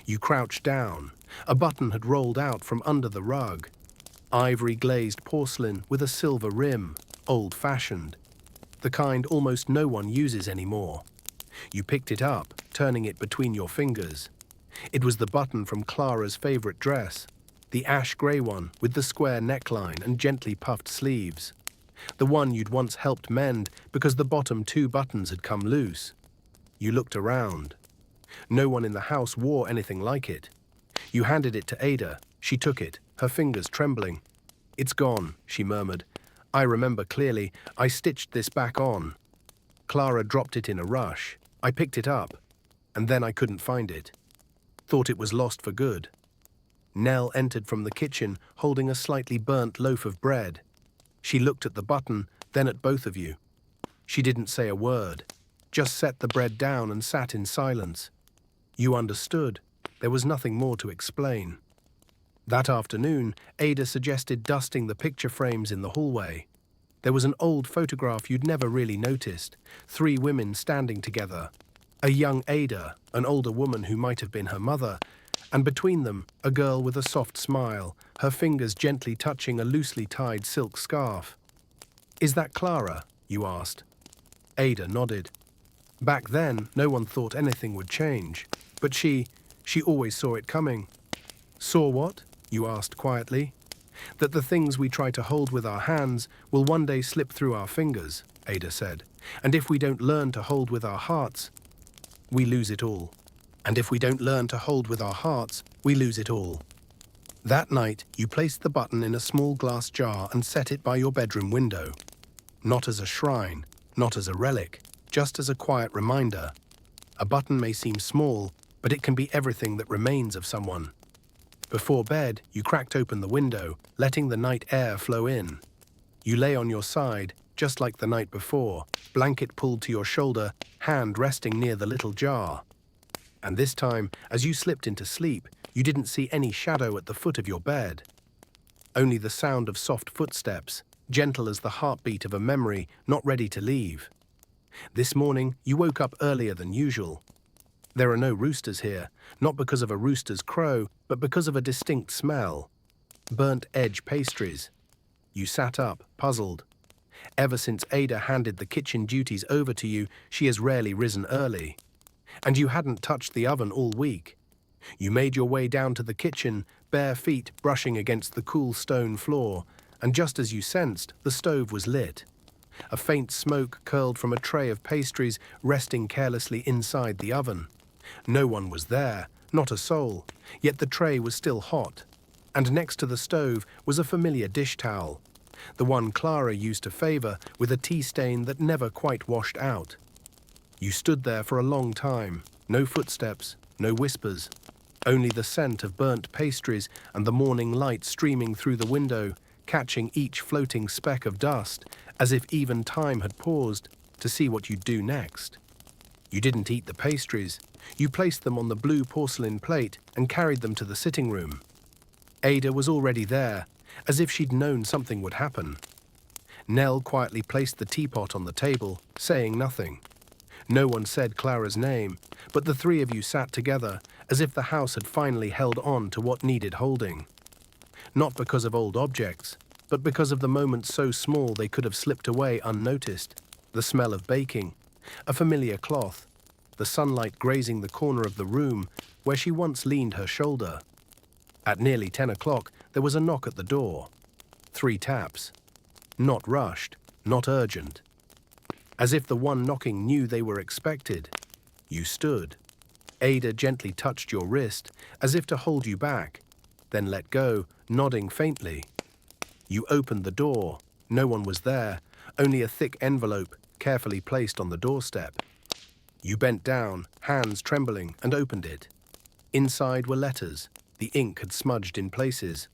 You crouched down. A button had rolled out from under the rug. Ivory-glazed porcelain with a silver rim, old-fashioned. The kind almost no one uses anymore. You picked it up, turning it between your fingers. It was the button from Clara's favorite dress, the ash-grey one with the square neckline and gently puffed sleeves. The one you'd once helped mend because the bottom two buttons had come loose. You looked around. No one in the house wore anything like it. You handed it to Ada. She took it, her fingers trembling. "It's gone," she murmured. "I remember clearly. I stitched this back on." Clara dropped it in a rush. I picked it up, and then I couldn't find it. Thought it was lost for good. Nell entered from the kitchen, holding a slightly burnt loaf of bread. She looked at the button, then at both of you. She didn't say a word, just set the bread down and sat in silence. You understood. There was nothing more to explain. That afternoon, Ada suggested dusting the picture frames in the hallway. There was an old photograph you'd never really noticed, 3 women standing together. A young Ada, an older woman who might have been her mother, and between them, a girl with a soft smile, her fingers gently touching a loosely tied silk scarf. "Is that Clara?" you asked. Ada nodded. Back then, no one thought anything would change, but she always saw it coming. "Saw what?" you asked quietly. "That the things we try to hold with our hands will one day slip through our fingers," Ada said. "And if we don't learn to hold with our hearts, we lose it all. And if we don't learn to hold with our hearts, we lose it all." That night, you placed the button in a small glass jar and set it by your bedroom window. Not as a shrine, not as a relic, just as a quiet reminder. A button may seem small, but it can be everything that remains of someone. Before bed, you cracked open the window, letting the night air flow in. You lay on your side, just like the night before, blanket pulled to your shoulder, hand resting near the little jar. And this time, as you slipped into sleep, you didn't see any shadow at the foot of your bed. Only the sound of soft footsteps, gentle as the heartbeat of a memory not ready to leave. This morning, you woke up earlier than usual. There are no roosters here, not because of a rooster's crow, but because of a distinct smell. Burnt edge pastries. You sat up, puzzled. Ever since Ada handed the kitchen duties over to you, she has rarely risen early. And you hadn't touched the oven all week. You made your way down to the kitchen, bare feet brushing against the cool stone floor, and just as you sensed, the stove was lit. A faint smoke curled from a tray of pastries resting carelessly inside the oven. No one was there, not a soul, yet the tray was still hot. And next to the stove was a familiar dish towel, the one Clara used to favor, with a tea stain that never quite washed out. You stood there for a long time, no footsteps, no whispers, only the scent of burnt pastries and the morning light streaming through the window, catching each floating speck of dust, as if even time had paused to see what you'd do next. You didn't eat the pastries. You placed them on the blue porcelain plate and carried them to the sitting room. Ada was already there, as if she'd known something would happen. Nell quietly placed the teapot on the table, saying nothing. No one said Clara's name, but the three of you sat together, as if the house had finally held on to what needed holding. Not because of old objects, but because of the moments so small they could have slipped away unnoticed. The smell of baking, a familiar cloth, the sunlight grazing the corner of the room where she once leaned her shoulder. At nearly 10 o'clock, there was a knock at the door. 3 taps. Not rushed, not urgent. As if the one knocking knew they were expected. You stood. Ada gently touched your wrist, as if to hold you back, then let go, nodding faintly. You opened the door. No one was there, only a thick envelope carefully placed on the doorstep. You bent down, hands trembling, and opened it. Inside were letters. The ink had smudged in places.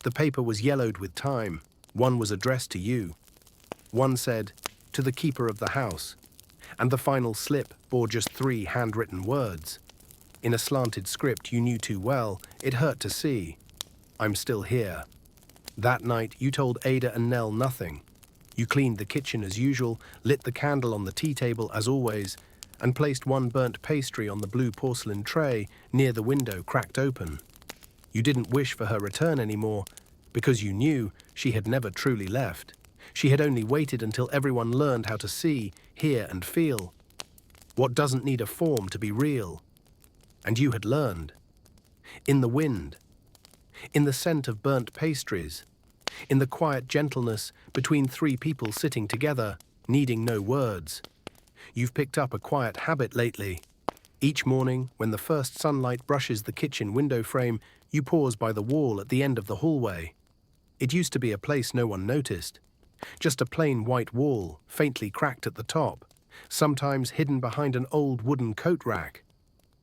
The paper was yellowed with time. One was addressed to you. One said, "To the keeper of the house," and the final slip bore just 3 handwritten words. In a slanted script you knew too well, it hurt to see. "I'm still here." That night you told Ada and Nell nothing. You cleaned the kitchen as usual, lit the candle on the tea table as always, and placed one burnt pastry on the blue porcelain tray near the window cracked open. You didn't wish for her return anymore, because you knew she had never truly left. She had only waited until everyone learned how to see, hear, and feel. What doesn't need a form to be real? And you had learned. In the wind. In the scent of burnt pastries. In the quiet gentleness between 3 people sitting together, needing no words. You've picked up a quiet habit lately. Each morning, when the first sunlight brushes the kitchen window frame, you pause by the wall at the end of the hallway. It used to be a place no one noticed. Just a plain white wall, faintly cracked at the top, sometimes hidden behind an old wooden coat rack.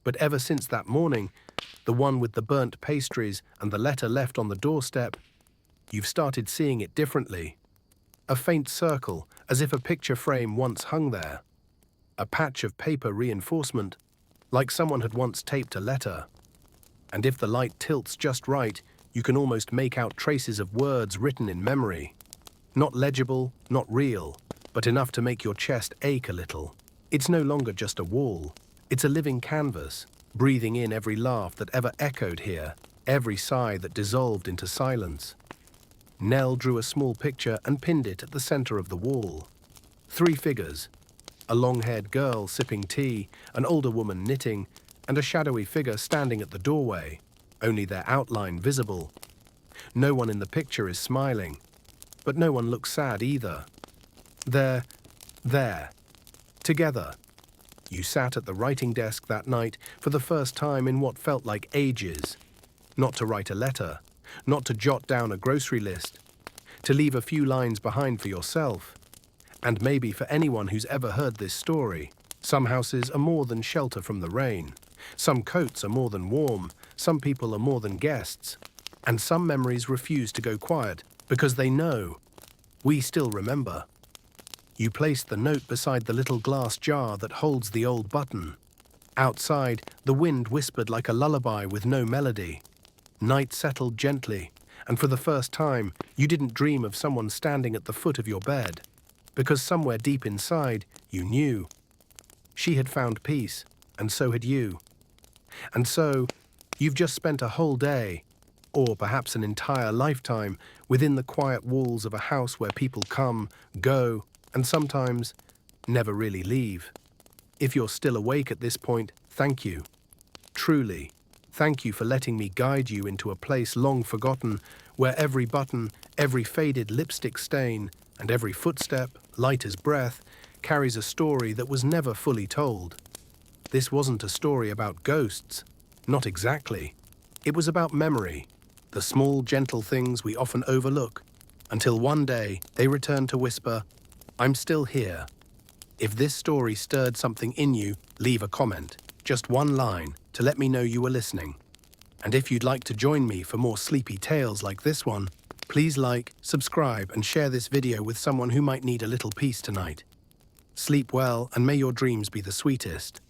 But ever since that morning, the one with the burnt pastries and the letter left on the doorstep, you've started seeing it differently. A faint circle, as if a picture frame once hung there. A patch of paper reinforcement, like someone had once taped a letter. And if the light tilts just right, you can almost make out traces of words written in memory. Not legible, not real, but enough to make your chest ache a little. It's no longer just a wall. It's a living canvas, breathing in every laugh that ever echoed here, every sigh that dissolved into silence. Nell drew a small picture and pinned it at the center of the wall. 3 figures. A long-haired girl sipping tea, an older woman knitting, and a shadowy figure standing at the doorway, only their outline visible. No one in the picture is smiling, but no one looks sad either. They're there, together. You sat at the writing desk that night for the first time in what felt like ages. Not to write a letter, not to jot down a grocery list, to leave a few lines behind for yourself. And maybe for anyone who's ever heard this story, some houses are more than shelter from the rain. Some coats are more than warm. Some people are more than guests. And some memories refuse to go quiet because they know. We still remember. You placed the note beside the little glass jar that holds the old button. Outside, the wind whispered like a lullaby with no melody. Night settled gently, and for the first time, you didn't dream of someone standing at the foot of your bed. Because somewhere deep inside, you knew. She had found peace, and so had you. And so, you've just spent a whole day, or perhaps an entire lifetime, within the quiet walls of a house where people come, go, and sometimes never really leave. If you're still awake at this point, thank you. Truly, thank you for letting me guide you into a place long forgotten where every button, every faded lipstick stain, and every footstep, light as breath, carries a story that was never fully told. This wasn't a story about ghosts. Not exactly. It was about memory, the small, gentle things we often overlook, until one day they return to whisper, "I'm still here." If this story stirred something in you, leave a comment, just one line, to let me know you were listening. And if you'd like to join me for more sleepy tales like this one, please like, subscribe, and share this video with someone who might need a little peace tonight. Sleep well, and may your dreams be the sweetest.